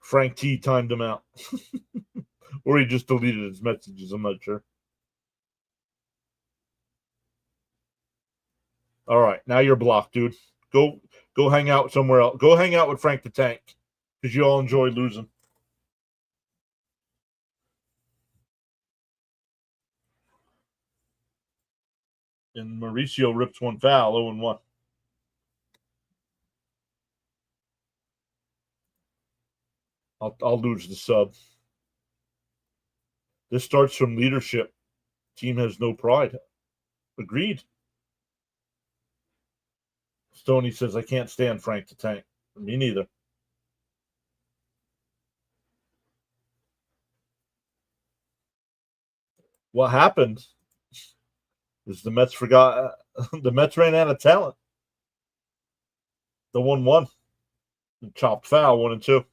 Frank T timed him out. Or he just deleted his messages. I'm not sure. All right, now you're blocked, dude. Go hang out somewhere else. Go hang out with Frank the Tank because you all enjoy losing. And Mauricio rips one foul, 0-1. I'll lose the sub. This starts from leadership. Team has no pride. Agreed. Stoney says, I can't stand Frank the Tank. Me neither. What happened is the Mets forgot The Mets ran out of talent. The 1-1. Chopped foul, 1-2.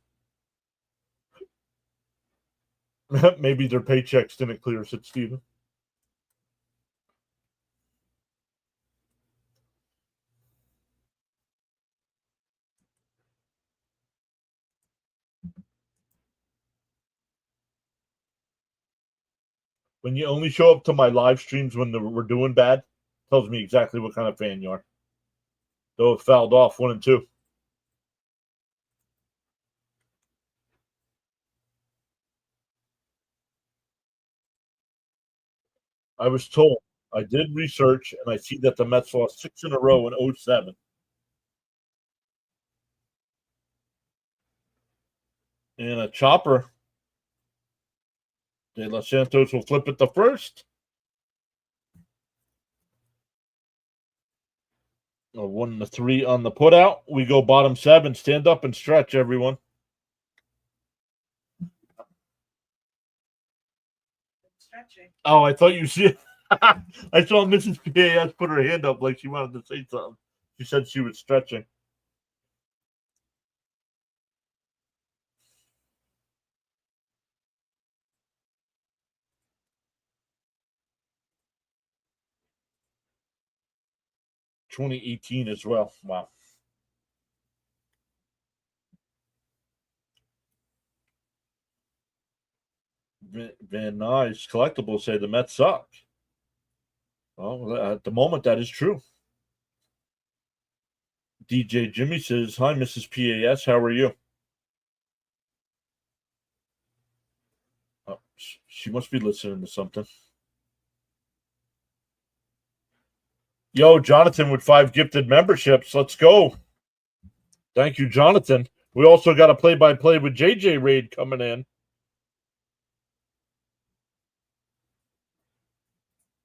Maybe their paychecks didn't clear, said Steven. When you only show up to my live streams when we're doing bad, tells me exactly what kind of fan you are. Though it fouled off 1-2. I was told. I did research, and I see that the Mets lost 6 in a row in 2007. And a chopper. De Los Santos will flip it to first. A 1-3 on the putout. We go bottom 7. Stand up and stretch, everyone. Stretching. Oh, I thought you see. I saw Mrs. PAS put her hand up like she wanted to say something. She said she was stretching. (2018) as well. Wow. Van Nuys Collectibles say the Mets suck. Well, at the moment, that is true. DJ Jimmy says, "Hi, Mrs. PAS. How are you?" Oh, she must be listening to something. Yo, Jonathan with 5 gifted memberships. Let's go. Thank you, Jonathan. We also got a play-by-play with JJ Raid coming in.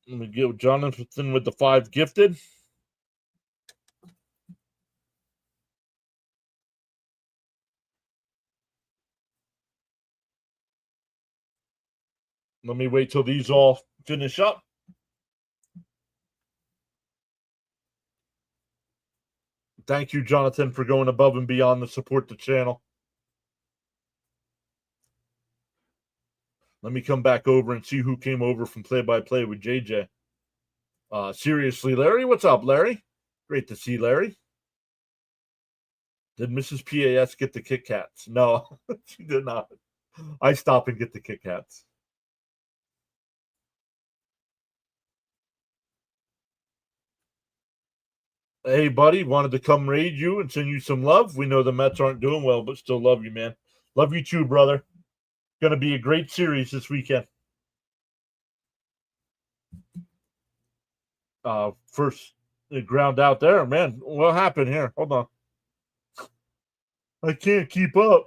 Let me give Jonathan with the 5 gifted. Let me wait till these all finish up. Thank you, Jonathan, for going above and beyond to support the channel. Let me come back over and see who came over from play-by-play with JJ. Seriously, Larry? What's up, Larry? Great to see Larry. Did Mrs. PAS get the Kit Kats? No, she did not. I stop and get the Kit Kats. Hey, buddy, wanted to come raid you and send you some love. We know the Mets aren't doing well, but still love you, man. Love you too, brother. Going to be a great series this weekend. First ground out there, man. What happened here? Hold on. I can't keep up.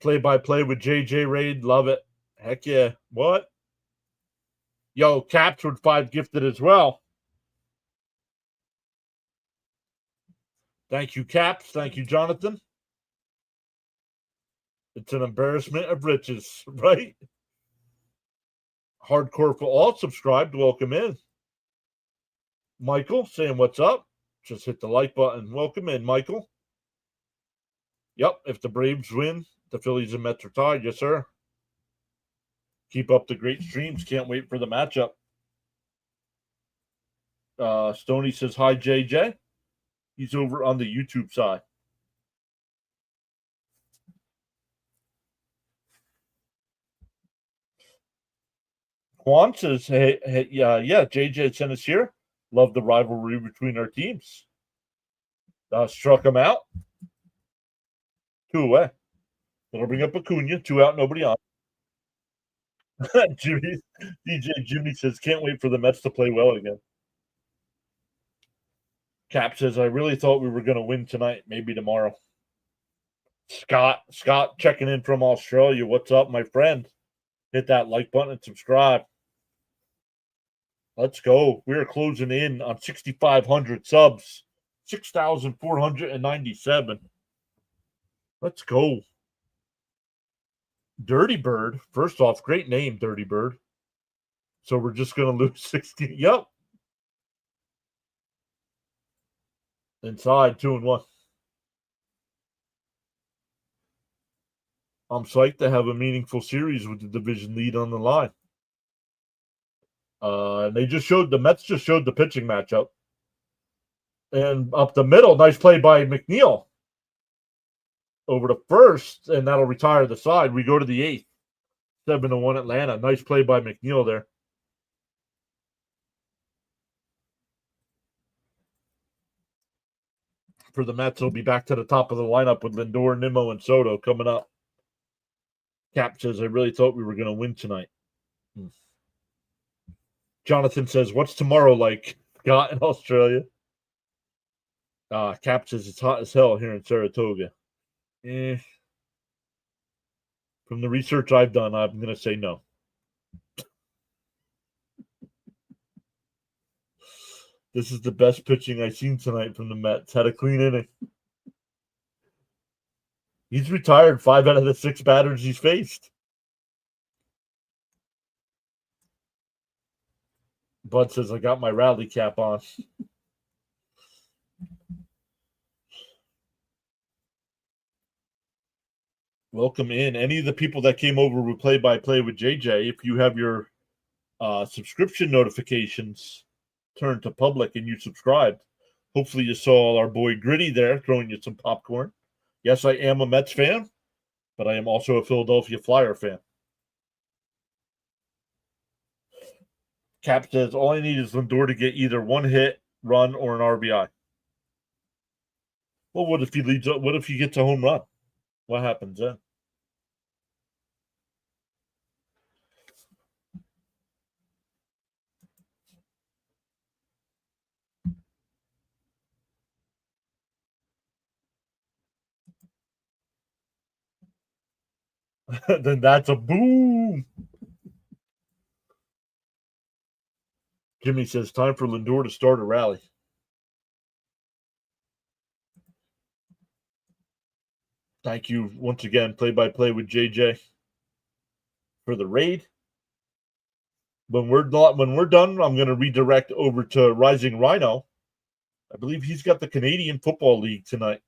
Play-by-play with JJ Raid. Love it. Heck yeah. What? Yo, Caps with 5 gifted as well. Thank you, Caps. Thank you, Jonathan. It's an embarrassment of riches, right? Hardcore for all subscribed. Welcome in. Michael saying what's up. Just hit the like button. Welcome in, Michael. Yep, if the Braves win, the Phillies and Mets are tied. Yes, sir. Keep up the great streams. Can't wait for the matchup. Stoney says, hi, JJ. He's over on the YouTube side. Juan says, hey, yeah, JJ sent us here. Love the rivalry between our teams. Struck him out. 2 away. That'll bring up Acuna. 2 out, nobody on. DJ Jimmy says, can't wait for the Mets to play well again. Cap says, I really thought we were going to win tonight. Maybe tomorrow. Scott checking in from Australia. What's up, my friend? Hit that like button and subscribe. Let's go. We're closing in on 6,500 subs. 6,497. Let's go. Dirty Bird. First off, great name, Dirty Bird. So we're just going to lose 16. Yep. Inside 2-1. I'm psyched to have a meaningful series with the division lead on the line. They just showed the Mets just showed the pitching matchup. And up the middle, nice play by McNeil over the first, and that'll retire the side. We go to the 8th. 7-1 Atlanta. Nice play by McNeil there. For the Mets, he'll be back to the top of the lineup with Lindor, Nimmo, and Soto coming up. Cap says, I really thought we were going to win tonight. Jonathan says, what's tomorrow like? Got in Australia? Cap says, it's hot as hell here in Saratoga. From the research I've done, I'm going to say no. This is the best pitching I've seen tonight from the Mets. Had a clean inning. He's retired 5 out of the 6 batters he's faced. Bud says, I got my rally cap on. Welcome in. Any of the people that came over with play-by-play with JJ, if you have your subscription notifications turned to public and you subscribed, hopefully you saw our boy Gritty there throwing you some popcorn. Yes, I am a Mets fan, but I am also a Philadelphia Flyer fan. Cap says, all I need is Lindor to get either one hit, run, or an RBI. Well, what if he leads up? What if he gets a home run? What happens then? Then that's a boom. Jimmy says, time for Lindor to start a rally. Thank you once again, play-by-play with JJ for the raid. When we're done, I'm going to redirect over to Rising Rhino. I believe he's got the Canadian Football League tonight.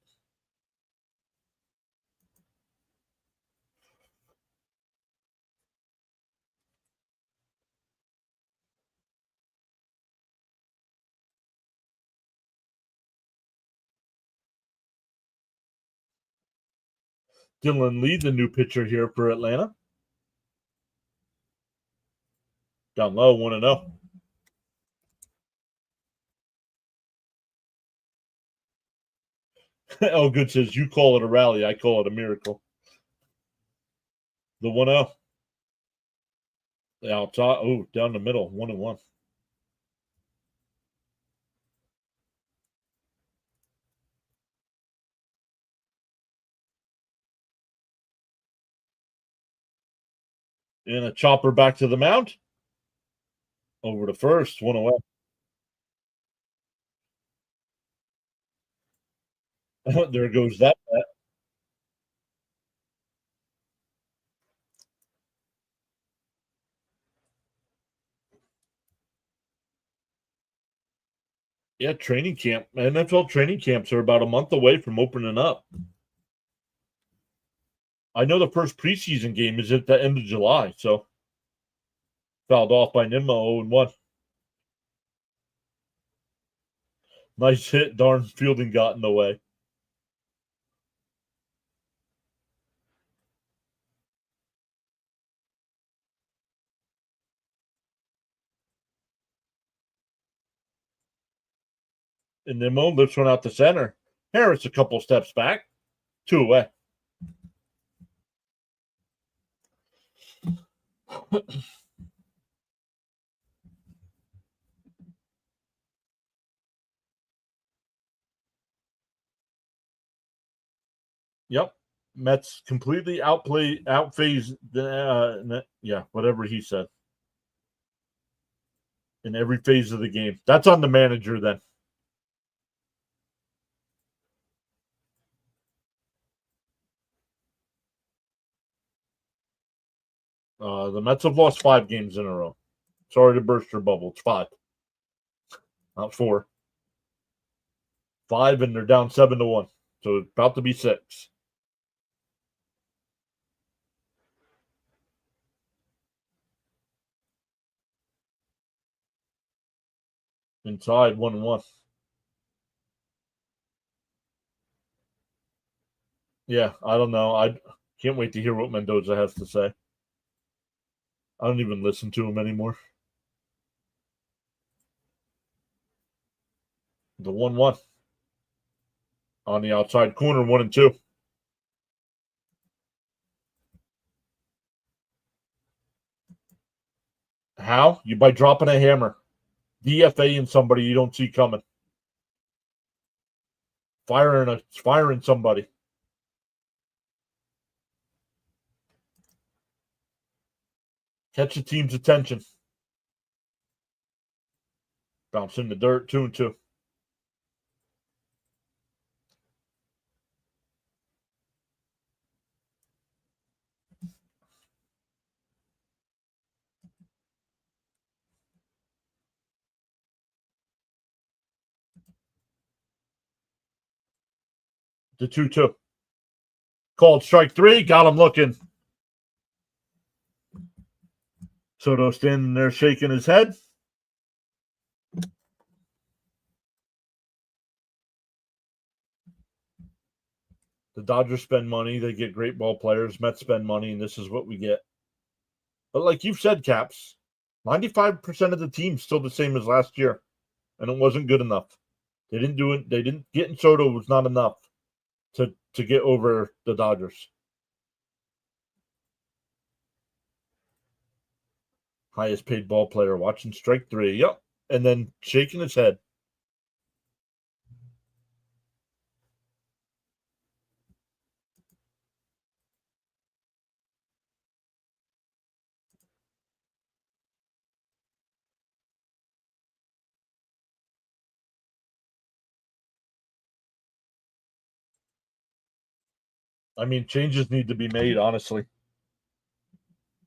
Dylan Lee, the new pitcher here for Atlanta. Down low, 1-0. Good says, you call it a rally, I call it a miracle. The 1-0. The outside, down the middle, 1-1. And a chopper back to the mound. Over to first, 1 away. There goes that bet. Yeah, training camp. NFL training camps are about a month away from opening up. I know the first preseason game is at the end of July, so fouled off by Nimmo 0-1. Nice hit. Darn fielding got in the way. And Nimmo lifts one out to center. Harris a couple steps back. 2 away. Yep. Mets completely outphased whatever he said. In every phase of the game. That's on the manager then. The Mets have lost 5 games in a row. Sorry to burst your bubble. It's 5, not 4. 5, and they're down 7-1. So it's about to be 6. Inside 1-1. Yeah, I don't know. I can't wait to hear what Mendoza has to say. I don't even listen to him anymore. The 1-1 on the outside corner, 1-2. How? You by dropping a hammer, DFAing somebody you don't see coming, firing somebody. Catch the team's attention. Bounce in the dirt, 2-2. The 2-2. Called strike 3. Got him looking. Soto standing there shaking his head. The Dodgers spend money. They get great ball players. Mets spend money, and this is what we get. But like you've said, Caps, 95% of the team's still the same as last year, and it wasn't good enough. They didn't do it. They didn't get in Soto was not enough to get over the Dodgers. Highest paid ball player watching strike 3. Yep. And then shaking his head. I mean, changes need to be made, honestly.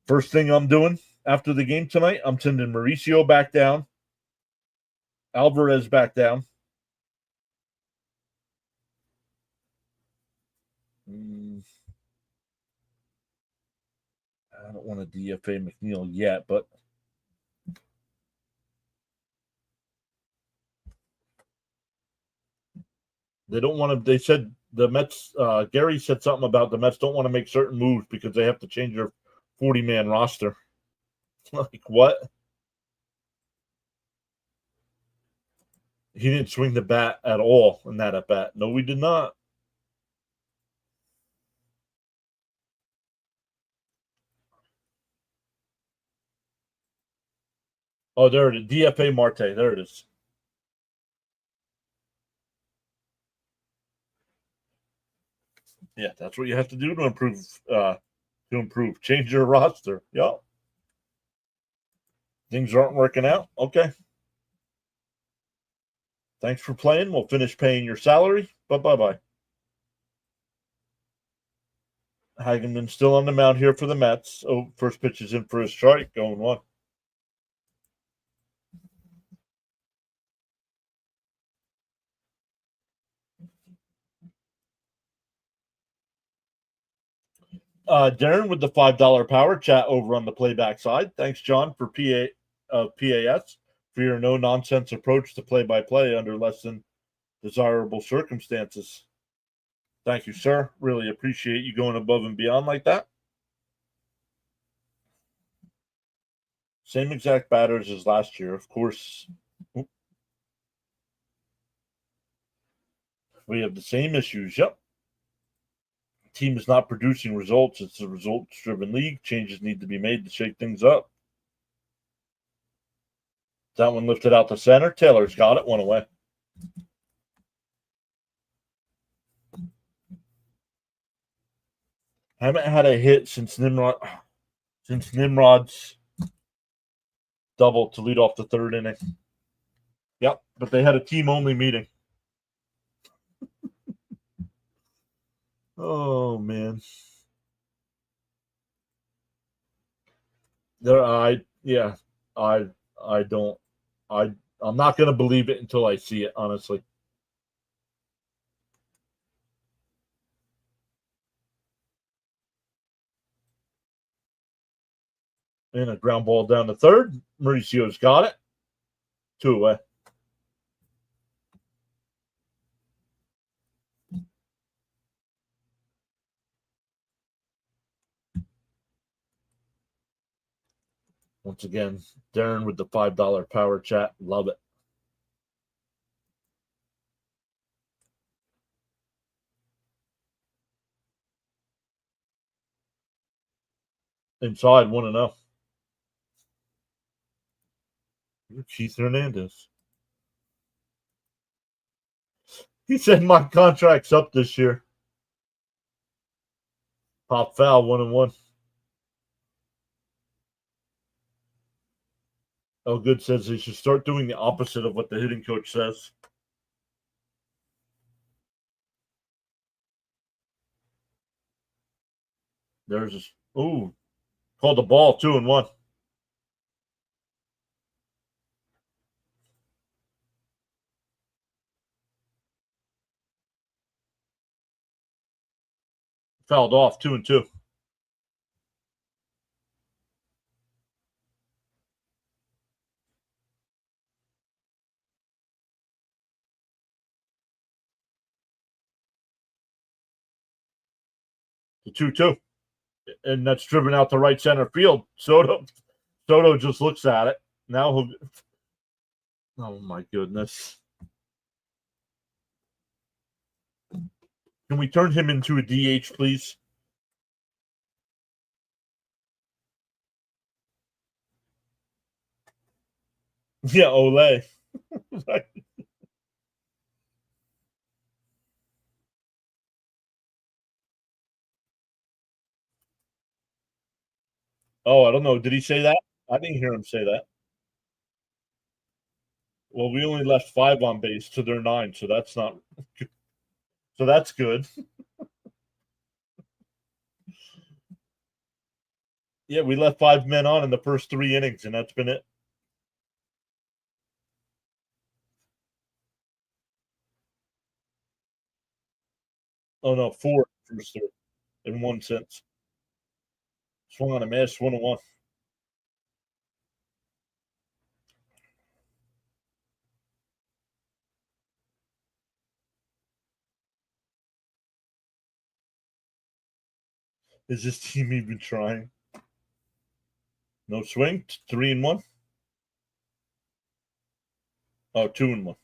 First thing I'm doing after the game tonight, I'm sending Mauricio back down, Alvarez back down. I don't want to DFA McNeil yet, but they don't want to. They said the Mets, Gary said something about the Mets don't want to make certain moves because they have to change their 40-man roster. Like, what? He didn't swing the bat at all in that at bat. No, we did not. Oh, there it is. DFA Marte. There it is. Yeah, that's what you have to do to improve. Change your roster. Yep. Things aren't working out. Okay. Thanks for playing. We'll finish paying your salary. But bye-bye. Hageman still on the mound here for the Mets. Oh, first pitch is in for a strike. Going 1. Darren with the $5 power chat over on the playback side. Thanks, John, for PAS for your no nonsense approach to play-by-play under less than desirable circumstances. Thank you, sir. Really appreciate you going above and beyond like that. Same exact batters as last year, of course. We have the same issues. Yep. Team is not producing results. It's a results-driven league. Changes need to be made to shake things up. That one lifted out the center. Taylor's got it. 1 away. Haven't had a hit since Nimrod's double to lead off the 3rd inning. Yep, but they had a team-only meeting. Oh, man. Yeah. I don't. I'm not going to believe it until I see it, honestly. And a ground ball down to third. Mauricio's got it. 2 away. Once again, Darren with the $5 power chat. Love it. Inside 1-0. Keith Hernandez. He said my contract's up this year. Pop foul 1-1. Oh, good says they should start doing the opposite of what the hitting coach says. There's called the ball 2-1. Fouled off 2-2. The 2-2. And that's driven out to right center field. Soto just looks at it. Now he'll. Oh my goodness. Can we turn him into a DH, please? Yeah, Ole. Oh, I don't know. Did he say that? I didn't hear him say that. Well, we only left 5 on base to their 9, so that's not. So that's good. Yeah, we left 5 men on in the first 3 innings, and that's been it. Oh no, 4 first 3 in 1 sense. Swung on a miss, 1-1. Is this team even trying? No swing, 3-1. Oh, 2-1.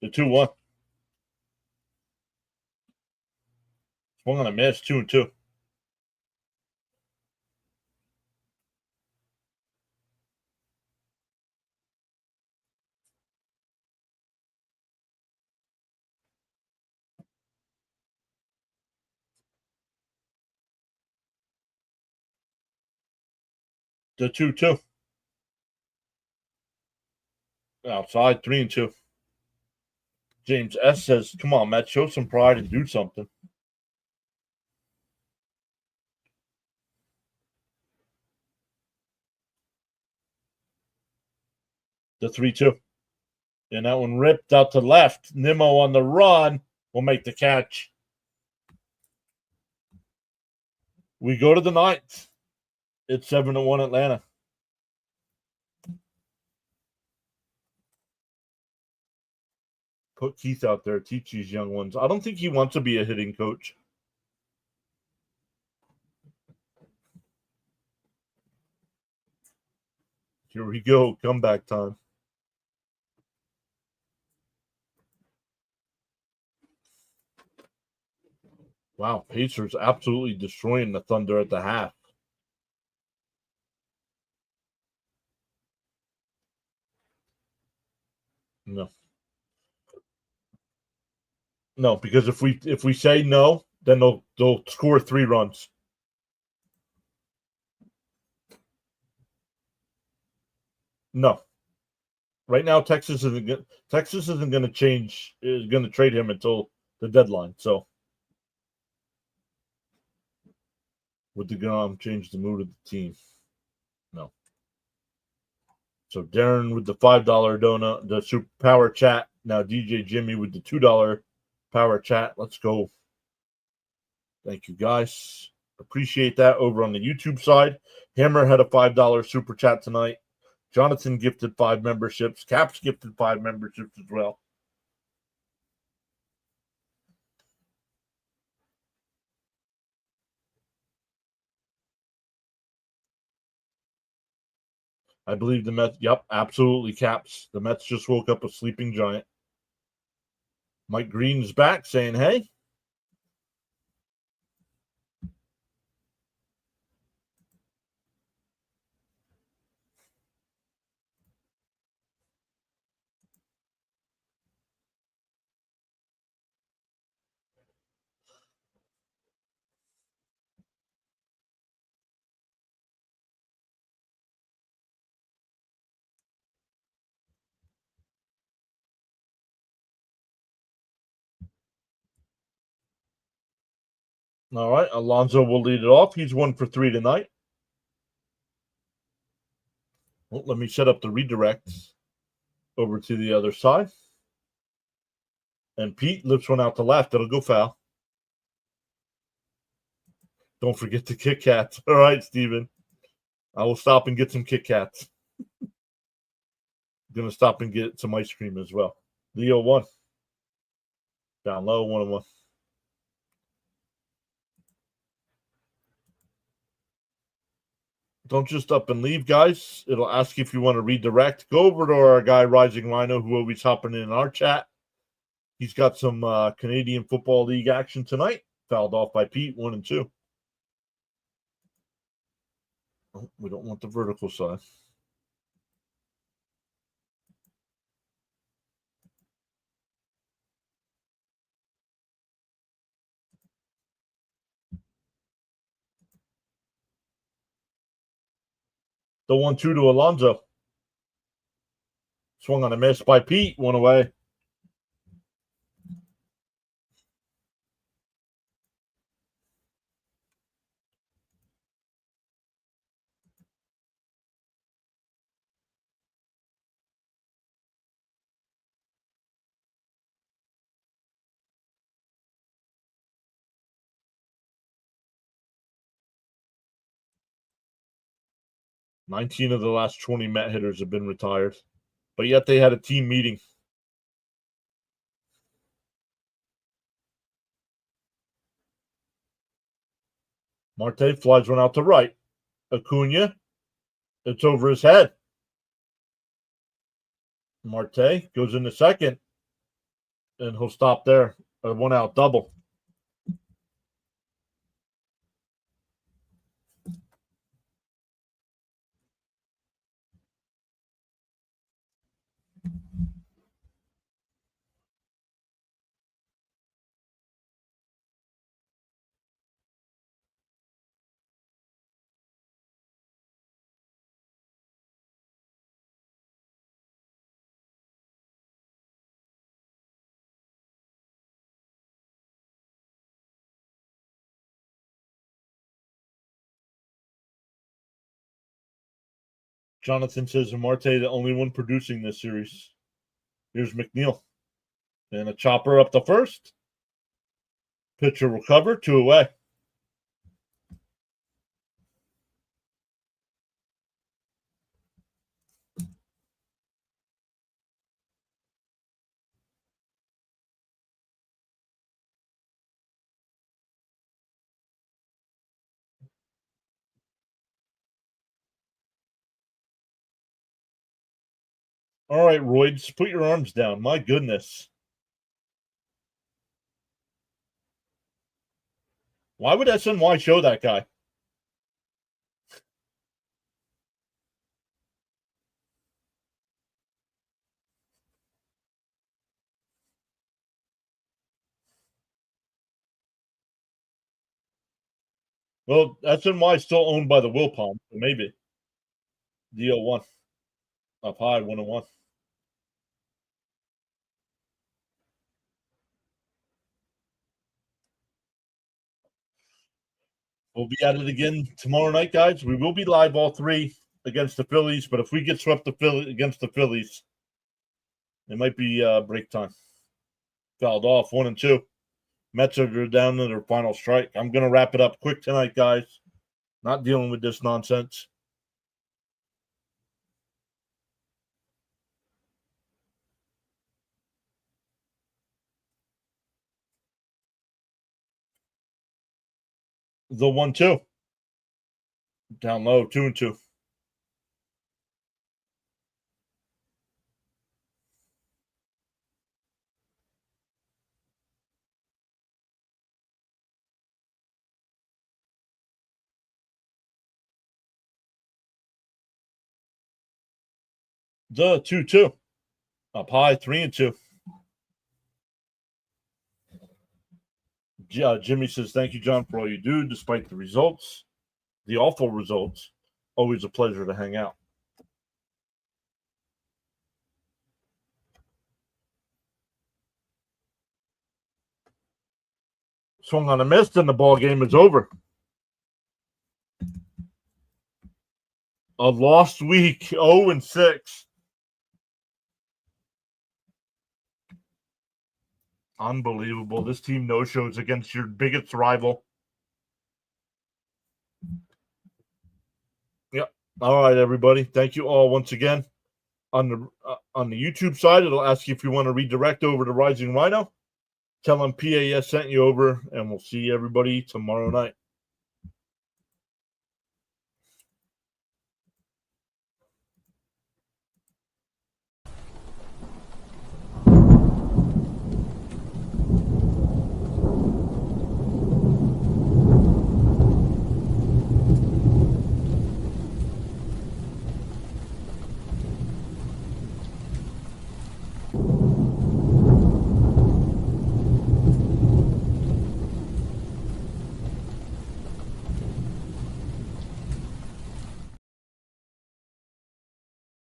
The 2-1. Swung on a miss, 2-2. The 2-2. Outside, 3-2. James S says, "Come on, Matt, show some pride and do something." The 3-2. And that one ripped out to left. Nimmo on the run will make the catch. We go to the 9th. It's 7-1 Atlanta. Put Keith out there, teach these young ones. I don't think he wants to be a hitting coach. Here we go. Comeback time. Wow, Pacers absolutely destroying the Thunder at the half. No. No, because if we say no, then they'll score 3 runs. No. Right now, Texas isn't going to change. Is going to trade him until the deadline. So Would the Grom change the mood of the team? No. So Darren with the $5 donut, the super power chat. Now DJ Jimmy with the $2 power chat. Let's go. Thank you guys. Appreciate that. Over on the YouTube side, Hammer had a $5 super chat tonight. Jonathan gifted 5 memberships. Caps gifted 5 memberships as well. I believe the Mets. Yep, absolutely, Caps. The Mets just woke up a sleeping giant. Mike Green's back saying, hey. All right, Alonso will lead it off. He's 1 for 3 tonight. Well, let me set up the redirect over to the other side. And Pete lifts one out to left. It'll go foul. Don't forget the Kit Kats. All right, Steven. I will stop and get some Kit Kats. Going to stop and get some ice cream as well. Leo 1. Down low, 1-1. Don't just up and leave, guys. It'll ask if you want to redirect. Go over to our guy, Rising Rhino, who always hopping in our chat. He's got some Canadian Football League action tonight. Fouled off by Pete, 1 and 2. Oh, we don't want the vertical side. The 1-2 to Alonso. Swung on a miss by Pete, 1 away. "19 of the last 20 Met hitters have been retired, but yet they had a team meeting." Marte flies one out to right. Acuna, it's over his head. Marte goes into second, and he'll stop there. A 1-out double. Jonathan says Marte the only one producing this series. Here's McNeil. And a chopper up the first. Pitcher will cover, 2 away. All right, Royds, put your arms down. My goodness. Why would SNY show that guy? Well, SNY is still owned by the Wilpon, so maybe. DO1. Up high, 1-1. We'll be at it again tomorrow night, guys. We will be live all three against the Phillies, but if we get swept against the Phillies, it might be break time. Fouled off 1-2. Mets are down to their final strike. I'm going to wrap it up quick tonight, guys. Not dealing with this nonsense. The 1-2. Down low, 2-2. The 2-2. Up high, 3-2. Jimmy says, thank you, John, for all you do, despite the results, the awful results. Always a pleasure to hang out. Swung on a miss, and the ball game is over. A lost week, 0-6. Unbelievable. This team no-shows against your biggest rival. Yep. All right, everybody. Thank you all once again. On the YouTube side, it'll ask you if you want to redirect over to Rising Rhino. Tell them PAS sent you over, and we'll see everybody tomorrow night.